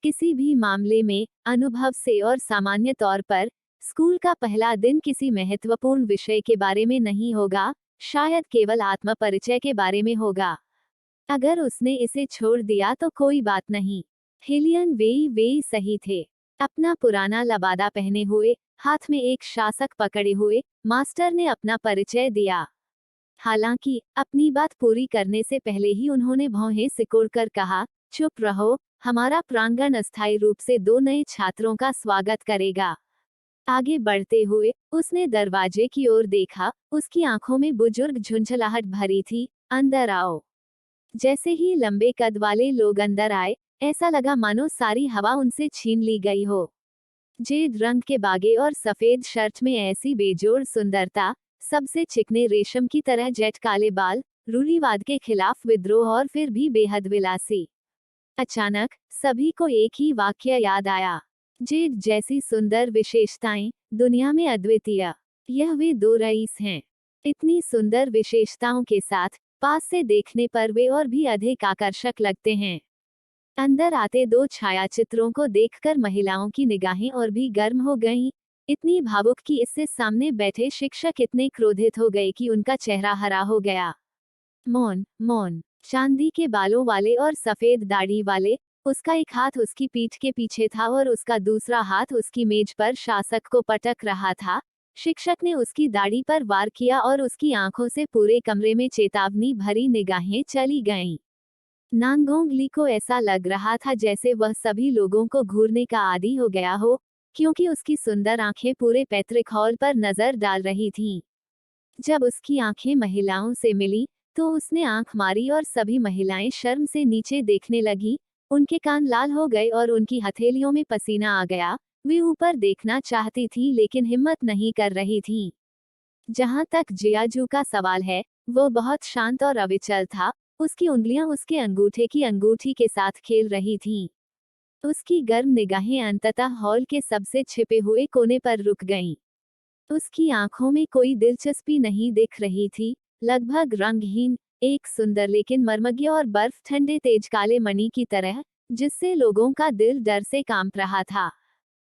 किसी भी मामले में अनुभव से और सामान्य तौर पर स्कूल का पहला दिन किसी महत्वपूर्ण विषय के बारे में नहीं होगा, शायद केवल आत्म परिचय के बारे में होगा। अगर उसने इसे छोड़ दिया तो कोई बात नहीं। हेलियन वेई सही थे। अपना पुराना लबादा पहने हुए, हाथ में एक शासक पकड़े हुए, मास्टर ने अपना परिचय दिया। हालांकि अपनी बात पूरी करने से पहले ही उन्होंने भौहें सिकोड़कर कहा, चुप रहो, हमारा प्रांगण अस्थायी रूप से 2 नए छात्रों का स्वागत करेगा। आगे बढ़ते हुए उसने दरवाजे की ओर देखा, उसकी आंखों में बुजुर्ग झुंझलाहट भरी थी, अंदर आओ। जैसे ही लंबे कद वाले लोग अंदर आए, ऐसा लगा मानो सारी हवा उनसे छीन ली गई हो। जेड रंग के बागे और सफेद शर्ट में ऐसी बेजोड़ सुंदरता, सबसे चिकने रेशम की तरह जेट काले बाल, रूढ़िवाद के खिलाफ विद्रोह और फिर भी बेहद विलासी। अचानक सभी को एक ही वाक्य याद आया, जेड जैसी सुंदर विशेषताएं दुनिया में अद्वितीय, यह वे 2 रईस हैं। इतनी सुंदर विशेषताओं के साथ पास से देखने पर वे और भी अधिक आकर्षक लगते हैं। अंदर आते 2 छायाचित्रों को देखकर महिलाओं की निगाहें और भी गर्म हो गईं, इतनी भावुक कि इससे सामने बैठे शिक्षक इतने क्रोधित हो गए कि उनका चेहरा हरा हो गया। मौन चांदी के बालों वाले और सफेद दाढ़ी वाले, उसका एक हाथ उसकी पीठ के पीछे था और उसका दूसरा हाथ उसकी मेज पर शासक को पटक रहा था। शिक्षक ने उसकी दाढ़ी पर वार किया और उसकी आंखों से पूरे कमरे में चेतावनी भरी निगाहें चली गईं। नांगोंग ली को ऐसा लग रहा था जैसे वह सभी लोगों को घूरने का आदी हो गया हो, क्योंकि उसकी सुंदर आंखें पूरे पैतृक हॉल पर नजर डाल रही थीं। जब उसकी आंखें महिलाओं से मिली तो उसने आंख मारी और सभी महिलाएं शर्म से नीचे देखने लगी, उनके कान लाल हो गए और उनकी हथेलियों में पसीना आ गया। वे ऊपर देखना चाहती थीं लेकिन हिम्मत नहीं कर रही थीं। जहां तक जियाजू का सवाल है, वो बहुत शांत और अविचल था, उसकी उंगलियां उसके अंगूठे की अंगूठी के साथ खेल रही थीं। उसकी गर्म निगाहें अंततः हॉल के सबसे छिपे हुए कोने पर रुक गईं। उसकी आंखों में कोई दिलचस्पी नहीं दिख रही थी, लगभग रंगहीन, एक सुंदर लेकिन मर्मज्ञ और बर्फ ठंडे तेज काले मणि की तरह, जिससे लोगों का दिल डर से कांप रहा था।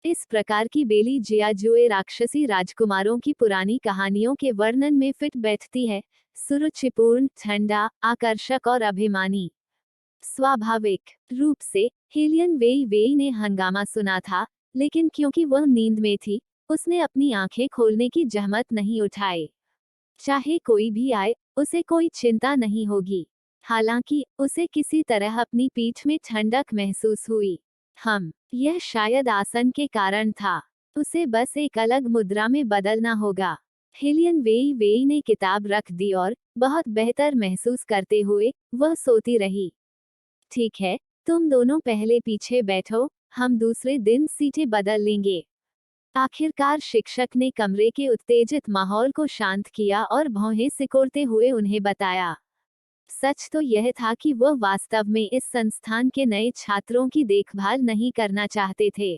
इस प्रकार की बेली जियाजुए राक्षसी राजकुमारों की पुरानी कहानियों के वर्णन में फिट बैठती है, सुरुचिपूर्ण, ठंडा, आकर्षक और अभिमानी। स्वाभाविक रूप से हेलियन वेई ने हंगामा सुना था, लेकिन क्योंकि वह नींद में थी, उसने अपनी आंखें खोलने की जहमत नहीं उठाई। चाहे कोई भी आए, उसे कोई चिंता नहीं होगी। हालांकि उसे किसी तरह अपनी पीठ में ठंडक महसूस हुई। यह शायद आसन के कारण था। उसे बस एक अलग मुद्रा में बदलना होगा। हेलियन वेई ने किताब रख दी और बहुत बेहतर महसूस करते हुए वह सोती रही। ठीक है, तुम दोनों पहले पीछे बैठो, हम दूसरे दिन सीटें बदल लेंगे। आखिरकार शिक्षक ने कमरे के उत्तेजित माहौल को शांत किया और भौहें सिकोड़ते हुए उन्हें बताया। सच तो यह था कि वह वास्तव में इस संस्थान के नए छात्रों की देखभाल नहीं करना चाहते थे।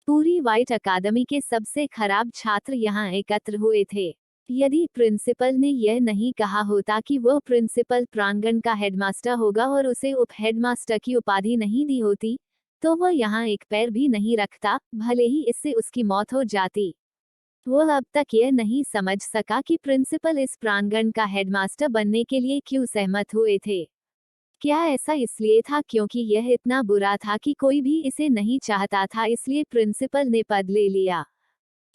पूरी व्हाइट अकादमी के सबसे खराब छात्र यहाँ एकत्र हुए थे। यदि प्रिंसिपल ने यह नहीं कहा होता कि वह प्रिंसिपल प्रांगण का हेडमास्टर होगा और उसे उप हेडमास्टर की उपाधि नहीं दी होती, तो वह यहाँ एक पैर भी नहीं रखता, भले ही इससे उसकी मौत हो जाती। वह अब तक यह नहीं समझ सका कि प्रिंसिपल इस प्रांगण का हेडमास्टर बनने के लिए क्यों सहमत हुए थे। क्या ऐसा इसलिए था क्योंकि यह इतना बुरा था कि कोई भी इसे नहीं चाहता था, इसलिए प्रिंसिपल ने पद ले लिया?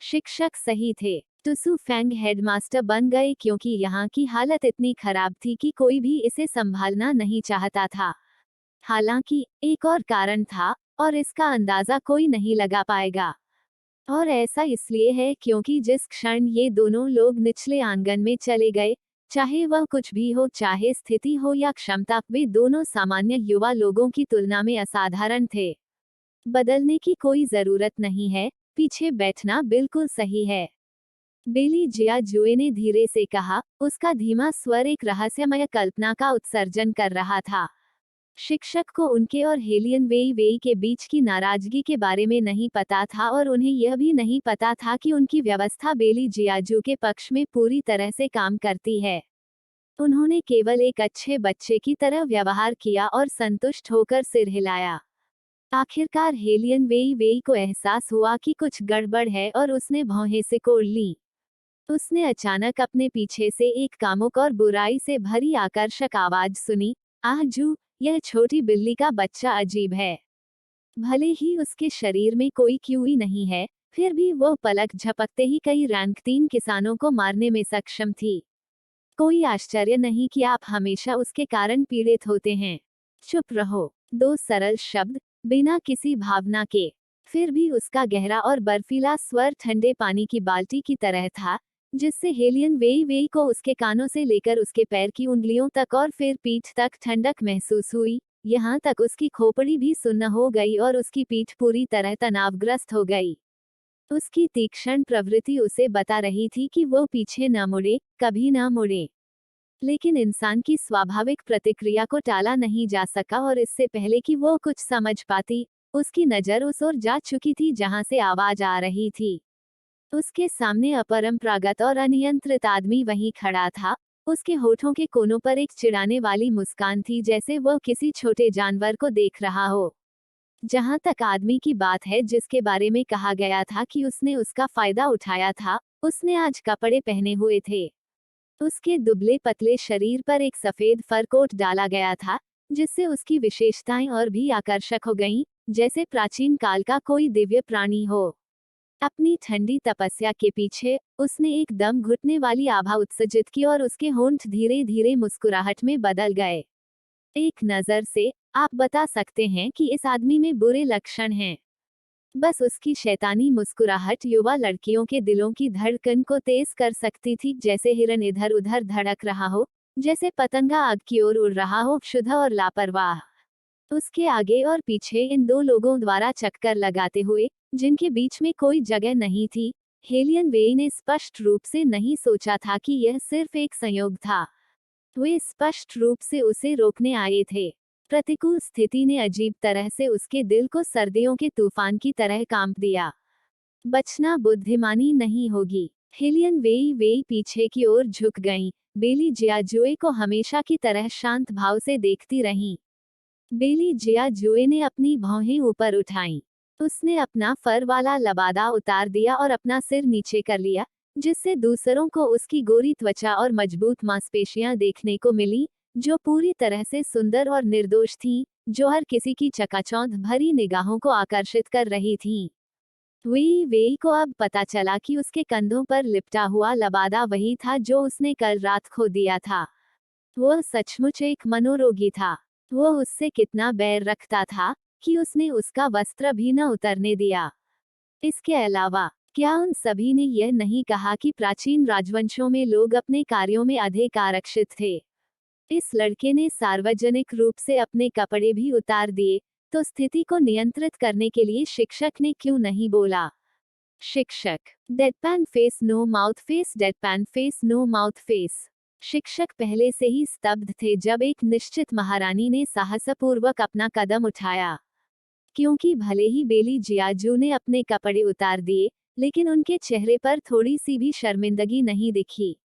शिक्षक सही थे। टुसु फेंग हेडमास्टर बन गए क्योंकि यहाँ की हालत इतनी खराब थी कि कोई भी इसे संभालना नहीं चाहता था। हालांकि एक और कारण था, और इसका अंदाजा कोई नहीं लगा पाएगा। और ऐसा इसलिए है क्योंकि जिस क्षण ये दोनों लोग निचले आंगन में चले गए, चाहे वह कुछ भी हो, चाहे स्थिति हो या क्षमता, वे दोनों सामान्य युवा लोगों की तुलना में असाधारण थे। बदलने की कोई जरूरत नहीं है, पीछे बैठना बिल्कुल सही है। बेली जियाजुए ने धीरे से कहा, उसका धीमा स्वर एक रहस्यमय कल्पना का उत्सर्जन कर रहा था। शिक्षक को उनके और हेलियन वेई के बीच की नाराजगी के बारे में नहीं पता था और उन्हें यह भी नहीं पता था कि उनकी व्यवस्था बेली जियाजू के पक्ष में पूरी तरह से काम करती है। उन्होंने केवल एक अच्छे बच्चे की तरह व्यवहार किया और संतुष्ट होकर सिर हिलाया। आखिरकार हेलियन वेई वेई को एहसास हुआ कि कुछ गड़बड़ है और उसने भौहें सिकोड़ ली। उसने अचानक अपने पीछे से एक कामुक और बुराई से भरी आकर्षक आवाज सुनी, आह जू, यह छोटी बिल्ली का बच्चा अजीब है। भले ही उसके शरीर में कोई क्यूई नहीं है, फिर भी वो पलक झपकते ही कई रैंक 3 किसानों को मारने में सक्षम थी। कोई आश्चर्य नहीं कि आप हमेशा उसके कारण पीड़ित होते हैं। चुप रहो। 2 सरल शब्द, बिना किसी भावना के। फिर भी उसका गहरा और बर्फीला स्वर ठंडे पानी की बाल्टी की तरह था, जिससे हेलियन वेई वेई को उसके कानों से लेकर उसके पैर की उंगलियों तक और फिर पीठ तक ठंडक महसूस हुई। यहाँ तक उसकी खोपड़ी भी सुन्न हो गई और उसकी पीठ पूरी तरह तनावग्रस्त हो गई। उसकी तीक्ष्ण प्रवृत्ति उसे बता रही थी कि वो पीछे न मुड़े, कभी न मुड़े। लेकिन इंसान की स्वाभाविक प्रतिक्रिया को टाला नहीं जा सका और इससे पहले कि वो कुछ समझ पाती, उसकी नजर उस ओर जा चुकी थी जहां से आवाज आ रही थी। उसके सामने अपरंपरागत और अनियंत्रित आदमी वहीं खड़ा था। उसके होठों के कोनों पर एक चिढ़ाने वाली मुस्कान थी, जैसे वह किसी छोटे जानवर को देख रहा हो। जहां तक आदमी की बात है जिसके बारे में कहा गया था कि उसने उसका फायदा उठाया था, उसने आज कपड़े पहने हुए थे। उसके दुबले पतले शरीर पर एक सफेद फर कोट डाला गया था, जिससे उसकी विशेषताएं और भी आकर्षक हो गईं, जैसे प्राचीन काल का कोई दिव्य प्राणी हो। अपनी ठंडी तपस्या के पीछे उसने एक दम घुटने वाली आभा उत्सर्जित की और उसके होंठ धीरे धीरे मुस्कुराहट में बदल गए। एक नजर से आप बता सकते हैं कि इस आदमी में बुरे लक्षण हैं। बस उसकी शैतानी मुस्कुराहट युवा लड़कियों के दिलों की धड़कन को तेज कर सकती थी, जैसे हिरन इधर उधर धड़क रहा हो, जैसे पतंगा आग की ओर उड़ रहा हो, शुद्ध और लापरवाह। उसके आगे और पीछे इन 2 लोगों द्वारा चक्कर लगाते हुए, जिनके बीच में कोई जगह नहीं थी, हेलियन वेई ने स्पष्ट रूप से नहीं सोचा था कि यह सिर्फ एक संयोग था। वे स्पष्ट रूप से उसे रोकने आए थे। प्रतिकूल स्थिति ने अजीब तरह से उसके दिल को सर्दियों के तूफान की तरह कांप दिया। बचना बुद्धिमानी नहीं होगी। हेलियन वेई वेई पीछे की ओर झुक गईं। बेली जियाजुए को हमेशा की तरह शांत भाव से देखती रहीं। बेली जियाजुए ने अपनी भौहें ऊपर उठाईं। उसने अपना फर वाला लबादा उतार दिया और अपना सिर नीचे कर लिया, जिससे दूसरों को उसकी गोरी त्वचा और मजबूत मांसपेशियां देखने को मिली, जो पूरी तरह से सुंदर और निर्दोष थीं, जो हर किसी की चकाचौंध भरी निगाहों को आकर्षित कर रही थीं। वेई वेई को अब पता चला कि उसके कंधों पर लिपटा हुआ लबादा वही था जो उसने कल रात खो दिया था। वह सचमुच एक मनोरोगी था। वह उससे कितना बैर रखता था कि उसने उसका वस्त्र भी न उतरने दिया। इसके अलावा क्या उन सभी ने यह नहीं कहा कि प्राचीन राजवंशों में लोग अपने कार्यों में अधिक आरक्षित थे? इस लड़के ने सार्वजनिक रूप से अपने कपड़े भी उतार दिए, तो स्थिति को नियंत्रित करने के लिए शिक्षक ने क्यों नहीं बोला? शिक्षक, deadpan face no mouth face, deadpan face no mouth face. शिक्षक पहले से ही स्तब्ध थे जब एक निश्चित महारानी ने साहसपूर्वक अपना कदम उठाया। क्योंकि भले ही बेली जियाजू ने अपने कपड़े उतार दिए, लेकिन उनके चेहरे पर थोड़ी सी भी शर्मिंदगी नहीं दिखी।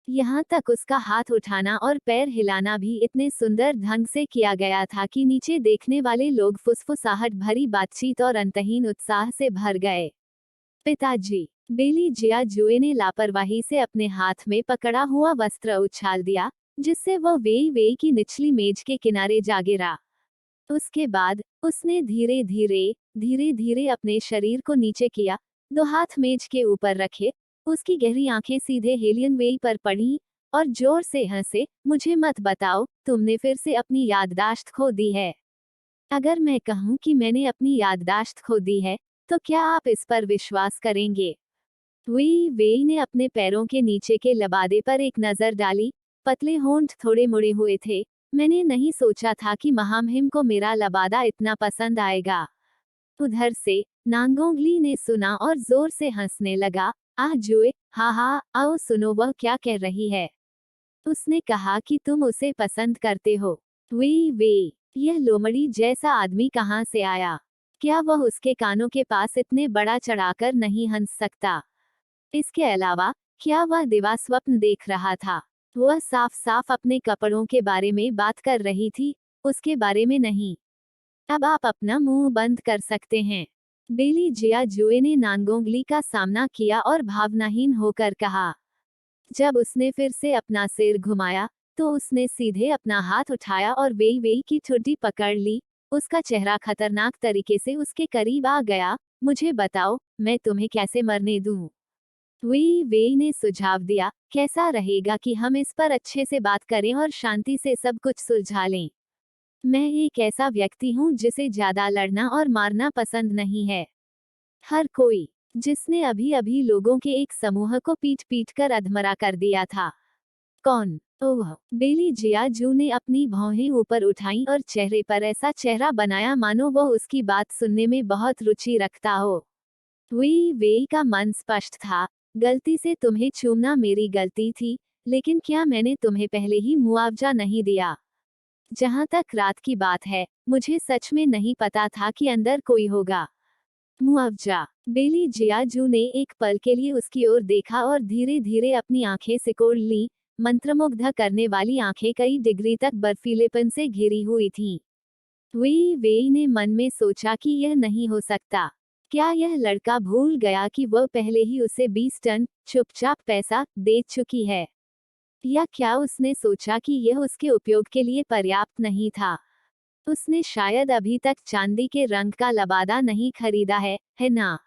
यहाँ तक उसका हाथ उठाना और पैर हिलाना भी इतने सुंदर ढंग से किया गया था कि नीचे देखने वाले लोग फुसफुसाहट भरी बातचीत और अंतहीन उत्साह से भर गए। पिताजी, बेली जियाजुए ने लापरवाही से अपने हाथ में पकड़ा हुआ वस्त्र उछाल दिया, जिससे वह वेई वेई की निचली मेज के किनारे जा गिरा। उसके बाद उसने धीरे धीरे अपने शरीर को नीचे किया, 2 हाथ मेज के ऊपर रखे, उसकी गहरी आंखें सीधे हेलियन वेई पर पड़ी और जोर से हंसे, मुझे मत बताओ, तुमने फिर से अपनी याददाश्त खो दी है। अगर मैं कहूं कि मैंने अपनी याददाश्त खो दी है, तो क्या आप इस पर विश्वास करेंगे? वेई वेई ने अपने पैरों के नीचे के लबादे पर एक नजर डाली। पतले होंठ थोड़े मुड़े हुए थे। मैंने नहीं सोचा था कि महामहिम को मेरा लबादा इतना पसंद आएगा। उधर से नांगोंगली ने सुना और जोर से हंसने लगा। आह जुए, हा, आओ सुनो वह क्या कह रही है। उसने कहा कि तुम उसे पसंद करते हो। वेई वेई, यह लोमड़ी जैसा आदमी कहाँ से आया? क्या वह उसके कानों के पास इतने बड़ा चढ़ाकर नहीं हंस सकता? इसके अलावा क्या वह दिवा स्वप्न देख रहा था? वह साफ साफ अपने कपड़ों के बारे में बात कर रही थी, उसके बारे में नहीं। अब आप अपना मुंह बंद कर सकते हैं। बेली जियाजुए ने नानगोंगली का सामना किया और भावनाहीन होकर कहा। जब उसने फिर से अपना सिर घुमाया, तो उसने सीधे अपना हाथ उठाया और वेई वेई की ठुड्डी पकड़ ली। उसका चेहरा खतरनाक तरीके से उसके करीब आ गया। मुझे बताओ, मैं तुम्हें कैसे मरने दूं? वेई वेई ने सुझाव दिया, कैसा रहेगा कि हम इस पर अच्छे से बात करें और शांति से सब कुछ सुलझा लें। मैं एक ऐसा व्यक्ति हूँ जिसे ज्यादा लड़ना और मारना पसंद नहीं है। हर कोई, जिसने अभी अभी लोगों के एक समूह को पीट पीट कर अधमरा कर दिया था। कौन? ओह! बेली जियाजू ने अपनी भौहें ऊपर उठाईं और चेहरे पर ऐसा चेहरा बनाया मानो वह उसकी बात सुनने में बहुत रुचि रखता हो। वेई वेई का मन स्पष्ट था, गलती से तुम्हें छूना मेरी गलती थी, लेकिन क्या मैंने तुम्हें पहले ही मुआवजा नहीं दिया? जहां तक रात की बात है, मुझे सच में नहीं पता था कि अंदर कोई होगा। मुआवजा। बेली जियाजू ने एक पल के लिए उसकी ओर देखा और धीरे धीरे अपनी आंखें सिकोड़ ली। मंत्रमुग्ध करने वाली आंखें कई डिग्री तक बर्फीलेपन से घिरी हुई थीं। वेई वेई ने मन में सोचा कि यह नहीं हो सकता। क्या यह लड़का भूल गया कि वह पहले ही उसे 20 टन चुपचाप पैसा दे चुकी है? या क्या उसने सोचा कि यह उसके उपयोग के लिए पर्याप्त नहीं था? उसने शायद अभी तक चांदी के रंग का लबादा नहीं खरीदा है ना?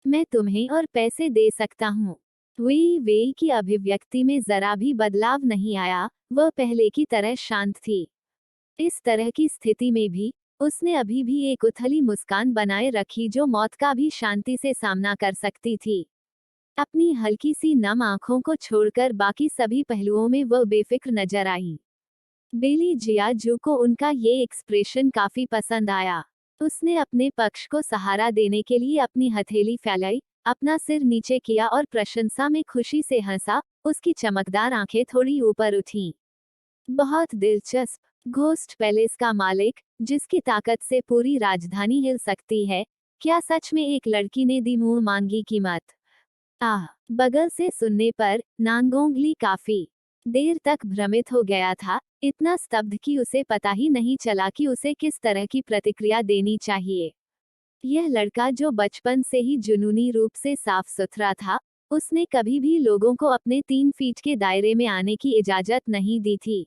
मैं तुम्हें और पैसे दे सकता हूँ। वेई वेई की अभिव्यक्ति में जरा भी बदलाव नहीं आया, वह पहले की तरह शांत थी। इस तरह की स्थिति में भी, उसने अभी भी एक उथली मुस्कान बनाए रखी जो मौत का भी शांति से सामना कर सकती थी। अपनी हल्की सी नम आंखों को छोड़कर बाकी सभी पहलुओं में वह बेफिक्र नजर आई। बेली जियाजू को उनका ये एक्सप्रेशन काफी पसंद आया। उसने अपने पक्ष को सहारा देने के लिए अपनी हथेली फैलाई, अपना सिर नीचे किया और प्रशंसा में खुशी से हंसा। उसकी चमकदार आंखें थोड़ी ऊपर उठीं। बहुत दिलचस्प। घोस्ट पैलेस का मालिक, जिसकी ताकत से पूरी राजधानी हिल सकती है, क्या सच में एक लड़की ने दी मुंह मांगी कीमत? आह! बगल से सुनने पर नांगोंगली काफी देर तक भ्रमित हो गया था, इतना स्तब्ध कि उसे पता ही नहीं चला कि उसे किस तरह की प्रतिक्रिया देनी चाहिए। यह लड़का जो बचपन से ही जुनूनी रूप से साफ सुथरा था, उसने कभी भी लोगों को अपने 3 फीट के दायरे में आने की इजाजत नहीं दी थी।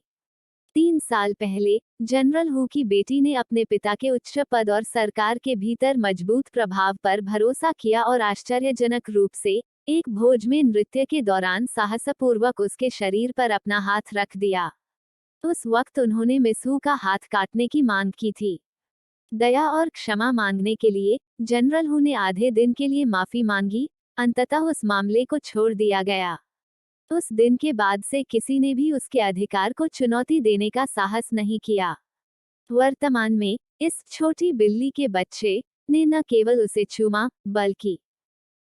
3 साल पहले, जनरल हू की बेटी ने अपने पिता के उच्च पद और सरकार के भीतर मजबूत प्रभाव पर भरोसा किया और आश्चर्यजनक रूप से, एक भोज में नृत्य के दौरान साहसपूर्वक उसके शरीर पर अपना हाथ रख दिया। उस वक्त उन्होंने मिस हू का हाथ काटने की मांग की थी। दया और क्षमा मांगने के लिए, जनरल हू ने आधे दिन के लिए माफी मांगी, अंततः उस मामले को छोड़ दिया गया। उस दिन के बाद से किसी ने भी उसके अधिकार को चुनौती देने का साहस नहीं किया। वर्तमान में, इस छोटी बिल्ली के बच्चे ने न केवल उसे चूमा,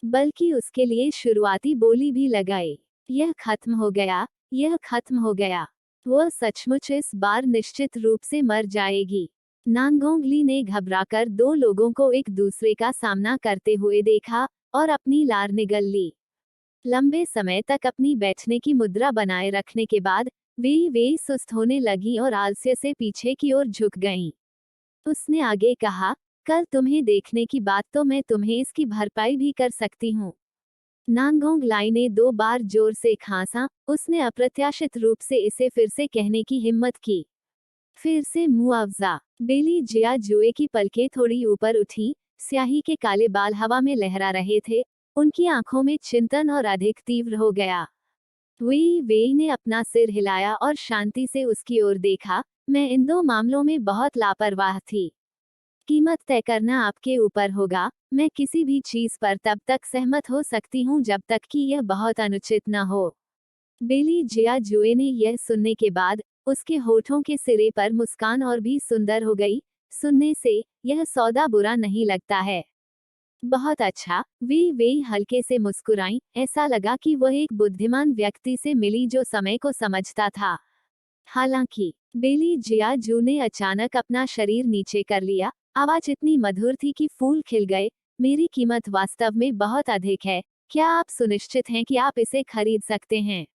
बल्कि उसके लिए शुरुआती बोली भी लगाई। यह खत्म हो गया, यह खत्म हो गया। वह सचमुच इस बार निश्चित रूप से मर जाएगी। नांगोंगली ने घबराकर 2 लोगों को एक दूसरे का सामना करते हुए देखा और अपनी लार निगल ली। लंबे समय तक अपनी बैठने की मुद्रा बनाए रखने के बाद वे सुस्त होने लगी और आलस्य से पीछे की ओर झुक गईं। उसने आगे कहा, कल तुम्हें देखने की बात तो मैं तुम्हें इसकी भरपाई भी कर सकती हूँ। नांगोंगलाई ने 2 बार जोर से खांसा, उसने अप्रत्याशित रूप से इसे फिर से कहने की हिम्मत की। फिर से मुआवजा। बेली जियाजुए की पलकें थोड़ी ऊपर उठी, स्याही के काले बाल हवा में लहरा रहे थे, उनकी आंखों में चिंतन और अधिक तीव्र हो गया। वेई वेई ने अपना सिर हिलाया और शांति से उसकी ओर देखा, मैं इन 2 मामलों में बहुत लापरवाह थी। कीमत तय करना आपके ऊपर होगा, मैं किसी भी चीज पर तब तक सहमत हो सकती हूँ जब तक कि यह बहुत अनुचित न हो। बेली जियाजुए ने यह सुनने के बाद, उसके होठों के सिरे पर मुस्कान और भी सुंदर हो गई। सुनने से, यह सौदा बुरा नहीं लगता है। बहुत अच्छा। वे हल्के से मुस्कुराईं, ऐसा लगा कि वह एक बुद्धिमान व्यक्ति से मिली जो समय को समझता था। हालांकि, बेली जियाजू ने अचानक अपना शरीर नीचे कर लिया, आवाज इतनी मधुर थी कि फूल खिल गए। मेरी कीमत वास्तव में बहुत अधिक है, क्या आप सुनिश्चित हैं कि आप इसे खरीद सकते हैं?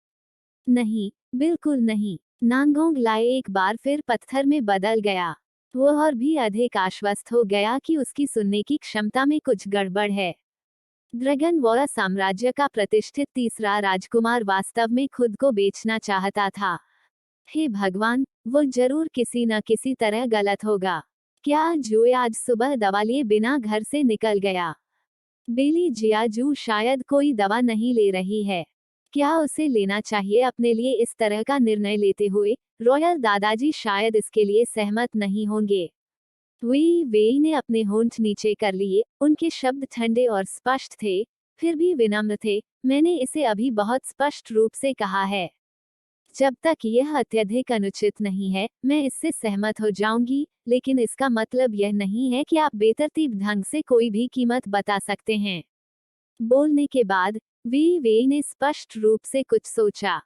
नहीं, बिल्कुल नहीं। नांगोंग लाई एक बार फिर पत्थर में बदल गया। वो और भी अधिक आश्वस्त हो गया कि उसकी सुनने की क्षमता में कुछ गड़बड़ है। ड्रैगन वॉर साम्राज्य का प्रतिष्ठित तीसरा राजकुमार वास्तव में खुद को बेचना चाहता था। हे भगवान, वो जरूर किसी न किसी तरह गलत होगा। क्या जुए आज सुबह दवा लिए बिना घर से निकल गया? बेली जियाजू शायद कोई दवा नहीं ले रही है। क्या उसे लेना चाहिए अपने लिए इस तरह का निर्णय लेते हुए? रॉयल दादाजी शायद इसके लिए सहमत नहीं होंगे। वी वेई ने अपने होंठ नीचे कर लिए, उनके शब्द ठंडे और स्पष्ट थे, फिर भी विनम्र थे। मैंने इसे अभी बहुत स्पष्ट रूप से कहा है। जब तक यह अत्यधिक अनुचित नहीं है, मैं इससे सहमत हो जाऊंगी, लेकिन इसका मतलब यह नहीं है कि आप बेतरतीब ढंग से कोई भी कीमत बता सकते हैं। बोलने के बाद वी वेई ने स्पष्ट रूप से कुछ सोचा।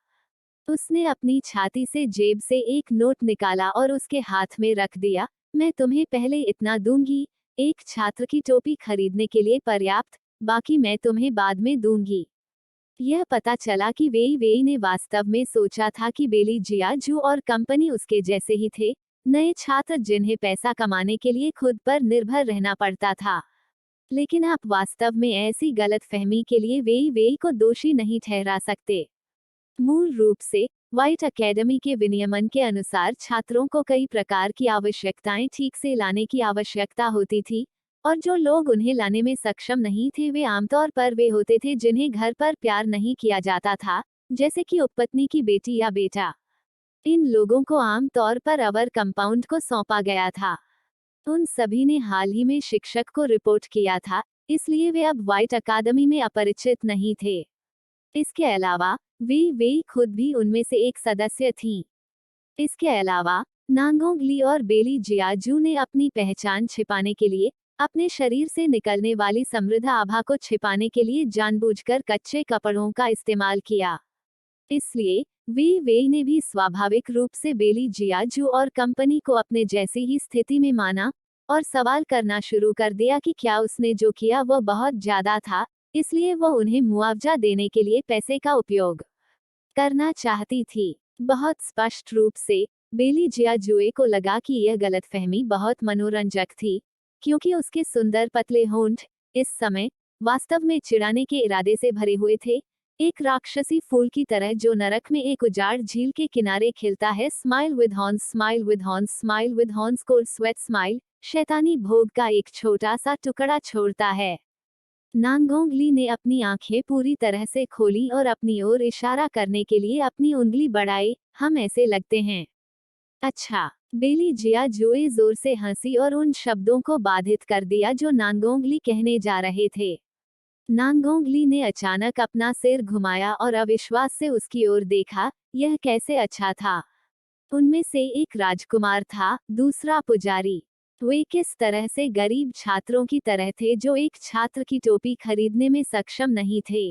उसने अपनी छाती से जेब से एक नोट निकाला और उसके हाथ में रख दिया। मैं तुम्हें पहले इतना दूंगी, एक छात्र की टोपी खरीदने के लिए पर्याप्त, बाकी मैं तुम्हें बाद में दूंगी। यह पता चला कि वेई वेई ने वास्तव में सोचा था कि बेली जियाजू और कंपनी उसके जैसे ही थे, नए छात्र जिन्हें पैसा कमाने के लिए खुद पर निर्भर रहना पड़ता था। लेकिन आप वास्तव में ऐसी गलतफहमी के लिए वेई वेई को दोषी नहीं ठहरा सकते। मूल रूप से व्हाइट अकेडमी के विनियमन के अनुसार छात्रों को कई प्रकार की आवश्यकताएं ठीक से लाने की आवश्यकता होती थी, और जो लोग उन्हें लाने में सक्षम नहीं थे वे आमतौर पर वे होते थे जिन्हें घर पर प्यार नहीं किया जाता था, जैसे कि उपपत्नी की बेटी या बेटा। इन लोगों को आम तौर पर अवर कंपाउंड को सौंपा गया था। उन सभी ने हाल ही में शिक्षक को रिपोर्ट किया था, इसलिए वे अब व्हाइट अकादमी में अपरिचित नहीं थे। इसके अलावा वे खुद भी उनमें से एक सदस्य थीं। इसके अलावा नांगोंग ली और बेली जियाजू ने अपनी पहचान छिपाने के लिए, अपने शरीर से निकलने वाली समृद्ध आभा को छिपाने के लिए जानबूझकर कच्चे कपड़ों का इस्तेमाल किया। इसलिए वे ने भी स्वाभाविक रूप से बेली जियाजू और कंपनी को अपने जैसी ही स्थिति में माना, और सवाल करना शुरू कर दिया कि क्या उसने जो किया वह बहुत ज्यादा था, इसलिए वह उन्हें मुआवजा देने के लिए पैसे का उपयोग करना चाहती थी। बहुत स्पष्ट रूप से बेली जियाजुए को लगा कि यह गलतफहमी बहुत मनोरंजक थी, क्योंकि उसके सुंदर पतले होंठ इस समय वास्तव में चिढ़ाने के इरादे से भरे हुए थे, एक राक्षसी फूल की तरह जो नरक में एक उजाड़ झील के किनारे खिलता है। Smile with horns, smile with horns, smile with horns, cold sweat smile, शैतानी भोग का एक छोटा सा टुकड़ा छोड़ता है। नांगोंग ली ने अपनी आंखें पूरी तरह से खोली और अपनी ओर इशारा करने के लिए अपनी उंगली बढ़ाई। हम ऐसे लगते हैं। अच्छा। बेली जियाजुए जोर से हंसी और उन शब्दों को बाधित कर दिया जो नांगोंग ली कहने जा रहे थे। नांगोंग ली ने अचानक अपना सिर घुमाया और अविश्वास से उसकी ओर देखा। यह कैसे अच्छा था? उनमें से एक राजकुमार था, दूसरा पुजारी। वे किस तरह से गरीब छात्रों की तरह थे जो एक छात्र की टोपी खरीदने में सक्षम नहीं थे।